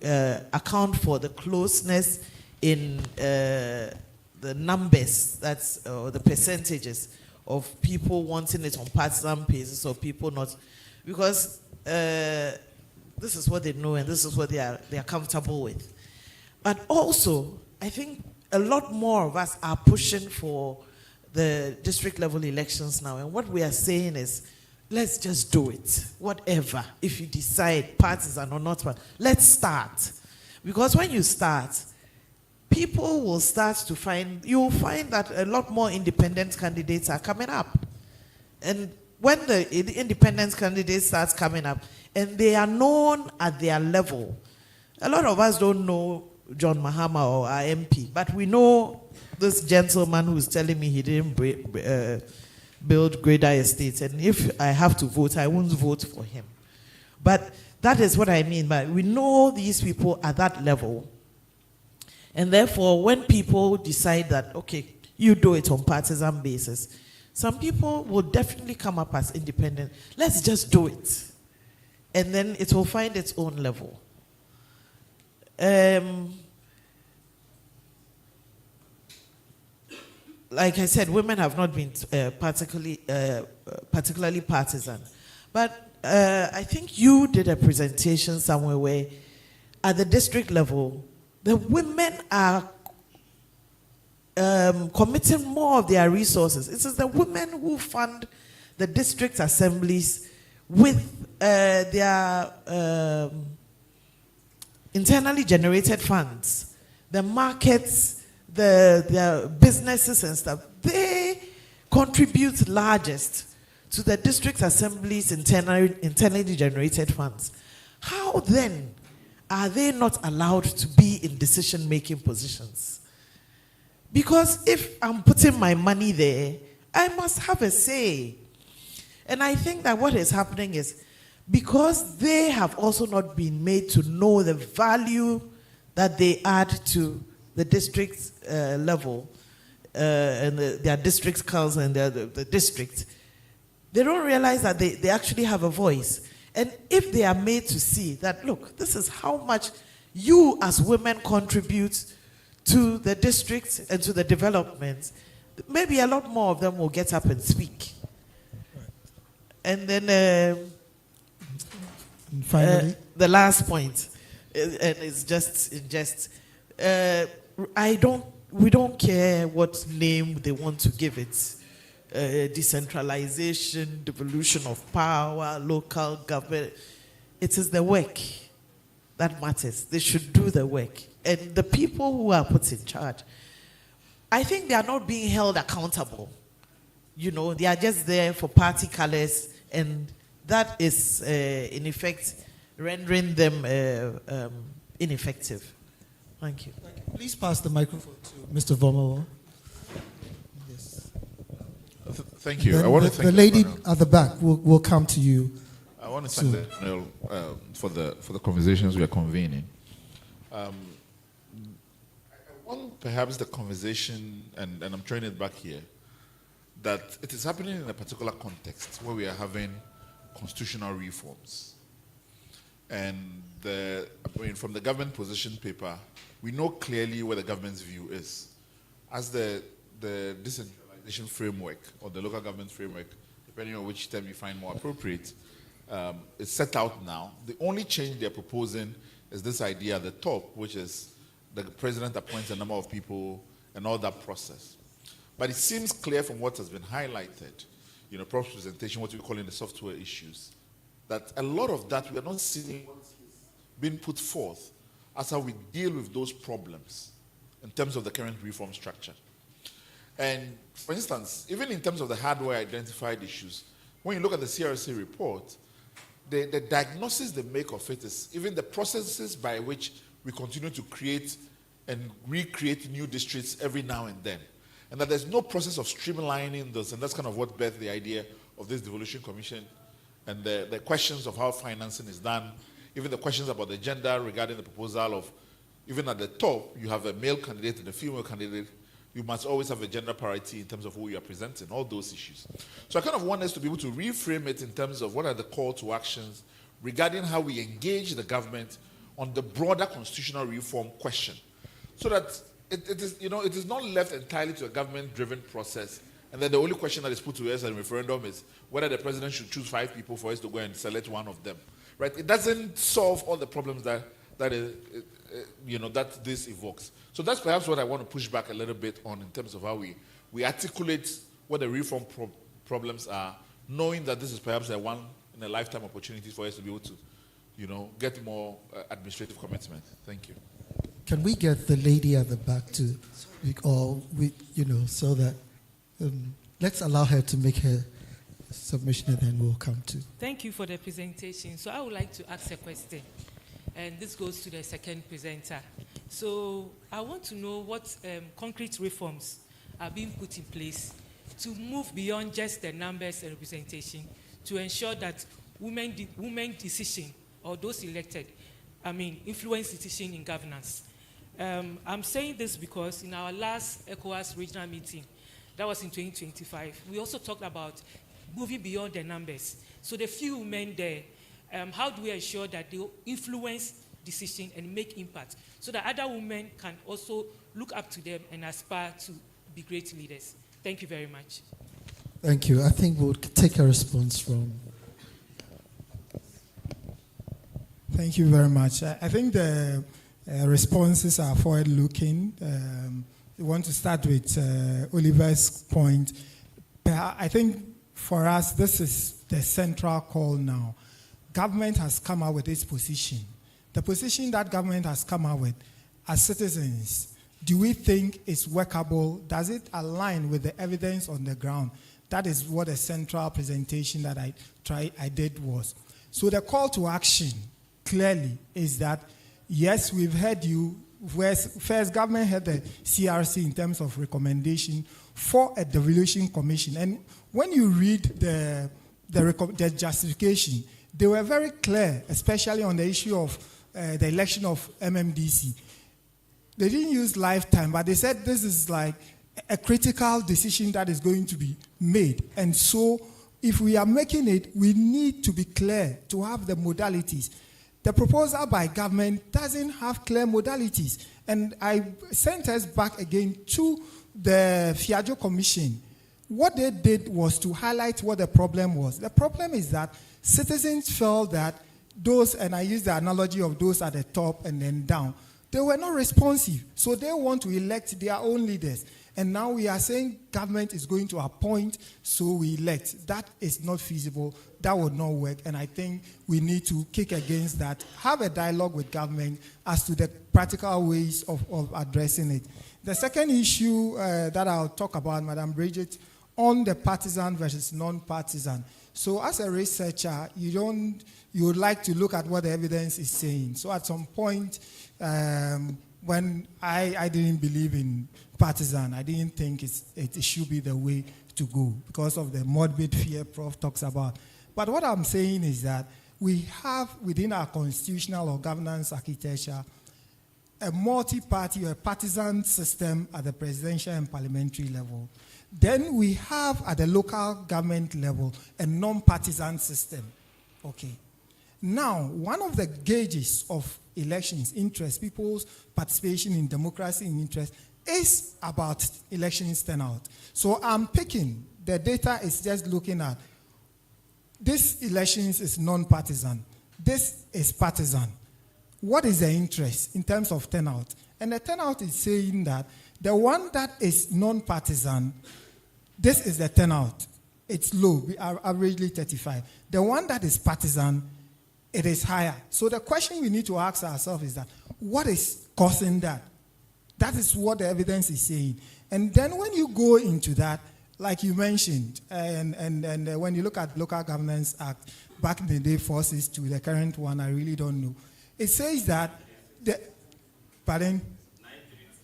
Speaker 8: account for the closeness in the numbers, the percentages of people wanting it on partisan basis or people not. Because this is what they know and this is what they are comfortable with. But also, I think a lot more of us are pushing for the district level elections now. And what we are saying is, let's just do it. Whatever. If you decide partisan or not, let's start. Because when you start, people will start to you'll find that a lot more independent candidates are coming up. And when the independent candidates starts coming up, and they are known at their level, a lot of us don't know John Mahama or our MP, but we know this gentleman who's telling me he didn't build Greater Estates, and if I have to vote, I won't vote for him. But that is what I mean by we know these people at that level. And therefore, when people decide that, okay, you do it on partisan basis, some people will definitely come up as independent. Let's just do it. And then it will find its own level. Like I said, women have not been particularly partisan. But I think you did a presentation somewhere where at the district level, the women are committing more of their resources. It is the women who fund the district assemblies with their internally generated funds, the markets, their businesses and stuff. They contribute largest to the district assemblies' internally generated funds. How then are they not allowed to be in decision-making positions? Because if I'm putting my money there, I must have a say. And I think that what is happening is because they have also not been made to know the value that they add to the district level and their district council and the district, they don't realize that they actually have a voice. And if they are made to see that, look, this is how much you as women contribute to the district and to the development, maybe a lot more of them will get up and speak. And then
Speaker 1: finally,
Speaker 8: the last point, and it's just we don't care what name they want to give it. Decentralization, devolution of power, local government. It is the work that matters. They should do the work. And the people who are put in charge, I think they are not being held accountable. They are just there for party colors, and that is, in effect, rendering them ineffective. Thank you.
Speaker 1: Please pass the microphone to Mr. Vomo. Yes.
Speaker 9: Thank you.
Speaker 1: Then
Speaker 9: I want to thank
Speaker 1: the lady at the back will come to you.
Speaker 9: I want to thank the panel for the conversations we are convening. I want perhaps the conversation, and I'm throwing it back here, that it is happening in a particular context where we are having constitutional reforms. And from the government position paper, we know clearly where the government's view is. As the decentralization framework or the local government framework, depending on which term you find more appropriate, is set out now. The only change they're proposing is this idea at the top, which is the president appoints a number of people and all that process. But it seems clear from what has been highlighted, Prof's presentation, what we're calling the software issues, that a lot of that we are not seeing being put forth as how we deal with those problems in terms of the current reform structure. And for instance, even in terms of the hardware identified issues, when you look at the CRC report, the diagnosis they make of it is even the processes by which we continue to create and recreate new districts every now and then. And that there's no process of streamlining those, and that's kind of what birthed the idea of this devolution commission and the questions of how financing is done, even the questions about the gender regarding the proposal of, even at the top, you have a male candidate and a female candidate. You must always have a gender parity in terms of who you are presenting, all those issues. So I kind of want us to be able to reframe it in terms of what are the call to actions regarding how we engage the government on the broader constitutional reform question. So that it is not left entirely to a government-driven process. And then the only question that is put to us in referendum is whether the president should choose 5 people for us to go and select one of them. Right? It doesn't solve all the problems that this evokes. So that's perhaps what I want to push back a little bit on in terms of how we articulate what the reform problems are, knowing that this is perhaps a one-in-a-lifetime opportunity for us to be able to, get more administrative commitment. Thank you.
Speaker 1: Can we get the lady at the back to, so that let's allow her to make her submission and then we'll come to.
Speaker 10: Thank you for the presentation. So I would like to ask a question, and this goes to the second presenter. So I want to know what concrete reforms are being put in place to move beyond just the numbers and representation to ensure that women decision, or those elected, influence decision in governance. I'm saying this because in our last ECOWAS regional meeting, that was in 2025, we also talked about moving beyond the numbers. So the few women there, how do we ensure that they influence decision and make impact so that other women can also look up to them and aspire to be great leaders? Thank you very much.
Speaker 1: Thank you. I think we'll take a response from.
Speaker 4: Thank you very much. I think the responses are forward-looking. We want to start with Oliver's point. I think for us, this is the central call now. Government has come out with its position. The position that government has come out with, as citizens, do we think it's workable? Does it align with the evidence on the ground? That is what the central presentation that I did was. So the call to action clearly is that, yes, we've heard you. First, government had the CRC in terms of recommendation for a devolution commission. And when you read the justification, they were very clear, especially on the issue of the election of MMDC. They didn't use lifetime, but they said this is like a critical decision that is going to be made. And so if we are making it, we need to be clear to have the modalities. The proposal by government doesn't have clear modalities. And I sent us back again to the Fiajo Commission. What they did was to highlight what the problem was. The problem is that citizens felt that those, and I use the analogy of those at the top and then down, they were not responsive. So they want to elect their own leaders. And now we are saying government is going to appoint, so we elect. That is not feasible. That would not work. And I think we need to kick against that. Have a dialogue with government as to the practical ways of addressing it. The second issue that I'll talk about, Madam Bridget, on the partisan versus non-partisan. So as a researcher, you would like to look at what the evidence is saying. So at some point, when I didn't believe in partisan, I didn't think it should be the way to go because of the morbid fear Prof talks about. But what I'm saying is that we have within our constitutional or governance architecture a multi-party or a partisan system at the presidential and parliamentary level. Then we have at the local government level a non-partisan system. Okay. Now, one of the gauges of elections, interest, people's participation in democracy and interest, is about elections turnout. So I'm picking, the data is just looking at, this elections is non-partisan, this is partisan. What is the interest in terms of turnout? And the turnout is saying that the one that is non-partisan, this is the turnout. It's low, we are averagely 35. The one that is partisan, it is higher. So the question we need to ask ourselves is that, what is causing that? That is what the evidence is saying. And then when you go into that, like you mentioned, and when you look at Local Governance Act, back in the day, forces to the current one, I really don't know. It says that, pardon?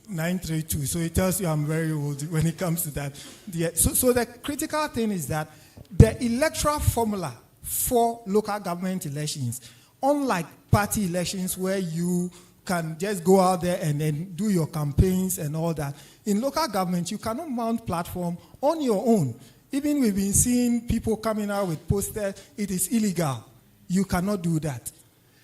Speaker 4: 932. So it tells you I'm very old when it comes to that. So the critical thing is that the electoral formula for local government elections, unlike party elections where you can just go out there and then do your campaigns and all that, in local government, you cannot mount platform on your own. Even we've been seeing people coming out with posters, it is illegal. You cannot do that.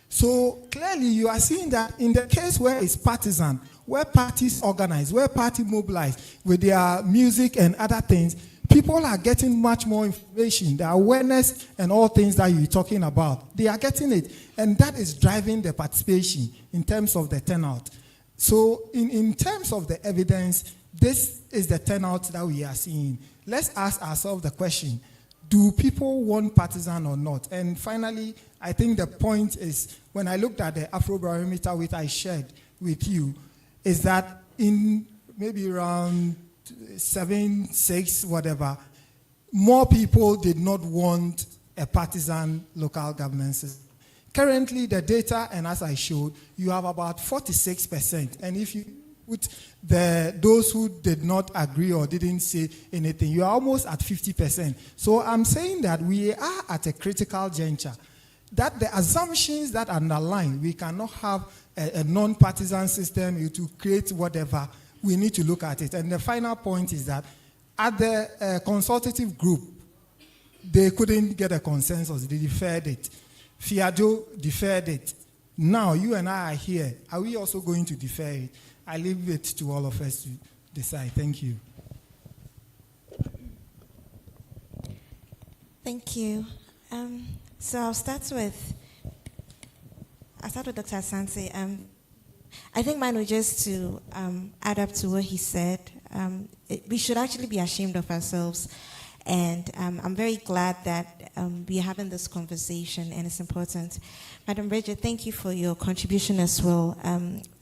Speaker 4: So clearly you are seeing that in the case where it's partisan, where parties organize, where parties mobilize with their music and other things, people are getting much more information. The awareness and all things that you're talking about, they are getting it. And that is driving the participation in terms of the turnout. So in terms of the evidence, this is the turnout that we are seeing. Let's ask ourselves the question, do people want partisan or not? And finally, I think the point is, when I looked at the Afrobarometer which I shared with you, is that in maybe around 7, 6, whatever, more people did not want a partisan local government system. Currently, the data, and as I showed, you have about 46%. And if you put those who did not agree or didn't say anything, you are almost at 50%. So I'm saying that we are at a critical juncture, that the assumptions that underline, we cannot have a non-partisan system to create whatever, we need to look at it. And the final point is that at the consultative group, they couldn't get a consensus, they deferred it. Fiajo deferred it. Now you and I are here. Are we also going to defer it? I leave it to all of us to decide. Thank you.
Speaker 5: Thank you. So I'll start with Dr. Asante. I think mine was just to add up to what he said. We should actually be ashamed of ourselves. And I'm very glad that we are having this conversation, and it's important. Madam Bridget, thank you for your contribution as well,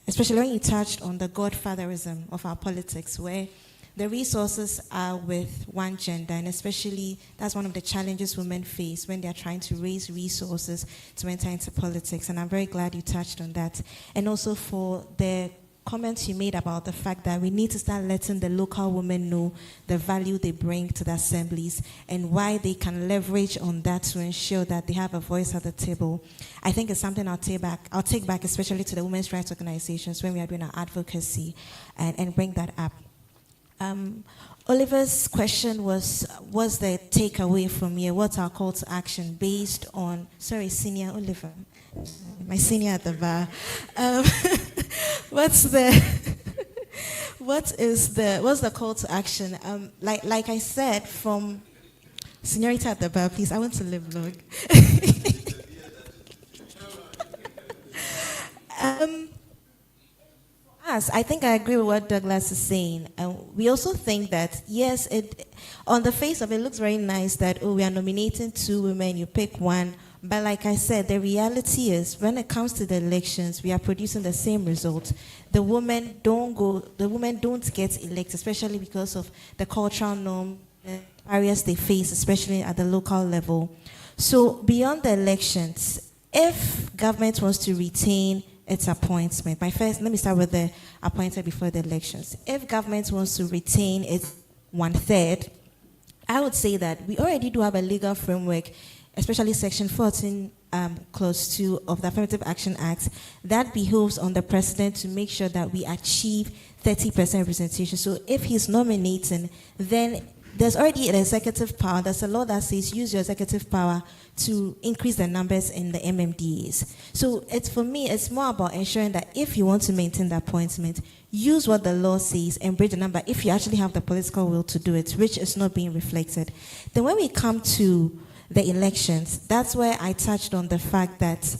Speaker 5: especially when you touched on the godfatherism of our politics, where the resources are with one gender, and especially that's one of the challenges women face when they're trying to raise resources to enter into politics. And I'm very glad you touched on that. And also for the comments you made about the fact that we need to start letting the local women know the value they bring to the assemblies and why they can leverage on that to ensure that they have a voice at the table. I think it's something I'll take back, especially to the women's rights organizations when we are doing our advocacy, and bring that up. Oliver's question was, what's the takeaway from here? What's our call to action based on, sorry, Senior Oliver, my senior at the bar. What's the call to action? Like I said, from Senorita at the bar, please, I want to live long. I think I agree with what Douglas is saying. We also think that, yes, on the face of it, looks very nice that, we are nominating 2 women, you pick one. But like I said, the reality is, when it comes to the elections, we are producing the same result. The women don't get elected, especially because of the cultural norm and barriers they face, especially at the local level. So beyond the elections, if government wants to retain its appointment, let me start with the appointed before the elections. If government wants to retain its 1/3, I would say that we already do have a legal framework, especially Section 14, Clause 2 of the Affirmative Action Act, that behoves on the president to make sure that we achieve 30% representation. So if he's nominating, then there's already an executive power. There's a law that says use your executive power to increase the numbers in the MMDAs. So for me, it's more about ensuring that if you want to maintain the appointment, use what the law says and bridge the number if you actually have the political will to do it, which is not being reflected. Then when we come to the elections, that's where I touched on the fact that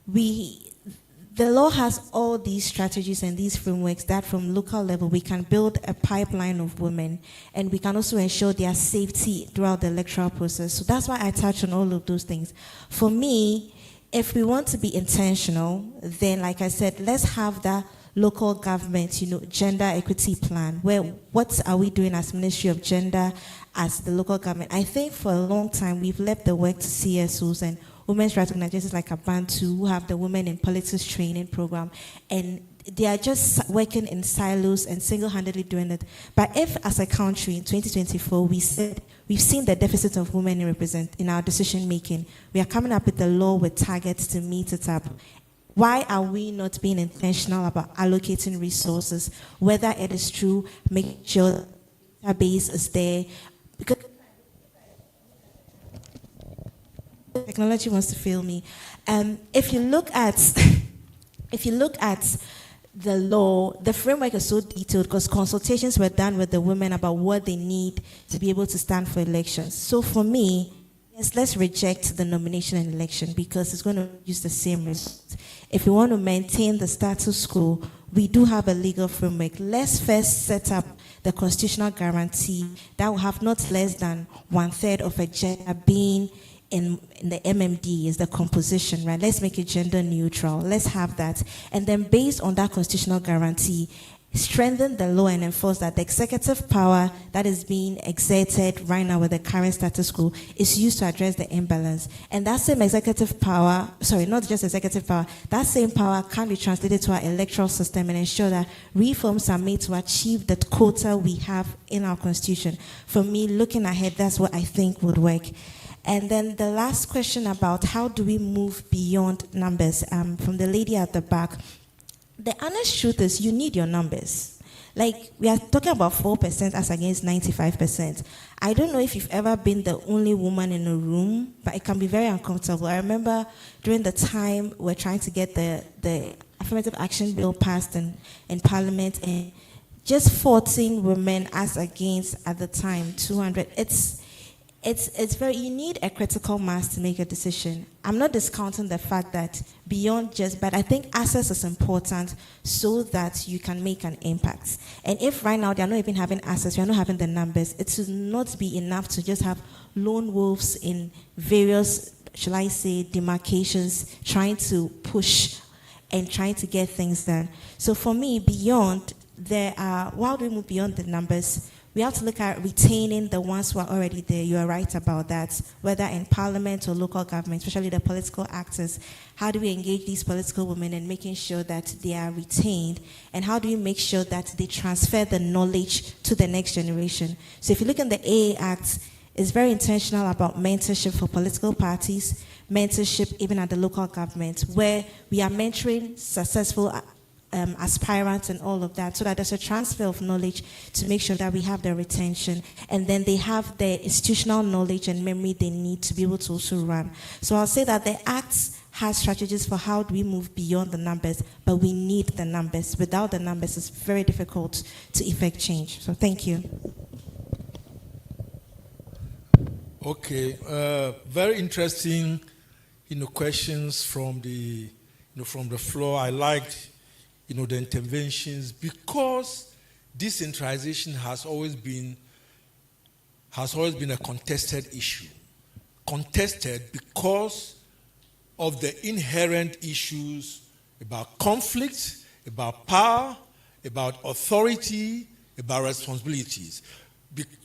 Speaker 5: the law has all these strategies and these frameworks that from local level we can build a pipeline of women, and we can also ensure their safety throughout the electoral process. So that's why I touched on all of those things. For me, if we want to be intentional, then like I said, let's have that local government, gender equity plan, where what are we doing as Ministry of Gender, as the local government? I think for a long time we've left the work to CSOs and women's rights organizations like Abantu, who have the Women in Politics training program, and they are just working in silos and single-handedly doing it. But if, as a country, in 2024, we said we've seen the deficit of women in our decision-making, we are coming up with a law with targets to meet it up. Why are we not being intentional about allocating resources, whether it is true, making sure the database is there? Because technology wants to fail me. If you look at the law, the framework is so detailed because consultations were done with the women about what they need to be able to stand for elections. So for me, yes, let's reject the nomination and election because it's going to use the same result. If we want to maintain the status quo, we do have a legal framework. Let's first set up the constitutional guarantee that will have not less than 1/3 of a gender being in the MMD is the composition, right? Let's make it gender neutral. Let's have that. And then based on that constitutional guarantee, strengthen the law and enforce that the executive power that is being exerted right now with the current status quo is used to address the imbalance. And that same executive power, not just executive power, that same power can be translated to our electoral system and ensure that reforms are made to achieve the quota we have in our constitution. For me, looking ahead, that's what I think would work. And then the last question about how do we move beyond numbers, from the lady at the back. The honest truth is you need your numbers. Like, we are talking about 4% as against 95%. I don't know if you've ever been the only woman in a room, but it can be very uncomfortable. I remember during the time we're trying to get the affirmative action bill passed in Parliament, and just 14 women as against, at the time, 200. It's very, you need a critical mass to make a decision. I'm not discounting the fact that beyond but I think access is important so that you can make an impact. And if right now they're not even having access, we're not having the numbers, it should not be enough to just have lone wolves in various, shall I say, demarcations, trying to push and trying to get things done. So for me, while we move beyond the numbers, we have to look at retaining the ones who are already there. You are right about that, whether in parliament or local government, especially the political actors. How do we engage these political women in making sure that they are retained? And how do we make sure that they transfer the knowledge to the next generation? So if you look in the AA Act, it's very intentional about mentorship for political parties, mentorship even at the local government, where we are mentoring successful aspirants and all of that, so that there's a transfer of knowledge to make sure that we have the retention, and then they have the institutional knowledge and memory they need to be able to also run. So I'll say that the Act has strategies for how do we move beyond the numbers, but we need the numbers. Without the numbers, it's very difficult to effect change. So thank you.
Speaker 6: Okay, very interesting, questions from the floor. I liked the interventions, because decentralization has always been a contested issue. Contested because of the inherent issues about conflict, about power, about authority, about responsibilities.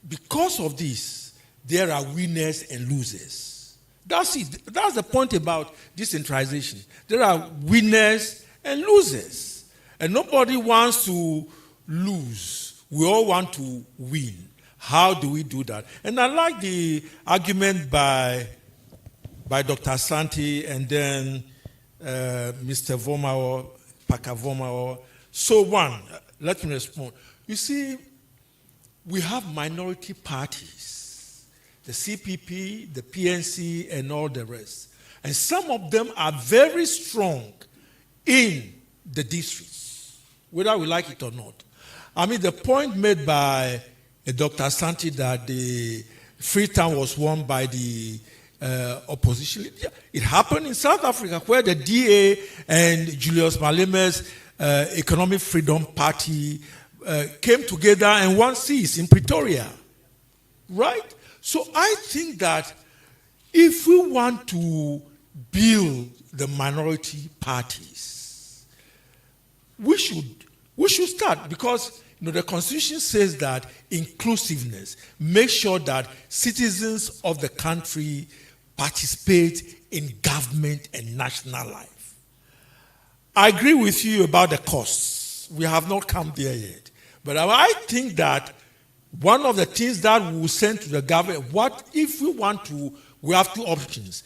Speaker 6: Because of this, there are winners and losers. That's it. That's the point about decentralization. There are winners and losers. And nobody wants to lose. We all want to win. How do we do that? And I like the argument by Dr. Santi and then Mr. Vomao, Paka Vomao. So one, let me respond. You see, we have minority parties, the CPP, the PNC, and all the rest. And some of them are very strong in the districts, whether we like it or not. I mean, the point made by Dr. Santi that the Freetown was won by the opposition, it happened in South Africa, where the DA and Julius Maleme's Economic Freedom Party came together and won seats in Pretoria. Right? So I think that if we want to build the minority parties, we should We should start because the Constitution says that inclusiveness, make sure that citizens of the country participate in government and national life. I agree with you about the costs. We have not come there yet. But I think that one of the things that we will send to the government, what if we want to, we have two options.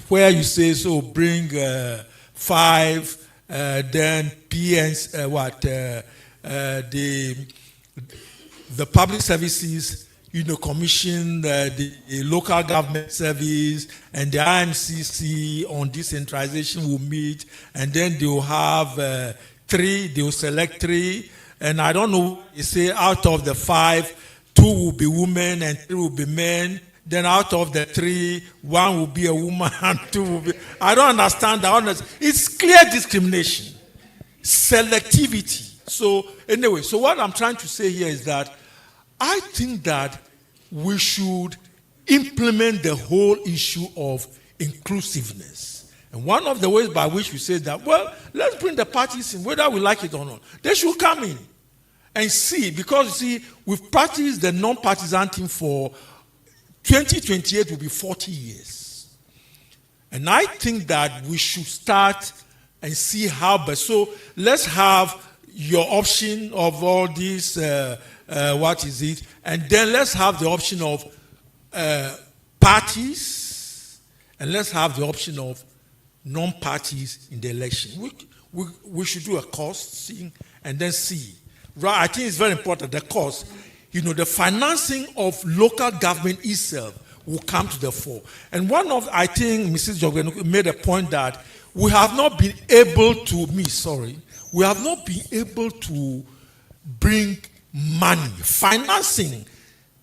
Speaker 6: Where you say, so bring 5, then PNs, the public services, commission, the local government service, and the IMCC on decentralization will meet, and then they will have 3, they will select 3, and I don't know, you say out of the 5, 2 will be women and 3 will be men. Then out of the 3, 1 will be a woman and 2 will be... I don't understand that. It's clear discrimination. Selectivity. So anyway, so what I'm trying to say here is that I think that we should implement the whole issue of inclusiveness. And one of the ways by which we say that, well, let's bring the parties in, whether we like it or not. They should come in and see, because you see, we've practiced the non-partisan thing for 2028 will be 40 years. And I think that we should start and see how best. So let's have your option of all these, what is it? And then let's have the option of parties, and let's have the option of non-parties in the election. We should do a costing and then see. Right, I think it's very important, the cost. The financing of local government itself will come to the fore. And I think Mrs. Jogwen made a point that we have not been able to, we have not been able to bring money. Financing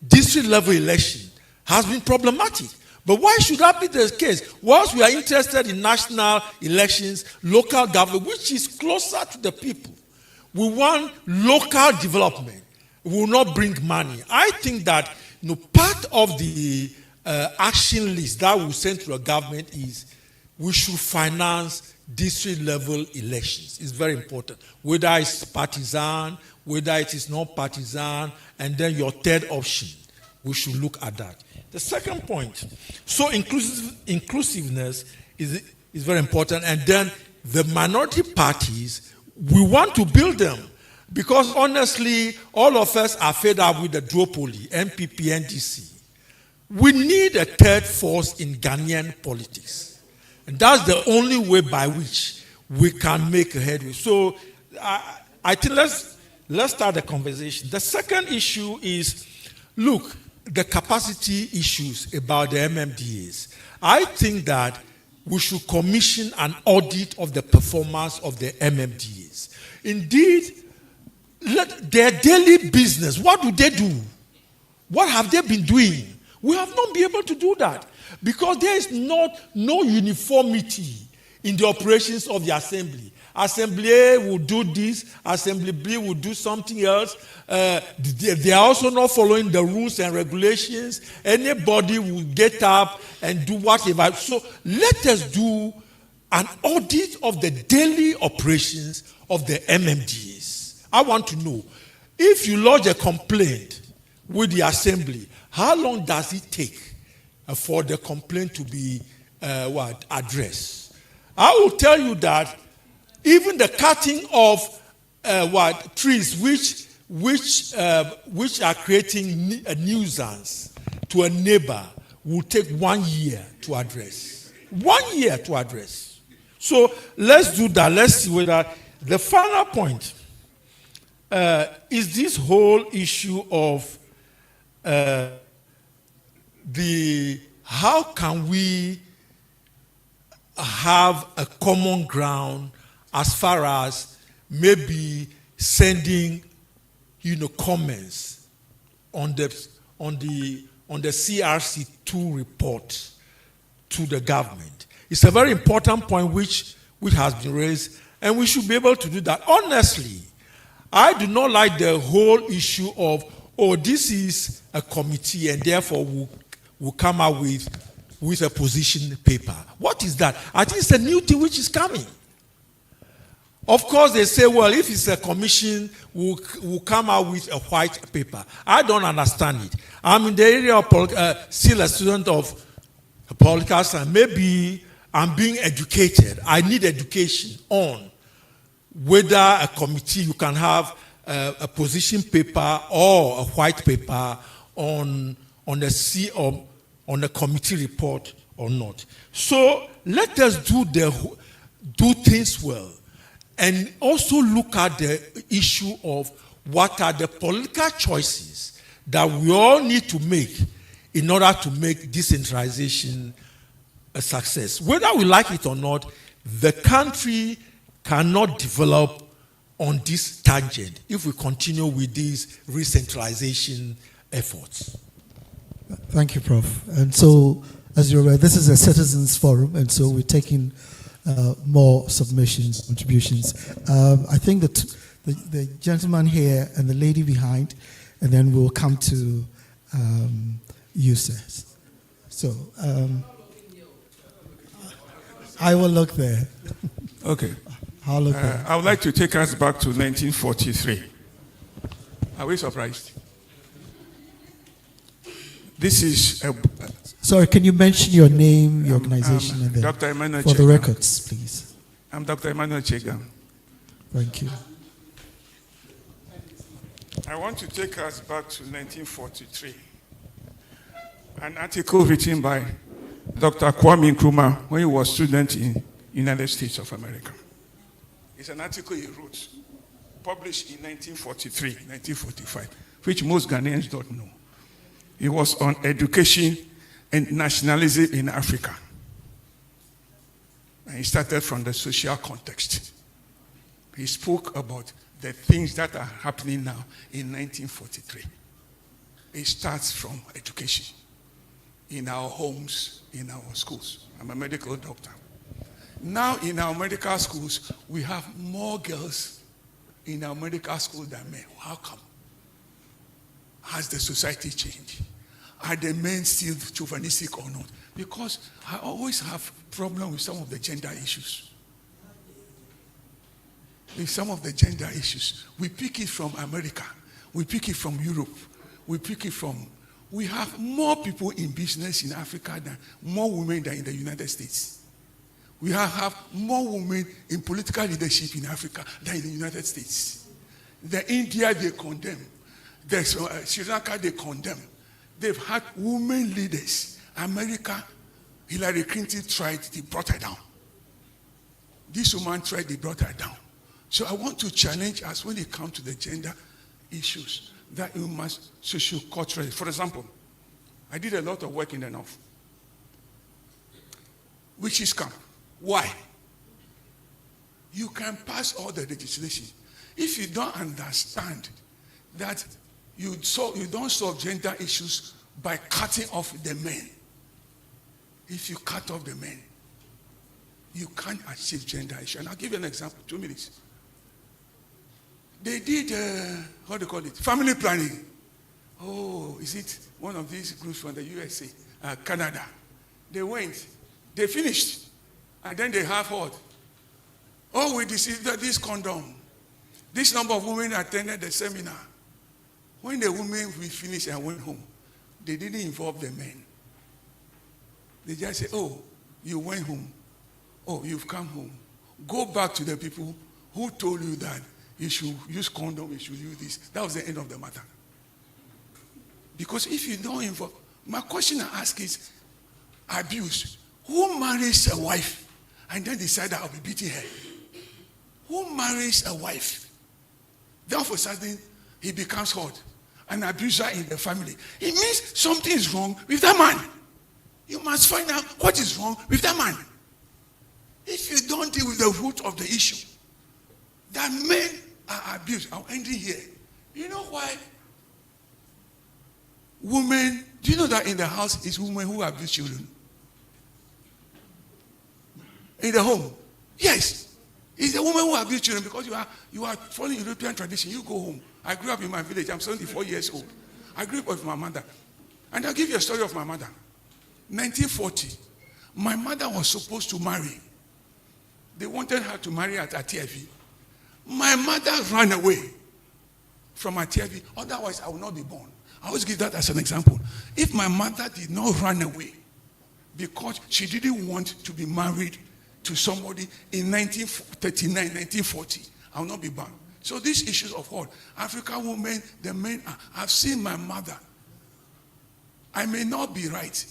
Speaker 6: district level election has been problematic. But why should that be the case? Whilst we are interested in national elections, local government, which is closer to the people, we want local development. We will not bring money. I think that part of the action list that we send to the government is we should finance district level elections. It's very important. Whether it's partisan, whether it is not partisan, and then your third option, we should look at that. The second point, so inclusiveness is very important, and then the minority parties, we want to build them. Because honestly, all of us are fed up with the duopoly, MPP, NDC. We need a third force in Ghanaian politics. And that's the only way by which we can make a headway. So I think let's start the conversation. The second issue is, look, the capacity issues about the MMDAs. I think that we should commission an audit of the performance of the MMDAs. Indeed, their daily business, what do they do? What have they been doing? We have not been able to do that because there is no uniformity in the operations of the assembly. Assembly A will do this, Assembly B will do something else. They are also not following the rules and regulations. Anybody will get up and do whatever. So let us do an audit of the daily operations of the MMDAs. I want to know, if you lodge a complaint with the assembly, how long does it take for the complaint to be addressed? I will tell you that even the cutting of trees which are creating a nuisance to a neighbor will take 1 year to address. 1 year to address. So let's do that. Let's see whether the final point is this whole issue of how can we have a common ground as far as maybe sending comments on the CRC2 report to the government. It's a very important point which has been raised, and we should be able to do that. Honestly, I do not like the whole issue of, this is a committee and therefore we'll come out with a position paper. What is that? I think it's a new thing which is coming. Of course, they say, well, if it's a commission, we'll come out with a white paper. I don't understand it. I'm in the area of still a student of political science. Maybe I'm being educated. I need education on whether a committee, you can have a position paper or a white paper on a committee report or not. So let us do things well, and also look at the issue of what are the political choices that we all need to make in order to make decentralization a success. Whether we like it or not, the country cannot develop on this tangent if we continue with these re-centralization efforts.
Speaker 1: Thank you, Prof. And so, as you're aware, this is a citizens forum, and so we're taking more submissions, contributions. I think that the gentleman here and the lady behind, and then we'll come to you, sir. So, I will look there.
Speaker 11: Okay.
Speaker 1: I'll look there.
Speaker 11: I would like to take us back to 1943. Are we surprised? This is a...
Speaker 1: Sorry, can you mention your name, your organization, and then
Speaker 11: Dr. Emmanuel
Speaker 1: for the
Speaker 11: Chegam.
Speaker 1: records, please?
Speaker 11: I'm Dr. Emmanuel Chegam.
Speaker 1: Thank you.
Speaker 11: I want to take us back to 1943. An article written by Dr. Kwame Nkrumah when he was a student in United States of America. It's an article he wrote, published in 1943, 1945, which most Ghanaians don't know. It was on education and nationalism in Africa. And he started from the social context. He spoke about the things that are happening now in 1943. It starts from education in our homes, in our schools. I'm a medical doctor. Now in our medical schools, we have more girls in our medical school than men. How come? Has the society changed? Are the men still chauvinistic or not? Because I always have problem with some of the gender issues. With some of the gender issues. We pick it from America. We pick it from Europe. We pick it from... We have more people in business in Africa than more women than in the United States. We have more women in political leadership in Africa than in the United States. The India, they condemn. The Sri Lanka, they condemn. They've had women leaders. America, Hillary Clinton tried, they brought her down. This woman tried, they brought her down. So I want to challenge us when it comes to the gender issues, that you must socio-culturally. For example, I did a lot of work in the North. Witches camp. Why? You can pass all the legislation. If you don't understand that you don't solve gender issues by cutting off the men. If you cut off the men, you can't achieve gender issues. And I'll give you an example, 2 minutes. They did, what do you call it? Family planning. Oh, is it one of these groups from the USA, Canada? They went, they finished. And then they have what? Oh, we received this condom. This number of women attended the seminar. When the women finished and went home, they didn't involve the men. They just said, oh, you went home. Oh, you've come home. Go back to the people who told you that you should use condom, you should use this. That was the end of the matter. Because if you don't involve, my question I ask is, abuse. Who marries a wife and then decide that I'll be beating her? Who marries a wife? Then all of a sudden, he becomes hot, an abuser in the family. It means something is wrong with that man. You must find out what is wrong with that man. If you don't deal with the root of the issue, that men are abused. I'm ending here. You know why? Women, do you know that in the house is women who abuse children? In the home. Yes. It's the woman who abuse children because you are following European tradition. You go home. I grew up in my village. I'm 74 years old. I grew up with my mother. And I'll give you a story of my mother. 1940. My mother was supposed to marry. They wanted her to marry at TFE. My mother ran away from my TV. Otherwise, I would not be born. I always give that as an example. If my mother did not run away because she didn't want to be married to somebody in 1939, 1940, I will not be born. So these issues of what? African women, the men, I've seen my mother. I may not be right.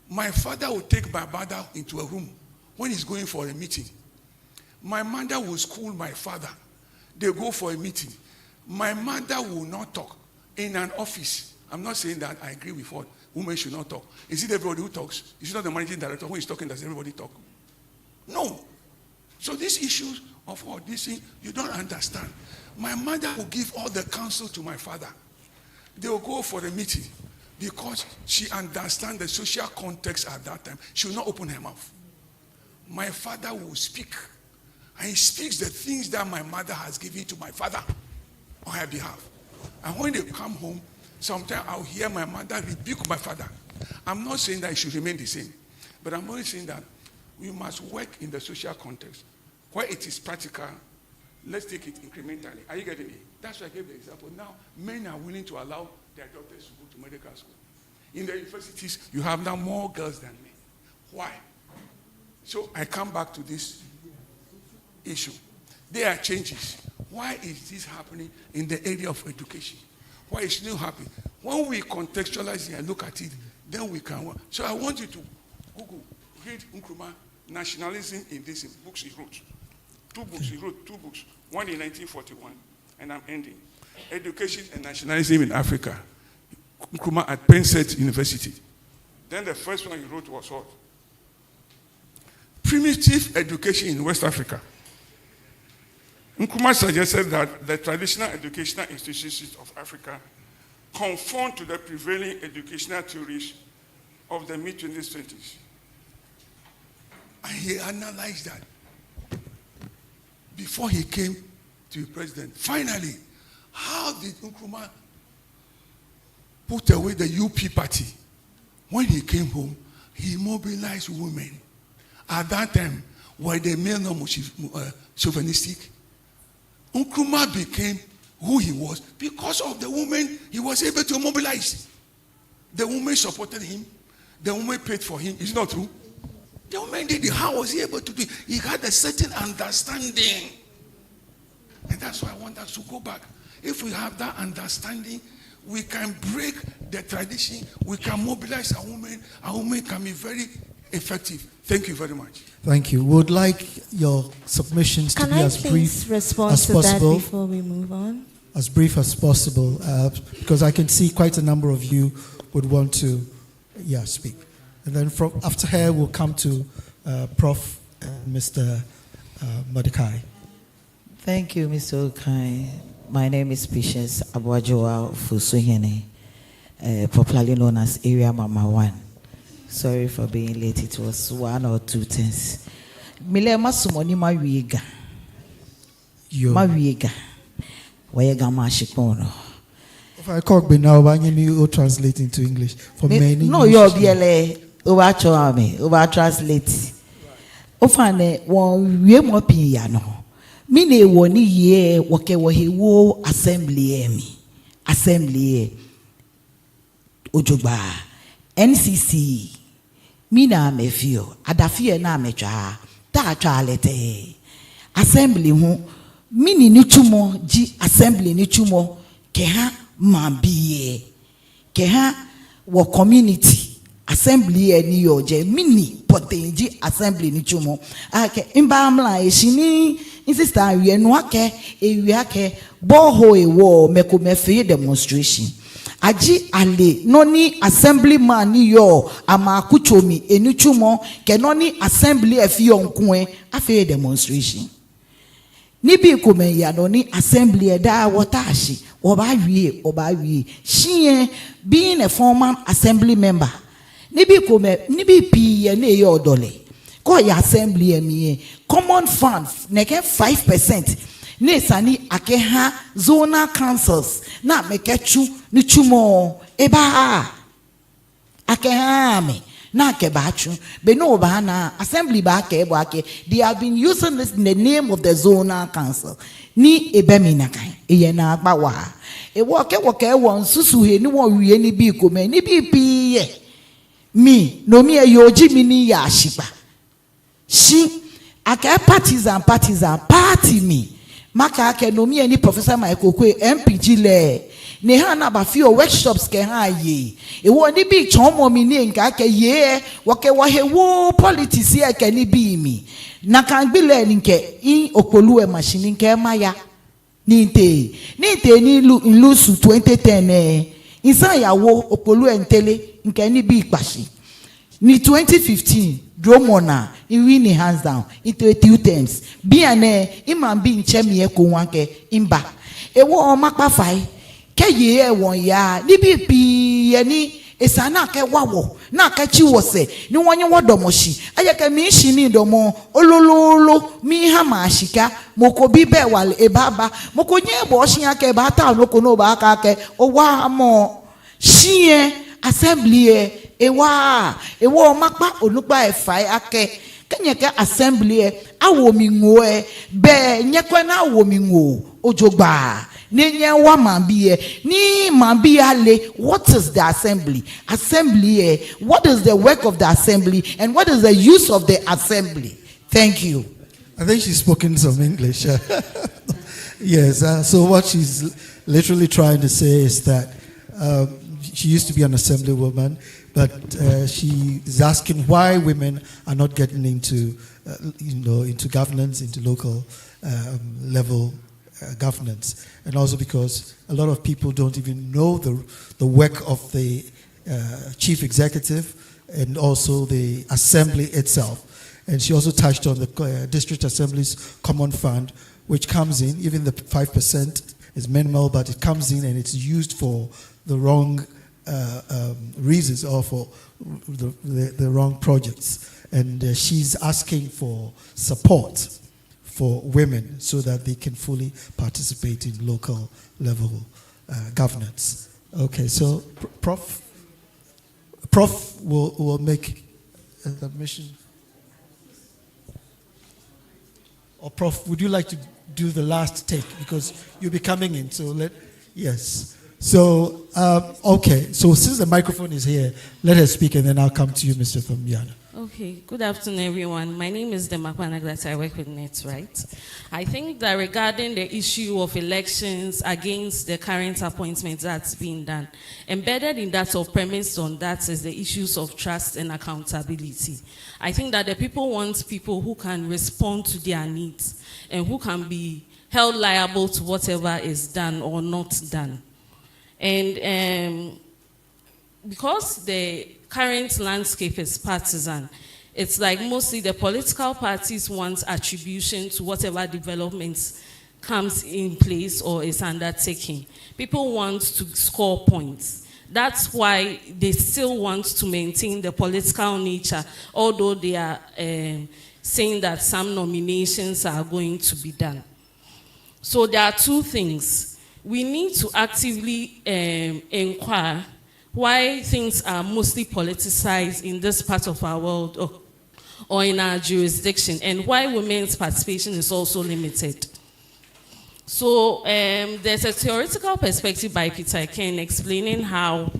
Speaker 11: My father will take my mother into a room when he's going for a meeting. My mother will school my father. They go for a meeting. My mother will not talk in an office. I'm not saying that I agree with what women should not talk. Is it everybody who talks? Is it not the managing director who is talking? Does everybody talk? No. So these issues of what this thing, you don't understand. My mother will give all the counsel to my father. They will go for a meeting because she understands the social context at that time. She will not open her mouth. My father will speak. And he speaks the things that my mother has given to my father on her behalf. And when they come home, sometimes I'll hear my mother rebuke my father. I'm not saying that it should remain the same, but I'm only saying that we must work in the social context. Where it is practical, let's take it incrementally. Are you getting it? That's why I gave the example. Now, men are willing to allow their daughters to go to medical school. In the universities, you have now more girls than men. Why? So I come back to this issue. There are changes. Why is this happening in the area of education? Why is it not happening? When we contextualize it and look at it, then we can work. So I want you to Google, read Nkrumah, Nationalism in these books he wrote. He wrote two books. One in 1941, and I'm ending. Education and Nationalism in Africa. Nkrumah at Penn State University. Then the first one he wrote was what? Primitive education in West Africa. Nkrumah suggested that the traditional educational institutions of Africa conform to the prevailing educational theories of the mid-20th. And he analyzed that before he came to be president. Finally, how did Nkrumah put away the UP party? When he came home, he mobilized women. At that time, were the male normal chauvinistic? Nkrumah became who he was because of the women he was able to mobilize. The women supported him. The women paid for him. Is it not true? The women did it. How was he able to do it? He had a certain understanding. And that's why I want us to go back. If we have that understanding, we can break the tradition. We can mobilize our women. Our women can be very effective. Thank you very much.
Speaker 1: Thank you. Would like your submissions to be as brief as possible.
Speaker 5: Before we move on?
Speaker 1: As brief as possible, because I can see quite a number of you would want to, speak. And then after her, we'll come to Prof. Mr. Mordecai.
Speaker 8: Thank you, Mr. Okai. My name is Patience Abuajoa Fusuhene, popularly known as Area Mama 1. Sorry for being late. It was 1 or 2 things. Milema sumoni mawiga. Mawiga. Wayega mashikono.
Speaker 1: If I call now, why you translate into English for many?
Speaker 8: No, you're BLA. Over translate. Ofane won we mo piano. Mine woni ye woke wo assembly Ojogba NCC mina mefio adafie na mecha ta twalete assembly hu mini ni chumo ji assembly ni chumo ke ha mabie ke ha wo community assembly eni yoje mini potenji assembly ni chumo ake imbamla eshini insista we no ake ewiake boho ewo mekomefe demonstration aji ale noni assemblyman ni yo amakuchomi enuchumo ke noni assembly efio nkwe afi demonstration ni bi kome ya noni assembly da wotashi oba wie shie being a former assembly member ni bi pi ye na ye odole ko ya assembly emi common funds neke 5% ne sani akeha zonal councils na mekechu ni chumo eba akeha me
Speaker 12: na ke bachu be no ba na assembly ba ke bo ake. They have been using this in the name of the zonal council ni ebemi na kan eye na agba wa e wo ke won susu he ni won wie ni bi ko me ni bi piye mi no mi e yoji mi ni ya shipa shi aka partisan party me maka ake no mi any Professor Michael Kwe MPG le ne ha na ba fi o workshops ke ha ye e wo ni bi chomo mi ni nka ke ye wo ke wo he wo politics ye ke ni bi mi na kan bi le nke in okolu e machine nke maya ni te ni lusu 2010 insan yawo okolu entele nke ni bi ipashi ni 2015 Dromona in winning hands down into 2 terms. Be an imam being chemie kuwanke imba. E wo makpa fai. Ke ye won ya. Ni bi pi ni esana ke wawo. Na ke chi wose. Ni wonye wodomoshi. Aya ke mi shi ni domo. Olololo mi ha ma shika. Moko bi be wal e baba. Moko nye bo shi ake ba ta no ko no ba ka ke. O wa mo. Shie assembly ewa makpa onukpa efai ake kenyeke assembly awo mi ngo be nyekwe na awo mi ngo ojogba nenye wa mambie ni mambia le. What is the assembly what is the work of the assembly and what is the use of the assembly? Thank you.
Speaker 1: I think she's spoken some English. Yes, so what she's literally trying to say is that she used to be an assemblywoman, but she is asking why women are not getting into, into governance, into local level governance, and also because a lot of people don't even know the work of the chief executive and also the assembly itself. And she also touched on the district assembly's common fund, which comes in, even the 5% is minimal, but it comes in and it's used for the wrong reasons or for the wrong projects. And she's asking for support for women so that they can fully participate in local level governance. Okay, so Prof will make a submission. Or Prof, would you like to do the last take because you'll be coming in? So yes. So, okay. So since the microphone is here, let her speak and then I'll come to you, Mr. Thombiana.
Speaker 13: Okay. Good afternoon, everyone. My name is Demakwa Naglat. I work with NetRight. I think that regarding the issue of elections against the current appointments that's being done, embedded in that or premised on that is the issues of trust and accountability. I think that the people want people who can respond to their needs and who can be held liable to whatever is done or not done. And because the current landscape is partisan, it's like mostly the political parties want attribution to whatever developments comes in place or is undertaken. People want to score points. That's why they still want to maintain the political nature, although they are saying that some nominations are going to be done. So there are two things. We need to actively inquire why things are mostly politicized in this part of our world or in our jurisdiction, and why women's participation is also limited. So there's a theoretical perspective by Peter Ken explaining how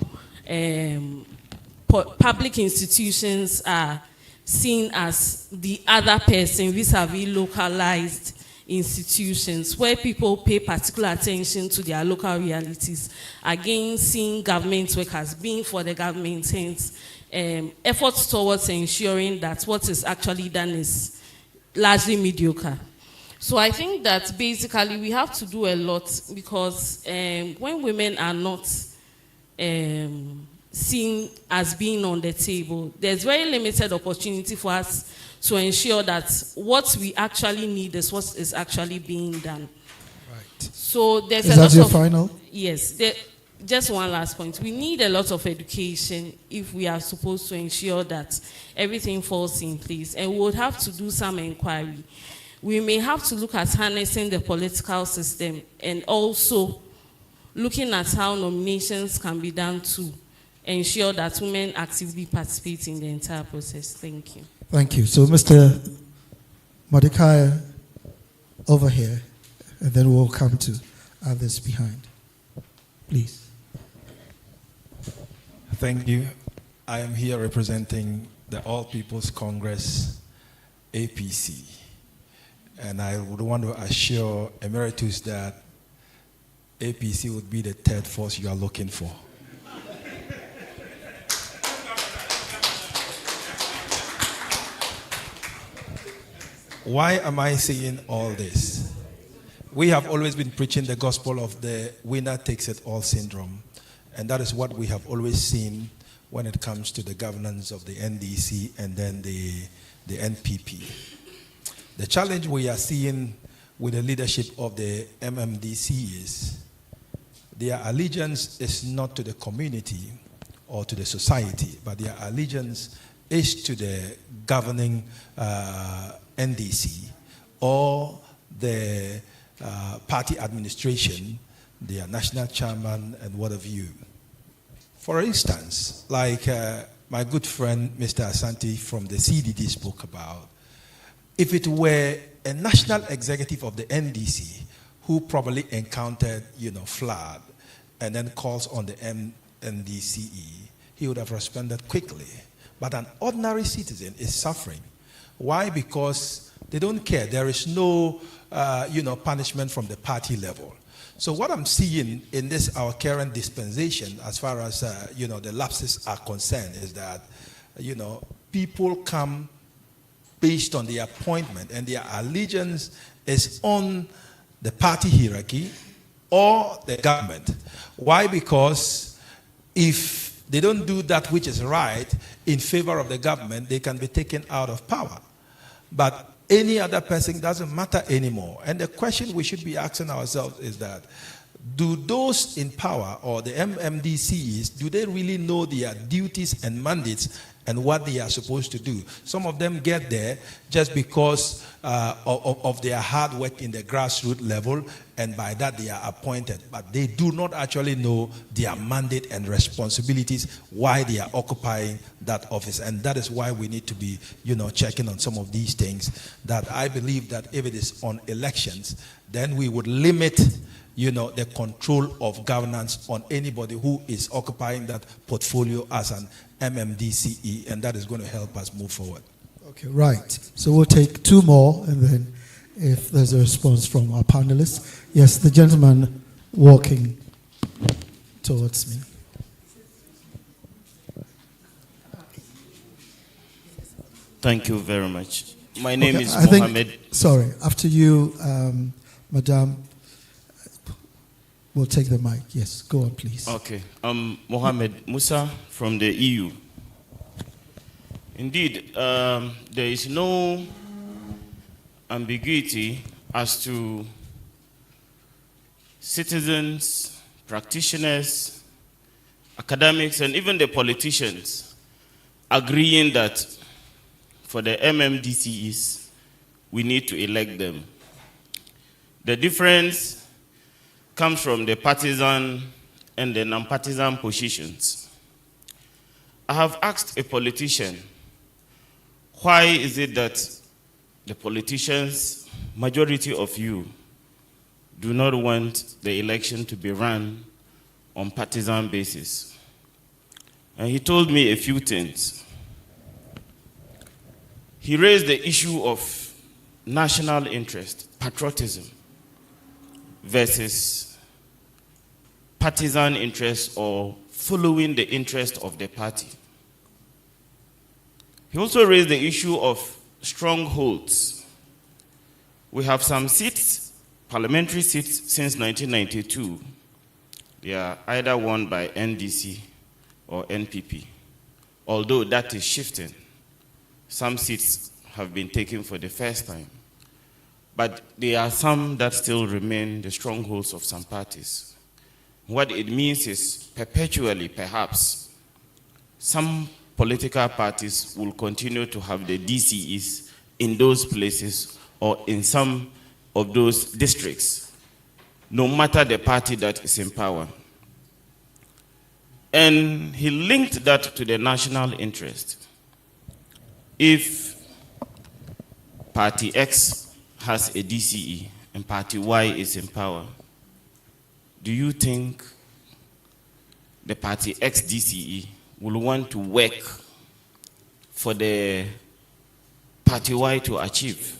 Speaker 13: public institutions are seen as the other person vis-a-vis localized institutions where people pay particular attention to their local realities, again seeing government work as being for the government, hence efforts towards ensuring that what is actually done is largely mediocre. So I think that basically we have to do a lot because when women are not seen as being on the table, there's very limited opportunity for us to ensure that what we actually need is what is actually being done.
Speaker 1: Right.
Speaker 13: So there's
Speaker 1: is
Speaker 13: a lot
Speaker 1: that your
Speaker 13: of,
Speaker 1: final?
Speaker 13: Yes. Just one last point. We need a lot of education if we are supposed to ensure that everything falls in place. And we would have to do some inquiry. We may have to look at harnessing the political system and also looking at how nominations can be done too. ensure that women actively participate in the entire process. Thank you.
Speaker 1: Thank you. So, Mr. Mordecai, over here, and then we'll come to others behind. Please.
Speaker 14: Thank you. I am here representing the All People's Congress, APC. And I would want to assure Emeritus that APC would be the third force you are looking for. Why am I saying all this? We have always been preaching the gospel of the winner takes it all syndrome. And that is what we have always seen when it comes to the governance of the NDC and then the NPP. The challenge we are seeing with the leadership of the MMDC is their allegiance is not to the community or to the society, but their allegiance is to the governing NDC or the party administration, their national chairman, and what have you. For instance, like my good friend Mr. Asante from the CDD spoke about, if it were a national executive of the NDC who probably encountered, flood and then calls on the NDCE, he would have responded quickly. But an ordinary citizen is suffering. Why? Because they don't care. There is no, punishment from the party level. So what I'm seeing in this, our current dispensation, as far as, the lapses are concerned, is that, people come based on the appointment and their allegiance is on the party hierarchy or the government. Why? Because if they don't do that which is right in favor of the government, they can be taken out of power. But any other person doesn't matter anymore. And the question we should be asking ourselves is that, do those in power or the MMDCs, do they really know their duties and mandates and what they are supposed to do? Some of them get there just because of their hard work in the grassroots level, and by that they are appointed. But they do not actually know their mandate and responsibilities, why they are occupying that office. And that is why we need to be, checking on some of these things. That I believe that if it is on elections, then we would limit the control of governance on anybody who is occupying that portfolio as an MMDCE, and that is going to help us move forward.
Speaker 1: Okay, right. So we'll take two more, and then if there's a response from our panelists. Yes, the gentleman walking towards me.
Speaker 15: Thank you very much. My name is
Speaker 1: I
Speaker 15: Mohammed.
Speaker 1: Sorry, after you, Madam, we'll take the mic. Yes, go on, please.
Speaker 15: Okay. I'm Mohammed Musa from the EU. Indeed, there is no ambiguity as to citizens, practitioners, academics, and even the politicians agreeing that for the MMDCs, we need to elect them. The difference comes from the partisan and the non-partisan positions. I have asked a politician, why is it that the politicians, majority of you, do not want the election to be run on partisan basis? And he told me a few things. He raised the issue of national interest, patriotism, versus partisan interest or following the interest of the party. He also raised the issue of strongholds. We have some seats, parliamentary seats, since 1992. They are either won by NDC or NPP, although that is shifting. Some seats have been taken for the first time. But there are some that still remain the strongholds of some parties. What it means is perpetually, perhaps, some political parties will continue to have the DCEs in those places or in some of those districts, no matter the party that is in power. And he linked that to the national interest. If Party X has a DCE and Party Y is in power, do you think the Party X DCE will want to work for the Party Y to achieve?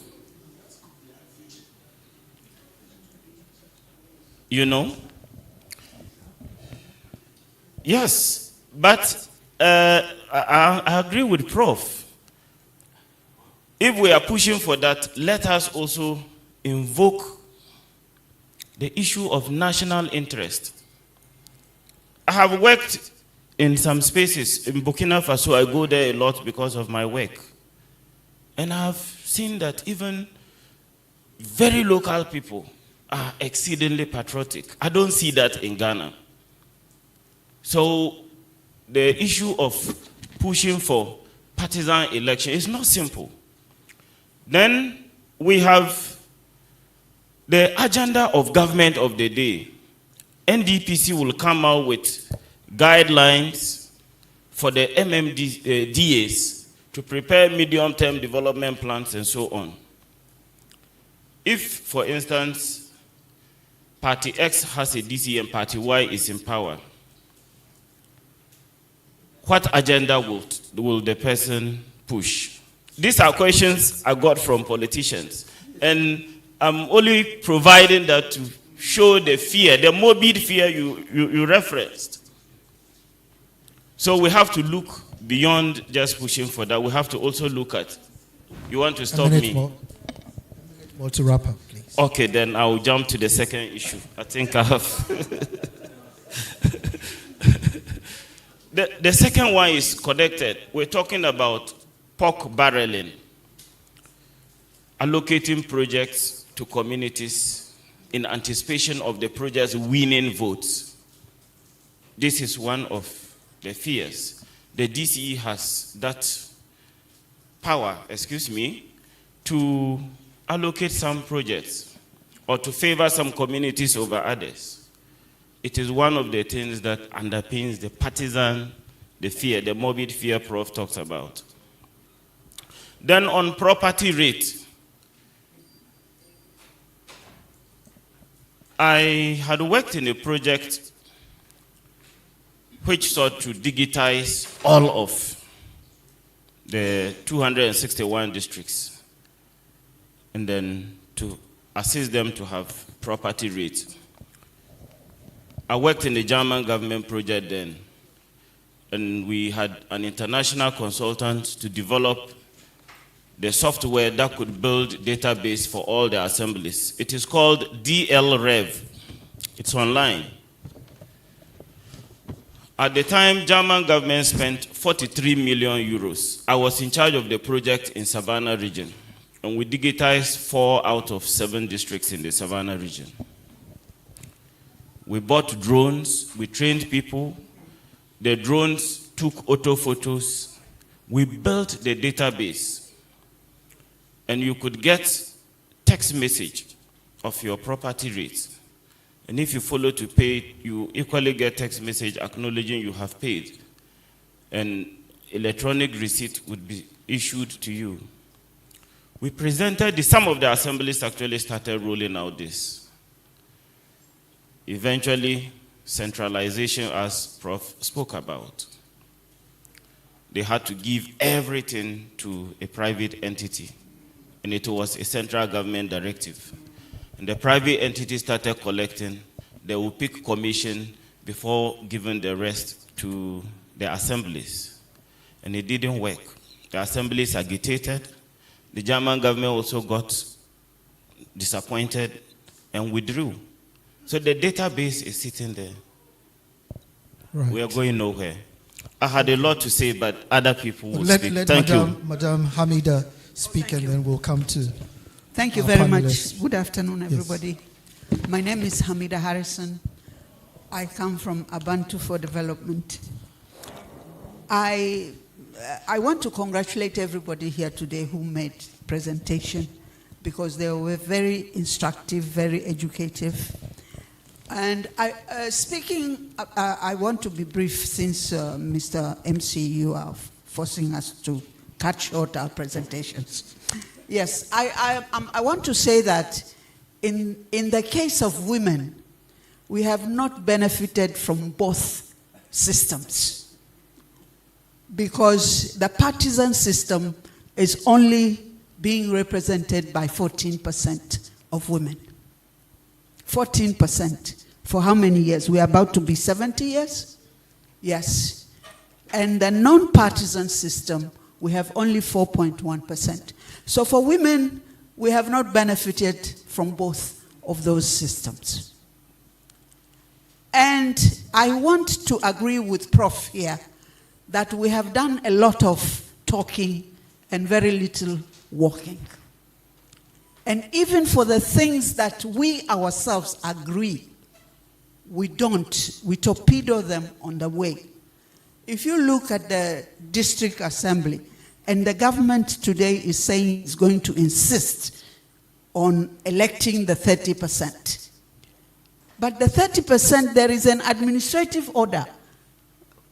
Speaker 15: You know? Yes, but I agree with Prof. If we are pushing for that, let us also invoke the issue of national interest. I have worked in some spaces in Burkina Faso. I go there a lot because of my work. And I've seen that even very local people are exceedingly patriotic. I don't see that in Ghana. So the issue of pushing for partisan election is not simple. Then we have the agenda of government of the day. NDPC will come out with guidelines for the MMDAs to prepare medium-term development plans and so on. If, for instance, Party X has a DC and Party Y is in power, what agenda will the person push? These are questions I got from politicians. And I'm only providing that to show the fear, the morbid fear you referenced. So we have to look beyond just pushing for that. We have to also look at, you want to stop me?
Speaker 1: More to wrap up, please.
Speaker 15: Okay, then I'll jump to the second issue. I think I have. The second one is connected. We're talking about pork barreling, allocating projects to communities in anticipation of the projects winning votes. This is one of the fears. The DCE has that power, to allocate some projects or to favor some communities over others. It is one of the things that underpins the partisan, the fear, the morbid fear Prof talks about. Then on property rate, I had worked in a project which sought to digitize all of the 261 districts and then to assist them to have property rates. I worked in the German government project then, and we had an international consultant to develop the software that could build database for all the assemblies. It is called DLRev. It's online. At the time, German government spent 43 million euros. I was in charge of the project in Savannah region, and we digitized 4 out of 7 districts in the Savannah region. We bought drones, we trained people. The drones took auto photos. We built the database. And you could get text message of your property rates. And if you follow to pay, you equally get text message acknowledging you have paid. And electronic receipt would be issued to you. We presented some of the assemblies actually started rolling out this. Eventually, centralization, as Prof spoke about. They had to give everything to a private entity, and it was a central government directive. And the private entity started collecting. They will pick commission before giving the rest to the assemblies. And it didn't work. The assemblies agitated. The German government also got disappointed and withdrew. So the database is sitting there. Right. We are going nowhere. I had a lot to say, but other people will speak. Thank you.
Speaker 1: Madam Hamida speak, and then we'll come to.
Speaker 16: Thank you very much. Good afternoon, everybody. Yes. My name is Hamida Harrison. I come from Abantu for Development. I want to congratulate everybody here today who made presentation, because they were very instructive, very educative. And I want to be brief since Mr. MC, you are forcing us to cut short our presentations. Yes, I want to say that in the case of women, we have not benefited from both systems because the partisan system is only being represented by 14% of women. 14%. For how many years? We're about to be 70 years? Yes. And the non-partisan system, we have only 4.1%. So for women, we have not benefited from both of those systems. And I want to agree with Prof here that we have done a lot of talking and very little walking. And even for the things that we ourselves agree, we don't. We torpedo them on the way. If you look at the district assembly, and the government today is saying it's going to insist on electing the 30%. But the 30%, there is an administrative order.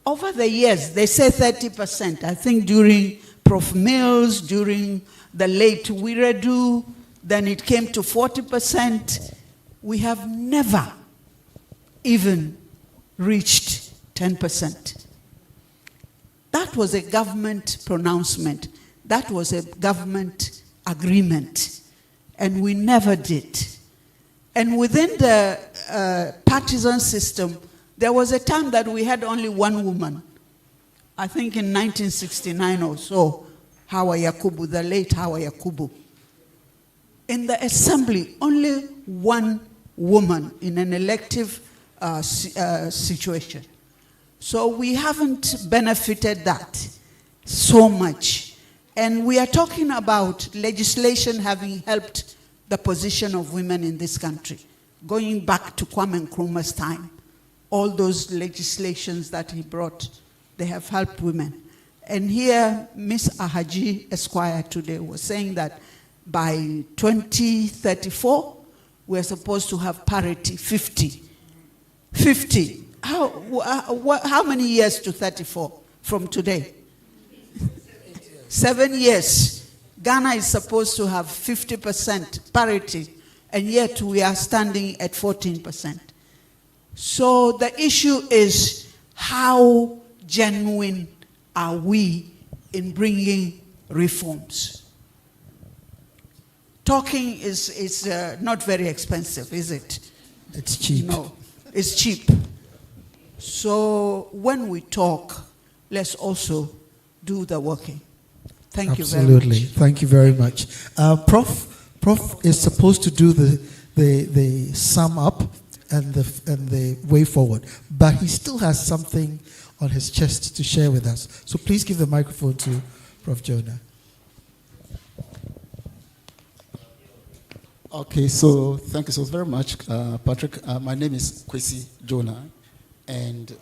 Speaker 16: Over the years, they say 30%. I think during Prof. Mills, during the late Wiredu, then it came to 40%. We have never even reached 10%. That was a government pronouncement. That was a government agreement. And we never did. And within the partisan system, there was a time that we had only one woman. I think in 1969 or so, Hawa Yakubu, the late Hawa Yakubu. In the assembly, only one woman in an elective situation. So we haven't benefited that so much. And we are talking about legislation having helped the position of women in this country. Going back to Kwame Nkrumah's time, all those legislations that he brought, they have helped women. And here, Ms. Ahaji Esquire today was saying that by 2034, we're supposed to have parity, 50. 50. How many years to 34 from today? 7 years. Ghana is supposed to have 50% parity, and yet we are standing at 14%. So the issue is how genuine are we in bringing reforms? Talking is not very expensive, is it?
Speaker 1: It's cheap.
Speaker 16: No, it's cheap. So when we talk, let's also do the working. Thank you very much.
Speaker 1: Absolutely. Thank you very much. Prof is supposed to do the sum up and the way forward, but he still has something on his chest to share with us. So please give the microphone to Prof. Jonah.
Speaker 17: Okay, so thank you so very much, Patrick. My name is Kwesi Jonah, and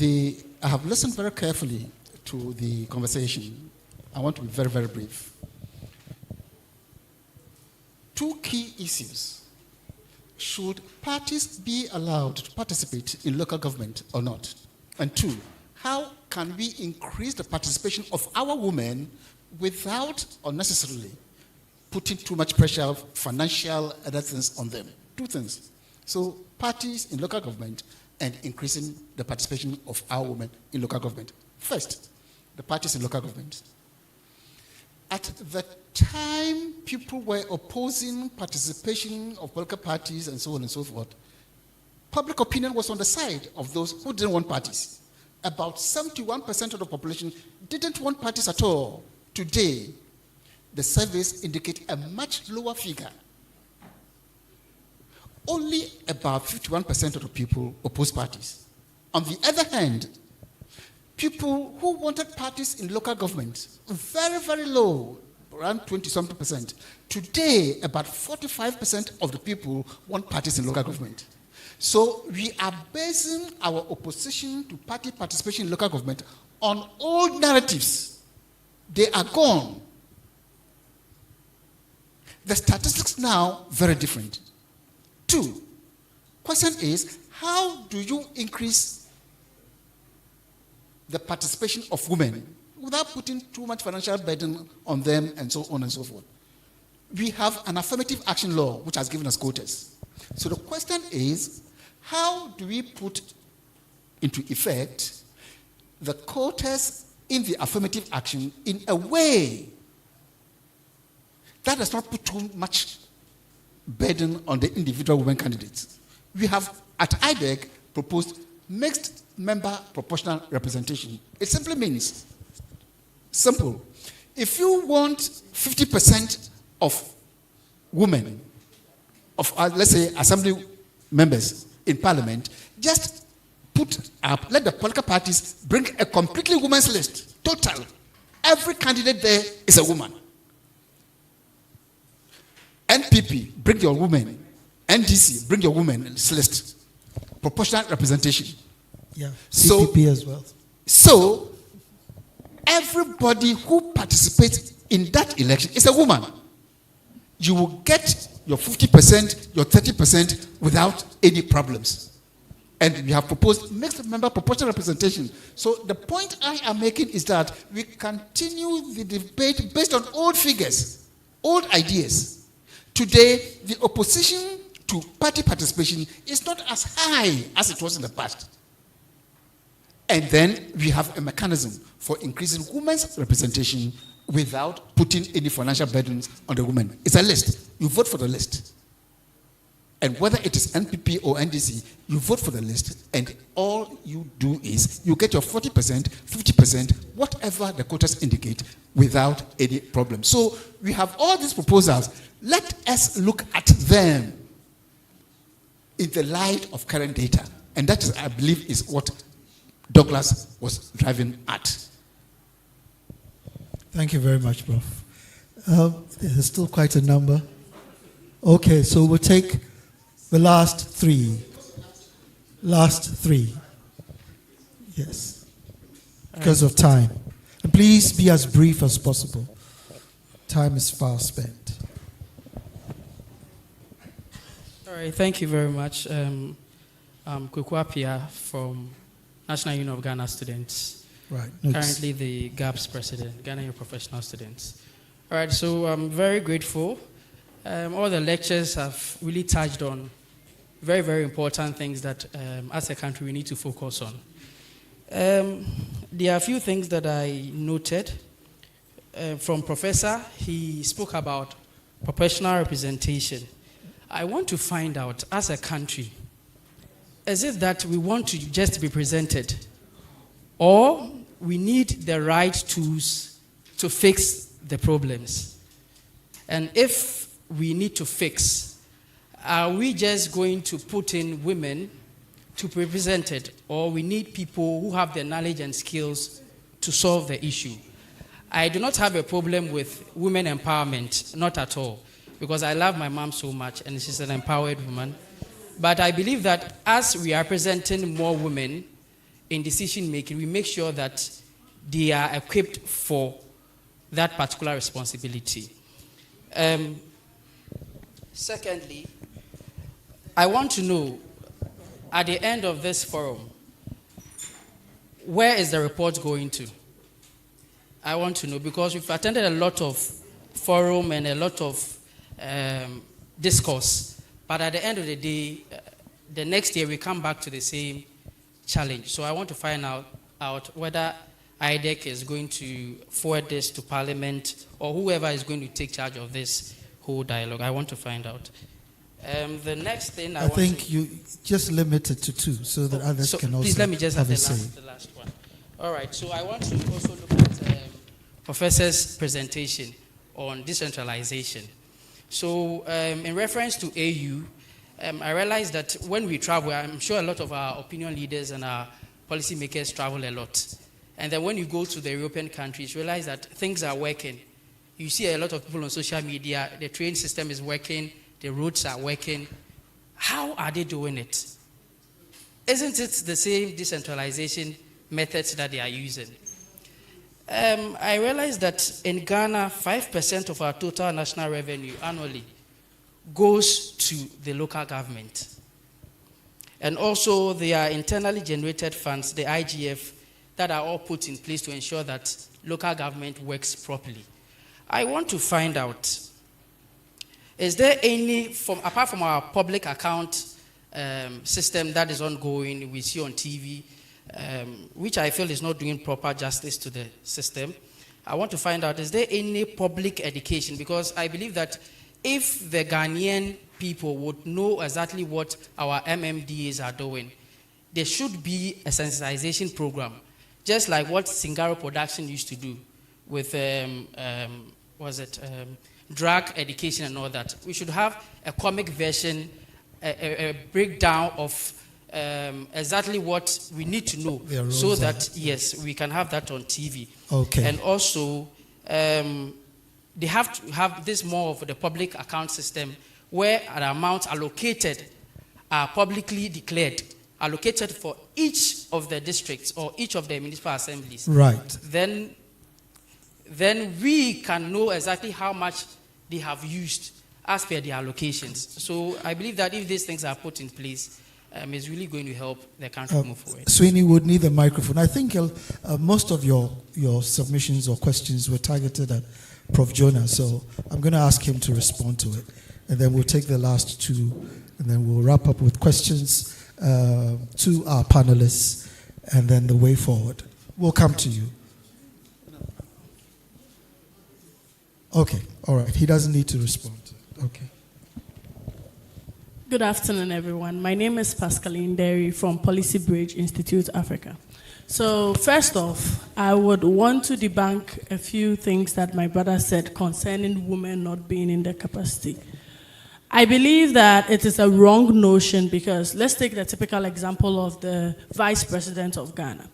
Speaker 17: I have listened very carefully to the conversation. I want to be very, very brief. Two key issues. Should parties be allowed to participate in local government or not? And two, how can we increase the participation of our women without unnecessarily putting too much pressure, financial, other things on them? Two things. So parties in local government and increasing the participation of our women in local government. First, the parties in local government. At the time people were opposing participation of political parties and so on and so forth, public opinion was on the side of those who didn't want parties. About 71% of the population didn't want parties at all. Today, the surveys indicate a much lower figure. Only about 51% of the people oppose parties. On the other hand, people who wanted parties in local government, very, very low, around 20-something%. Today, about 45% of the people want parties in local government. So we are basing our opposition to party participation in local government on old narratives. They are gone. The statistics now, very different. Two, question is, how do you increase the participation of women without putting too much financial burden on them and so on and so forth? We have an affirmative action law which has given us quotas. So the question is, how do we put into effect the quotas in the affirmative action in a way that does not put too much burden on the individual women candidates? We have at IDEC proposed mixed member proportional representation. It simply means, simple, if you want 50% of women, of let's say assembly members in parliament, just put up, let the political parties bring a completely women's list, total. Every candidate there is a woman. NPP, bring your woman. NDC, bring your women's list. Proportional representation.
Speaker 1: Yeah,
Speaker 17: so,
Speaker 1: CPP as well.
Speaker 17: So, everybody who participates in that election is a woman. You will get your 50%, your 30% without any problems. And we have proposed mixed member proportional representation. So the point I am making is that we continue the debate based on old figures, old ideas. Today, the opposition to party participation is not as high as it was in the past. And then we have a mechanism for increasing women's representation without putting any financial burdens on the women. It's a list. You vote for the list. And whether it is NPP or NDC, you vote for the list, and all you do is you get your 40%, 50%, whatever the quotas indicate, without any problem. So we have all these proposals. Let us look at them in the light of current data. And that is, I believe, is what Douglas was driving at.
Speaker 1: Thank you very much, Prof. There's still quite a number. Okay, so we'll take the last three. Last three. Yes. Because of time. And please be as brief as possible. Time is fast spent.
Speaker 18: All right, thank you very much. I'm Kweku Apia from National Union of Ghana Students.
Speaker 1: Right.
Speaker 18: Currently the GAPS president, Ghana Union of Professional Students. All right, so I'm very grateful. All the lectures have really touched on very, very important things that as a country we need to focus on. There are a few things that I noted. From Professor, he spoke about proportional representation. I want to find out, as a country, is it that we want to just be presented, or we need the right tools to fix the problems? And if we need to fix, are we just going to put in women to be represented, or we need people who have the knowledge and skills to solve the issue? I do not have a problem with women empowerment, not at all, because I love my mom so much and she's an empowered woman. But I believe that as we are presenting more women in decision making, we make sure that they are equipped for that particular responsibility. Secondly, I want to know, at the end of this forum, where is the report going to? I want to know, because we've attended a lot of forum and a lot of discourse, but at the end of the day, the next year we come back to the same challenge. So I want to find out whether IDEC is going to forward this to Parliament, or whoever is going to take charge of this whole dialogue. I want to find out. The next thing I
Speaker 1: think you just limit it to two, so that others can also
Speaker 18: please let me just have the last one. All right, so I want to also look at Professor's presentation on decentralization. So in reference to AU, I realized that when we travel, I'm sure a lot of our opinion leaders and our policymakers travel a lot. And then when you go to the European countries, you realize that things are working. You see a lot of people on social media, the train system is working, the roads are working. How are they doing it? Isn't it the same decentralization methods that they are using? I realized that in Ghana, 5% of our total national revenue annually goes to the local government. And also, there are internally generated funds, the IGF, that are all put in place to ensure that local government works properly. I want to find out, is there any, apart from our public account system that is ongoing, we see on TV, which I feel is not doing proper justice to the system, I want to find out, is there any public education? Because I believe that if the Ghanaian people would know exactly what our MMDAs are doing, there should be a sensitization program, just like what Singaro Production used to do with, drug education and all that. We should have a comic version, a breakdown of exactly what we need to know, so that, yes, we can have that on TV.
Speaker 1: Okay.
Speaker 18: And also, they have to have this more of the public account system where an amount allocated are publicly declared, allocated for each of the districts or each of the municipal assemblies.
Speaker 1: Right.
Speaker 18: Then we can know exactly how much they have used as per their allocations. So I believe that if these things are put in place, it's really going to help the country move forward.
Speaker 1: Sweeney would need the microphone. I think most of your submissions or questions were targeted at Prof. Jonah, so I'm going to ask him to respond to it. And then we'll take the last two, and then we'll wrap up with questions to our panelists, and then the way forward. We'll come to you. Okay, all right. He doesn't need to respond. Okay.
Speaker 19: Good afternoon, everyone. My name is Pascaline Derry from Policy Bridge Institute Africa. So first off, I would want to debunk a few things that my brother said concerning women not being in their capacity. I believe that it is a wrong notion because let's take the typical example of the Vice President of Ghana.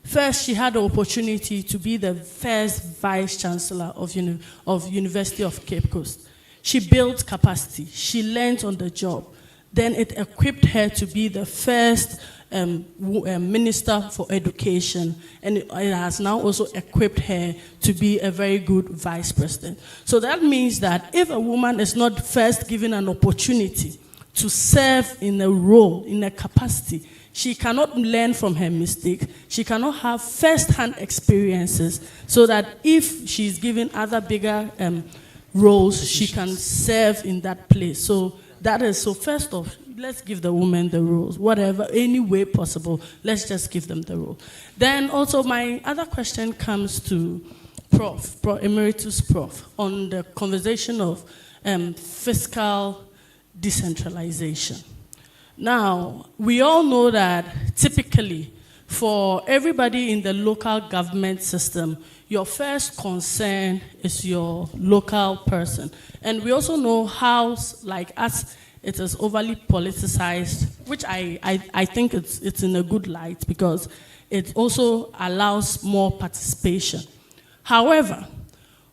Speaker 19: First, she had the opportunity to be the first Vice Chancellor of University of Cape Coast. She built capacity. She learned on the job. Then it equipped her to be the first Minister for Education, and it has now also equipped her to be a very good Vice President. So that means that if a woman is not first given an opportunity to serve in a role, in a capacity, she cannot learn from her mistake. She cannot have first-hand experiences so that if she's given other bigger roles, she can serve in that place. So that is, so first off, let's give the women the roles, whatever, any way possible, let's just give them the role. Then also my other question comes to Prof, Emeritus Prof, on the conversation of fiscal decentralization. Now, we all know that typically for everybody in the local government system, your first concern is your local person. And we also know how, like us, it is overly politicized, which I think it's in a good light because it also allows more participation. However,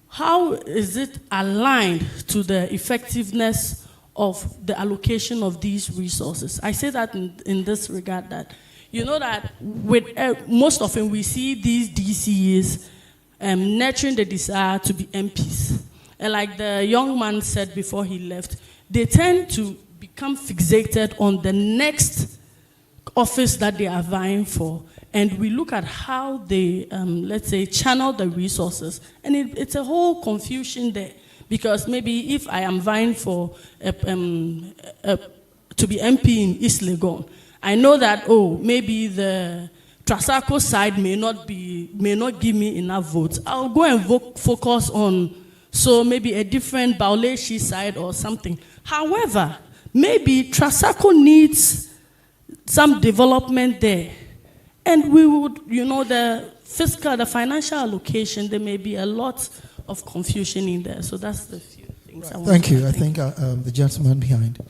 Speaker 19: how is it aligned to the effectiveness of the allocation of these resources? I say that in this regard that, you know that with most often we see these DCEs nurturing the desire to be MPs. And like the young man said before he left, they tend to become fixated on the next office that they are vying for. And we look at how they, let's say, channel the resources. And it's a whole confusion there. Because maybe if I am vying for to be MP in East Legon, I know that, oh, maybe the Trasaco side may not give me enough votes. I'll go and focus on, so maybe a different Bauleshi side or something. However, maybe Trasaco needs some development there. And we would, you know, the financial allocation, there may be a lot of confusion in there. So that's the few things I want to
Speaker 1: Thank you. I think the gentleman behind.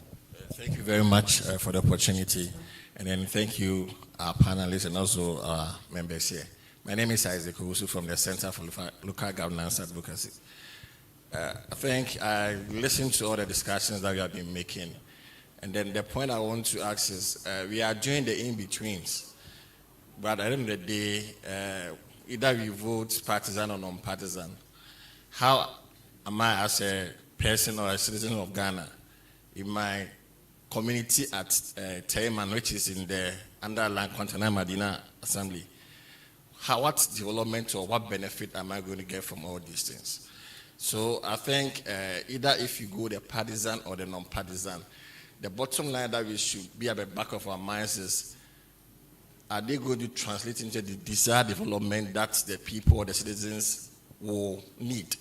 Speaker 20: Thank you very much for the opportunity. And then thank you, our panelists and also our members here. My name is Isaac Owusu from the Center for Local Governance Advocacy. I think I listened to all the discussions that we have been making. And then the point I want to ask is, we are doing the in-betweens. But at the end of the day, either we vote partisan or non-partisan. How am I, as a person or a citizen of Ghana, in my community at Taiman, which is in the underlying Continental Medina Assembly, what development or what benefit am I going to get from all these things? So I think either if you go the partisan or the non-partisan, the bottom line that we should be at the back of our minds is, are they going to translate into the desired development that the people or the citizens will need?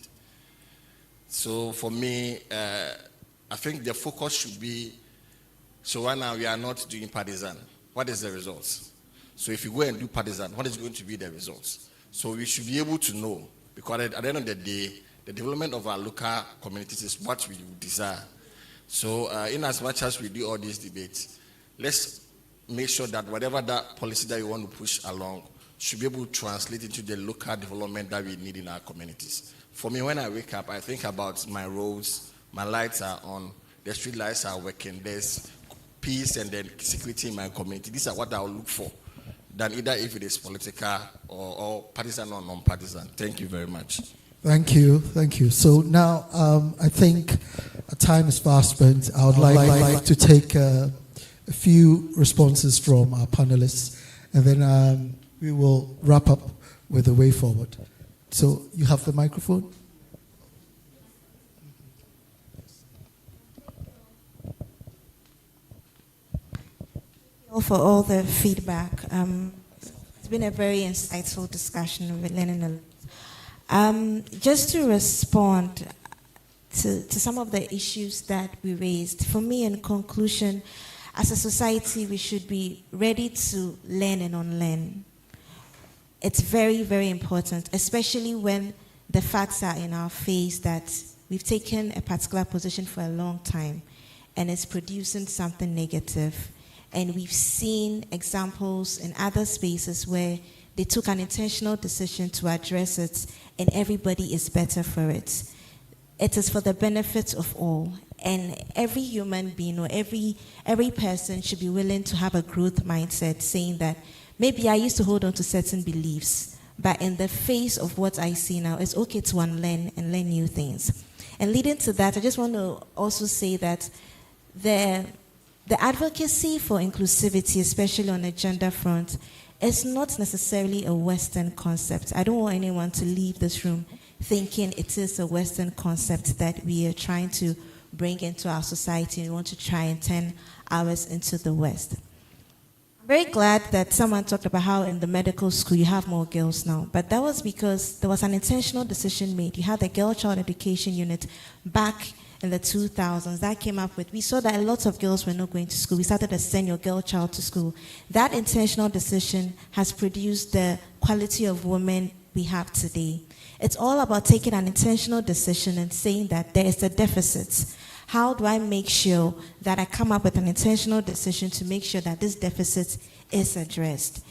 Speaker 20: So for me, I think the focus should be, so right now we are not doing partisan. What is the results? So if you go and do partisan, what is going to be the results? So we should be able to know, because at the end of the day, the development of our local communities is what we desire. So in as much as we do all these debates, let's make sure that whatever that policy that you want to push along should be able to translate into the local development that we need in our communities. For me, when I wake up, I think about my roads, my lights are on, the street lights are working, there's peace and then security in my community. These are what I will look for, than either if it is political or partisan or non-partisan. Thank you very much.
Speaker 1: Thank you. So now I think time is fast spent. I would like to take a few responses from our panelists, and then we will wrap up with the way forward. So you have the microphone.
Speaker 5: For all the feedback. It's been a very insightful discussion. We're learning a lot. Just to respond to some of the issues that we raised, for me, in conclusion, as a society, we should be ready to learn and unlearn. It's very, very important, especially when the facts are in our face that we've taken a particular position for a long time and it's producing something negative. And we've seen examples in other spaces where they took an intentional decision to address it and everybody is better for it. It is for the benefit of all. And every human being or every person should be willing to have a growth mindset, saying that maybe I used to hold on to certain beliefs, but in the face of what I see now, it's okay to unlearn and learn new things. And leading to that, I just want to also say that the advocacy for inclusivity, especially on the gender front, is not necessarily a Western concept. I don't want anyone to leave this room thinking it is a Western concept that we are trying to bring into our society and we want to try and turn ours into the West. I'm very glad that someone talked about how in the medical school you have more girls now, but that was because there was an intentional decision made. You had the Girl Child Education Unit back in the 2000s that came up with, we saw that a lot of girls were not going to school. We started to send your girl child to school. That intentional decision has produced the quality of women we have today. It's all about taking an intentional decision and saying that there is a deficit. How do I make sure that I come up with an intentional decision to make sure that this deficit is addressed?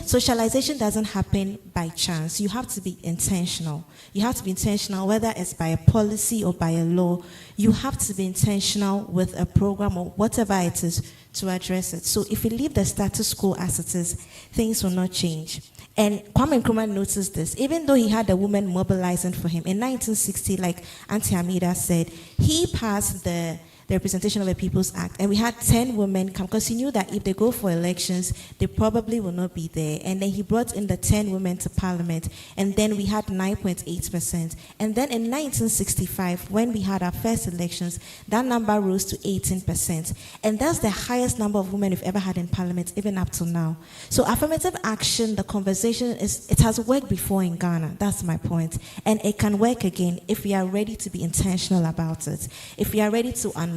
Speaker 5: Socialization doesn't happen by chance. You have to be intentional. You have to be intentional, whether it's by a policy or by a law. You have to be intentional with a program or whatever it is to address it. So if we leave the status quo as it is, things will not change. And Kwame Nkrumah noticed this. Even though he had a woman mobilizing for him, in 1960, like Auntie Amida said, he passed the Representation of the People's Act. And we had 10 women come because he knew that if they go for elections, they probably will not be there. And then he brought in the 10 women to parliament. And then we had 9.8%. And then in 1965, when we had our first elections, that number rose to 18%. And that's the highest number of women we've ever had in parliament, even up till now. So affirmative action, the conversation, it has worked before in Ghana. That's my point. And it can work again if we are ready to be intentional about it. If we are ready to unlearn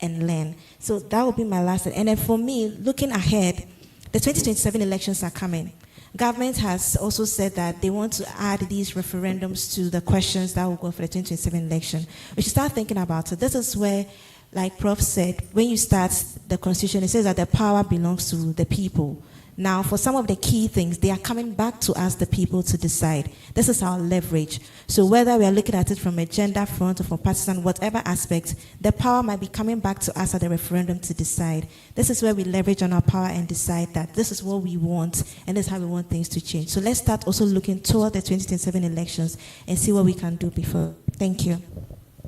Speaker 5: and learn. So that will be my last. And then for me, looking ahead, the 2027 elections are coming. Government has also said that they want to add these referendums to the questions that will go for the 2027 election. We should start thinking about it. This is where, like Prof said, when you start the Constitution, it says that the power belongs to the people. Now, for some of the key things, they are coming back to us, the people, to decide. This is our leverage. So whether we are looking at it from a gender front or from partisan, whatever aspect, the power might be coming back to us at the referendum to decide. This is where we leverage on our power and decide that this is what we want and this is how we want things to change. So let's start also looking toward the 2027 elections and see what we can do before. Thank you.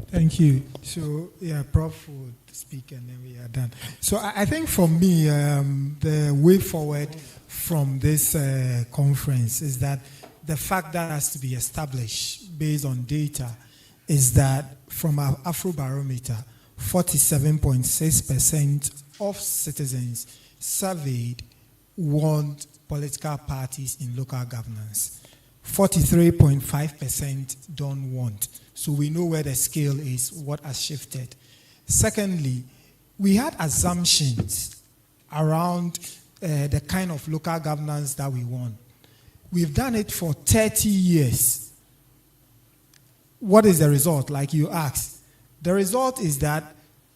Speaker 4: Thank you. So, yeah, Prof would speak and then we are done. So I think for me, the way forward from this conference is that the fact that has to be established based on data is that from our Afrobarometer, 47.6% of citizens surveyed want political parties in local governance. 43.5% don't want. So we know where the scale is, what has shifted. Secondly, we had assumptions around the kind of local governance that we want. We've done it for 30 years. What is the result? Like you asked. The result is that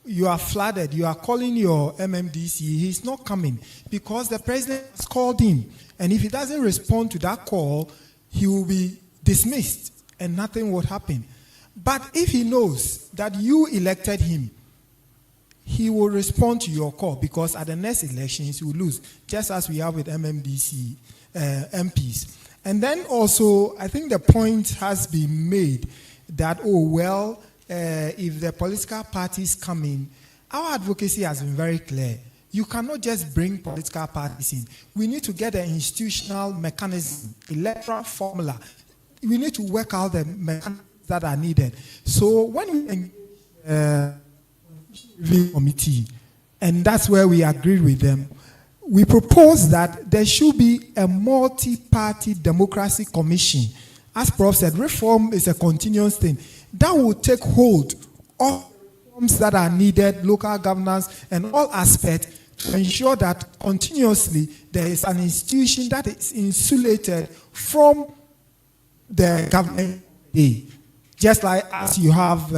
Speaker 4: you are flooded. You are calling your MMDC. He's not coming because the president has called him. And if he doesn't respond to that call, he will be dismissed and nothing will happen. But if he knows that you elected him, he will respond to your call because at the next elections you will lose, just as we have with MMDC MPs. And then also, I think the point has been made that, if the political parties come in, our advocacy has been very clear. You cannot just bring political parties in. We need to get an institutional mechanism, electoral formula. We need to work out the mechanisms that are needed. So when we engage the committee, and that's where we agreed with them, we propose that there should be a multi-party democracy commission. As Prof said, reform is a continuous thing. That will take hold of reforms that are needed, local governance, and all aspects to ensure that continuously there is an institution that is insulated from the government. Just like as you have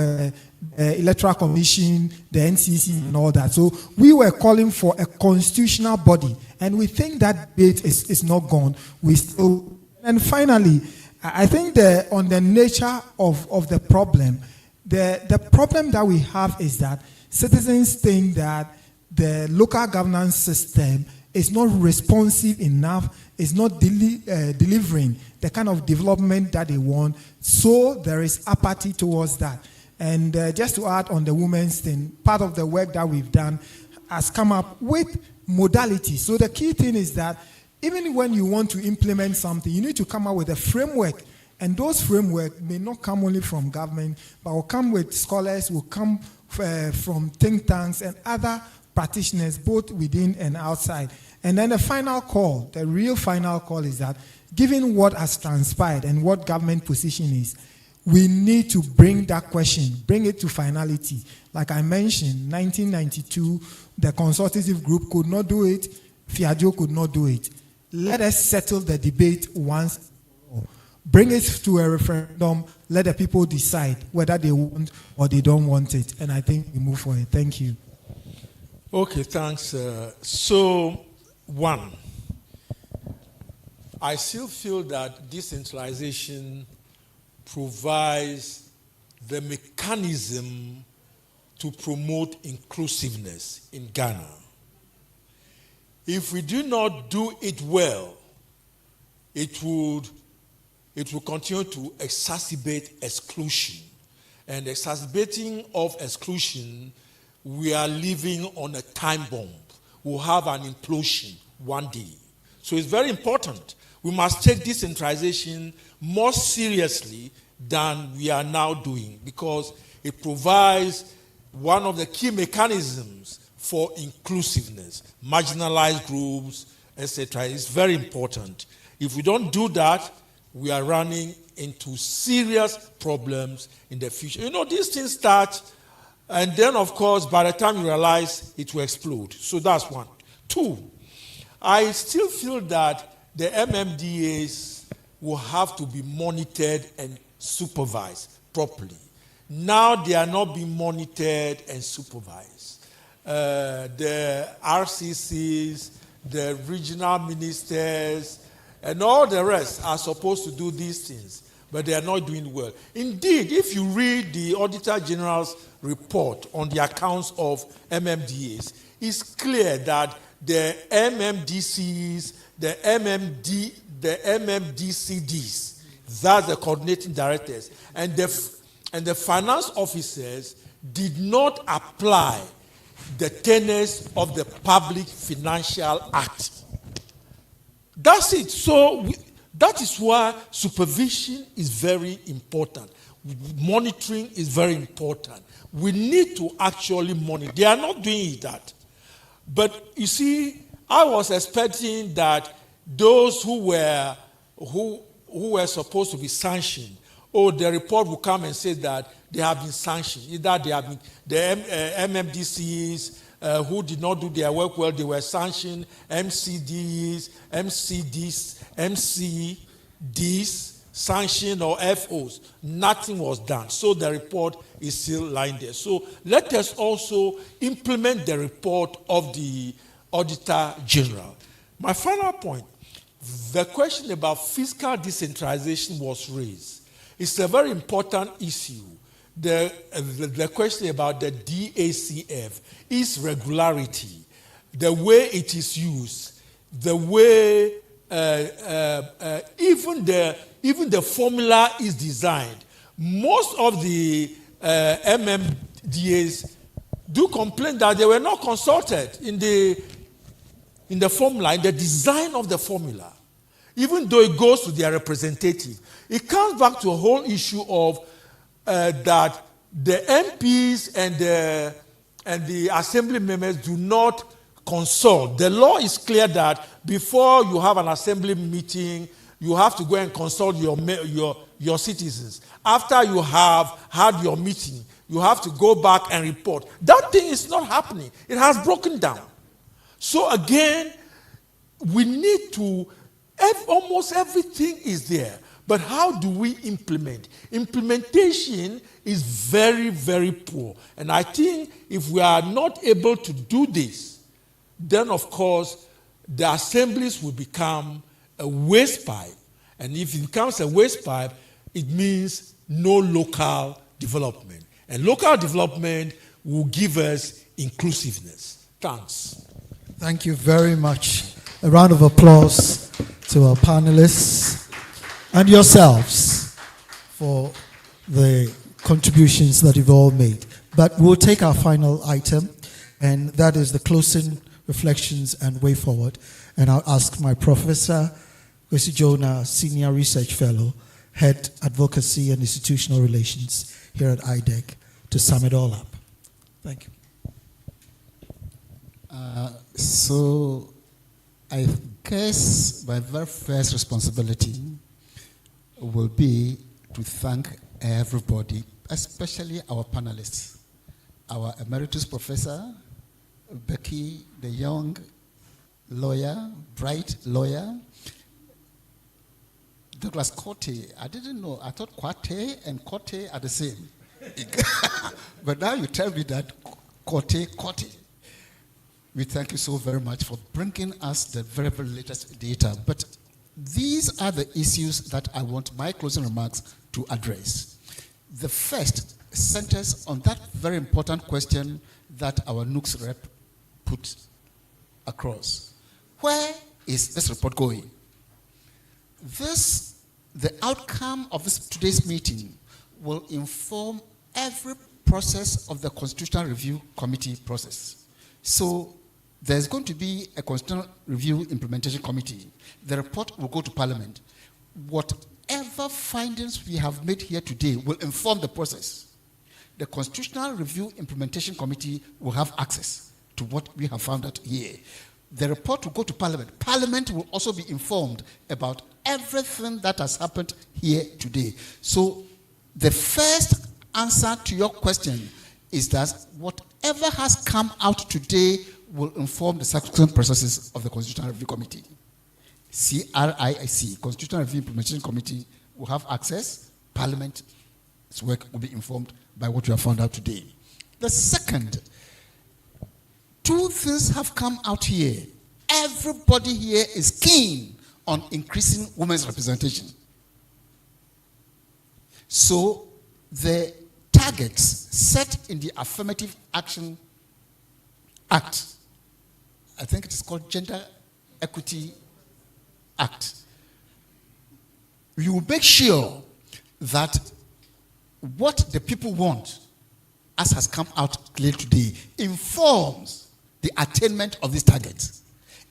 Speaker 4: Electoral Commission, the NCC, and all that. So we were calling for a constitutional body, and we think that debate is not gone. We still, and finally, I think on the nature of the problem, the problem that we have is that citizens think that the local governance system is not responsive enough, is not delivering the kind of development that they want. So there is apathy towards that. And just to add on the women's thing, part of the work that we've done has come up with modalities. So the key thing is that even when you want to implement something, you need to come up with a framework. And those frameworks may not come only from government, but will come with scholars, will come from think tanks and other practitioners, both within and outside. And then the final call, the real final call is that given what has transpired and what government position is, we need to bring that question, bring it to finality. Like I mentioned, 1992, the consultative group could not do it, Fiajo could not do it. Let us settle the debate once. Bring it to a referendum, let the people decide whether they want or they don't want it. And I think we move forward. Thank you.
Speaker 6: Okay, thanks. So, one, I still feel that decentralization provides the mechanism to promote inclusiveness in Ghana. If we do not do it well, it will continue to exacerbate exclusion. And exacerbating of exclusion, we are living on a time bomb. We'll have an implosion one day. So it's very important. We must take decentralization more seriously than we are now doing because it provides one of the key mechanisms for inclusiveness, marginalized groups, etc. It's very important. If we don't do that, we are running into serious problems in the future. You know, these things start, and then, of course, by the time you realize, it will explode. So that's one. Two, I still feel that the MMDAs will have to be monitored and supervised properly. Now they are not being monitored and supervised. The RCCs, the regional ministers, and all the rest are supposed to do these things, but they are not doing well. Indeed, if you read the Auditor General's report on the accounts of MMDAs, it's clear that the MMDCs, the MMDCDs, that's the coordinating directors, and the finance officers did not apply the tenets of the Public Financial Act. That's it. So that is why supervision is very important. Monitoring is very important. We need to actually monitor. They are not doing that. But you see, I was expecting that those who were supposed to be sanctioned, the report will come and say that they have been sanctioned. Either they have been, the MMDCs who did not do their work well, they were sanctioned, MCDs, sanctioned, or FOs. Nothing was done. So the report is still lying there. So let us also implement the report of the Auditor General. My final point, the question about fiscal decentralization was raised. It's a very important issue. The question about the DACF is regularity, the way it is used, the way even the formula is designed. Most of the MMDAs do complain that they were not consulted in the formula, in the design of the formula, even though it goes to their representative. It comes back to a whole issue of that the MPs and the assembly members do not consult. The law is clear that before you have an assembly meeting, you have to go and consult your citizens. After you have had your meeting, you have to go back and report. That thing is not happening. It has broken down. So again, we need to, almost everything is there. But how do we implement? Implementation is very, very poor. And I think if we are not able to do this, then of course the assemblies will become a waste pipe. And if it becomes a waste pipe, it means no local development. And local development will give us inclusiveness. Thanks.
Speaker 1: Thank you very much. A round of applause to our panelists and yourselves for the contributions that you've all made. But we'll take our final item, and that is the closing reflections and way forward. And I'll ask my professor, Kwesi Jonah, Senior Research Fellow, Head Advocacy and Institutional Relations here at IDEC, to sum it all up. Thank you.
Speaker 17: So I guess my very first responsibility will be to thank everybody, especially our panelists, our emeritus professor, Becky, the young lawyer, bright lawyer, Douglas Cote. I didn't know. I thought Quate and Cote are the same. But now you tell me that Cote. We thank you so very much for bringing us the very, very latest data. But these are the issues that I want my closing remarks to address. The first centers on that very important question that our NUCS rep put across. Where is this report going? The outcome of today's meeting will inform every process of the Constitutional Review Committee process. So there's going to be a Constitutional Review Implementation Committee. The report will go to Parliament. Whatever findings we have made here today will inform the process. The Constitutional Review Implementation Committee will have access to what we have found out here. The report will go to Parliament. Parliament will also be informed about everything that has happened here today. So the first answer to your question is that whatever has come out today will inform the subsequent processes of the Constitutional Review Committee. CRIC, Constitutional Review Implementation Committee, will have access. Parliament's work will be informed by what we have found out today. The second, two things have come out here. Everybody here is keen on increasing women's representation. So the targets set in the Affirmative Action Act, I think it is called Gender Equity Act, you will make sure that what the people want as has come out clear today, informs the attainment of these targets.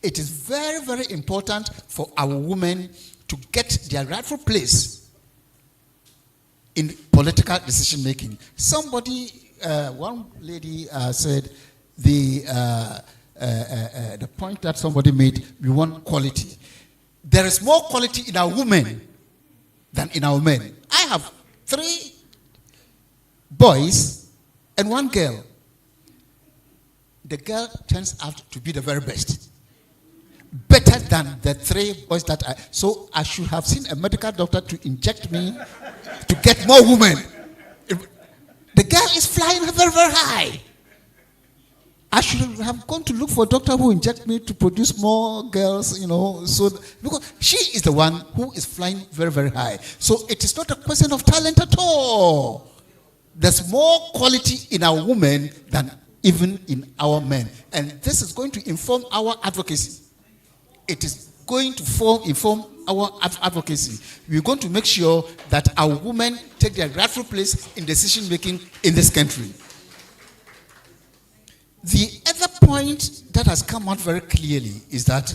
Speaker 17: It is very, very important for our women to get their rightful place in political decision making. Somebody, one lady said the point that somebody made, we want quality. There is more quality in our women than in our men. I have 3 boys and 1 girl. The girl turns out to be the very best. Better than the 3 boys that I... So I should have seen a medical doctor to inject me to get more women. The girl is flying very, very high. I should have gone to look for a doctor who inject me to produce more girls, so because she is the one who is flying very, very high. So it is not a question of talent at all. There's more quality in our women than even in our men. And this is going to inform our advocacy. It is going to inform our advocacy. We're going to make sure that our women take their rightful place in decision making in this country. The other point that has come out very clearly is that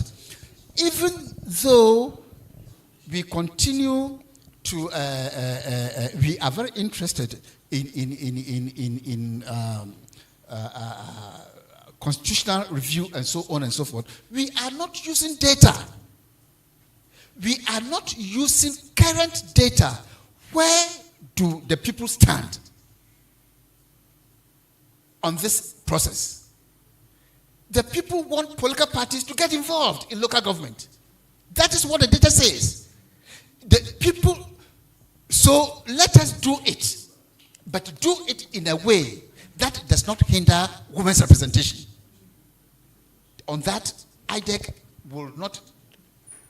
Speaker 17: even though we continue to, we are very interested in constitutional review and so on and so forth, we are not using data. We are not using current data. Where do the people stand on this process? The people want political parties to get involved in local government. That is what the data says. The people, so let us do it, but do it in a way that does not hinder women's representation. On that, IDEC will not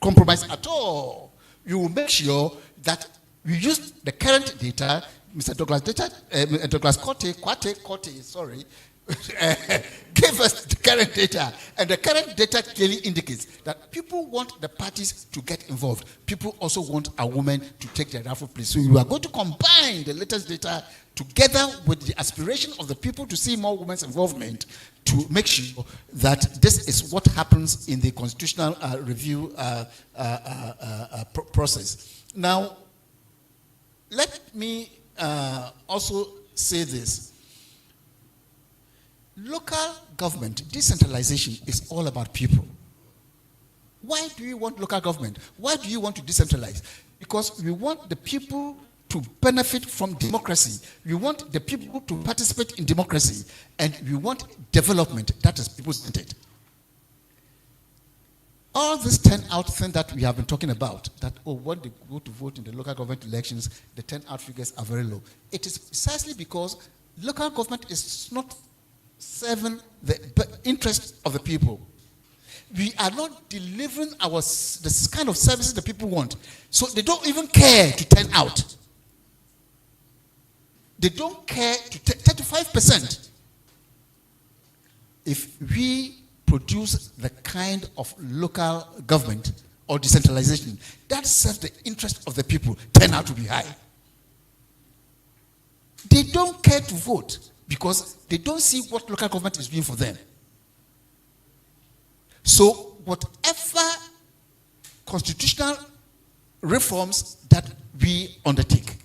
Speaker 17: compromise at all. We will make sure that we use the current data. Mr. Douglas Cote, gave us the current data, and the current data clearly indicates that people want the parties to get involved. People also want a woman to take their rightful place. So we are going to combine the latest data together with the aspiration of the people to see more women's involvement to make sure that this is what happens in the constitutional review process. Now, let me also say this. Local government, decentralization is all about people. Why do you want local government? Why do you want to decentralize? Because we want the people to benefit from democracy. We want the people to participate in democracy. And we want development that is people-centered. All this turnout thing that we have been talking about, that, when they go to vote in the local government elections, the turnout figures are very low. It is precisely because local government is not serving the interest of the people. We are not delivering the kind of services the people want. So they don't even care to turn out. They don't care to 35%. If we produce the kind of local government or decentralization that serves the interest of the people, turn out to be high. They don't care to vote because they don't see what local government is doing for them. So whatever constitutional reforms that we undertake,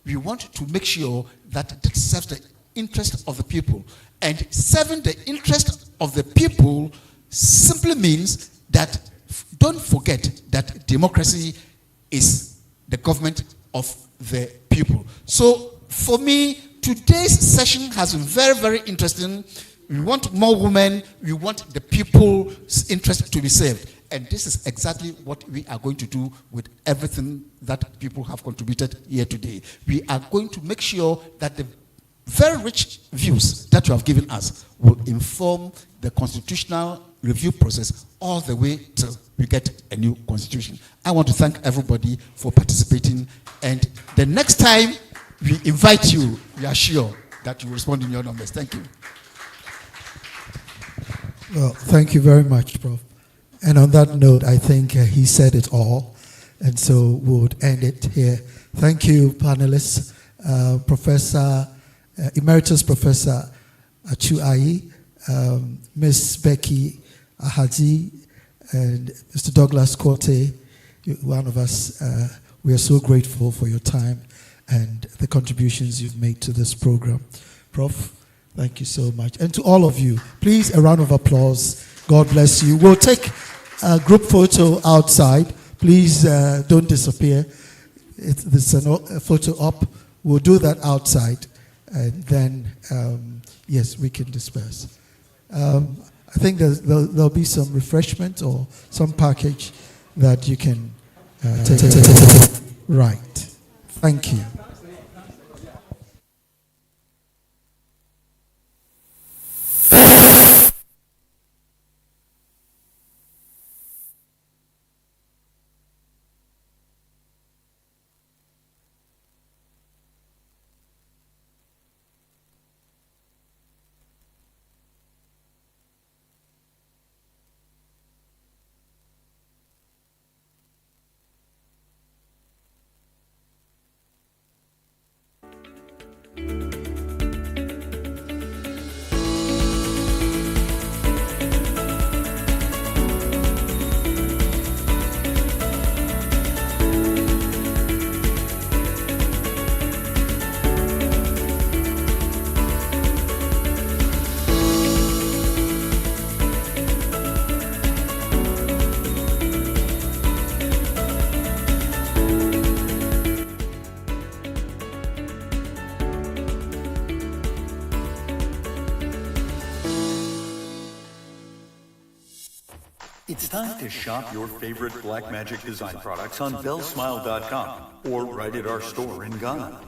Speaker 17: we want to make sure that it serves the interest of the people. And serving the interest of the people simply means that don't forget that democracy is the government of the people. So for me, today's session has been very, very interesting. We want more women. We want the people's interest to be served. And this is exactly what we are going to do with everything that people have contributed here today. We are going to make sure that the very rich views that you have given us will inform the constitutional review process all the way till we get a new constitution. I want to thank everybody for participating. And the next time we invite you, we are sure that you will respond in your numbers. Thank you.
Speaker 1: Well, thank you very much, Prof. And on that note, I think he said it all. And so we'll end it here. Thank you, panelists. Professor Emeritus Professor Achu Ayi, Ms. Becky Ahadzi, and Mr. Douglas Korte, one of us. We are so grateful for your time and the contributions you've made to this program. Prof, thank you so much. And to all of you, please, a round of applause. God bless you. We'll take a group photo outside. Please don't disappear. There's a photo up. We'll do that outside. And then, yes, we can disperse. I think there'll be some refreshment or some package that you can take. Right. Thank you.
Speaker 21: It's time to shop your favorite Blackmagic design products on bellsmile.com or right at our store in Ghana.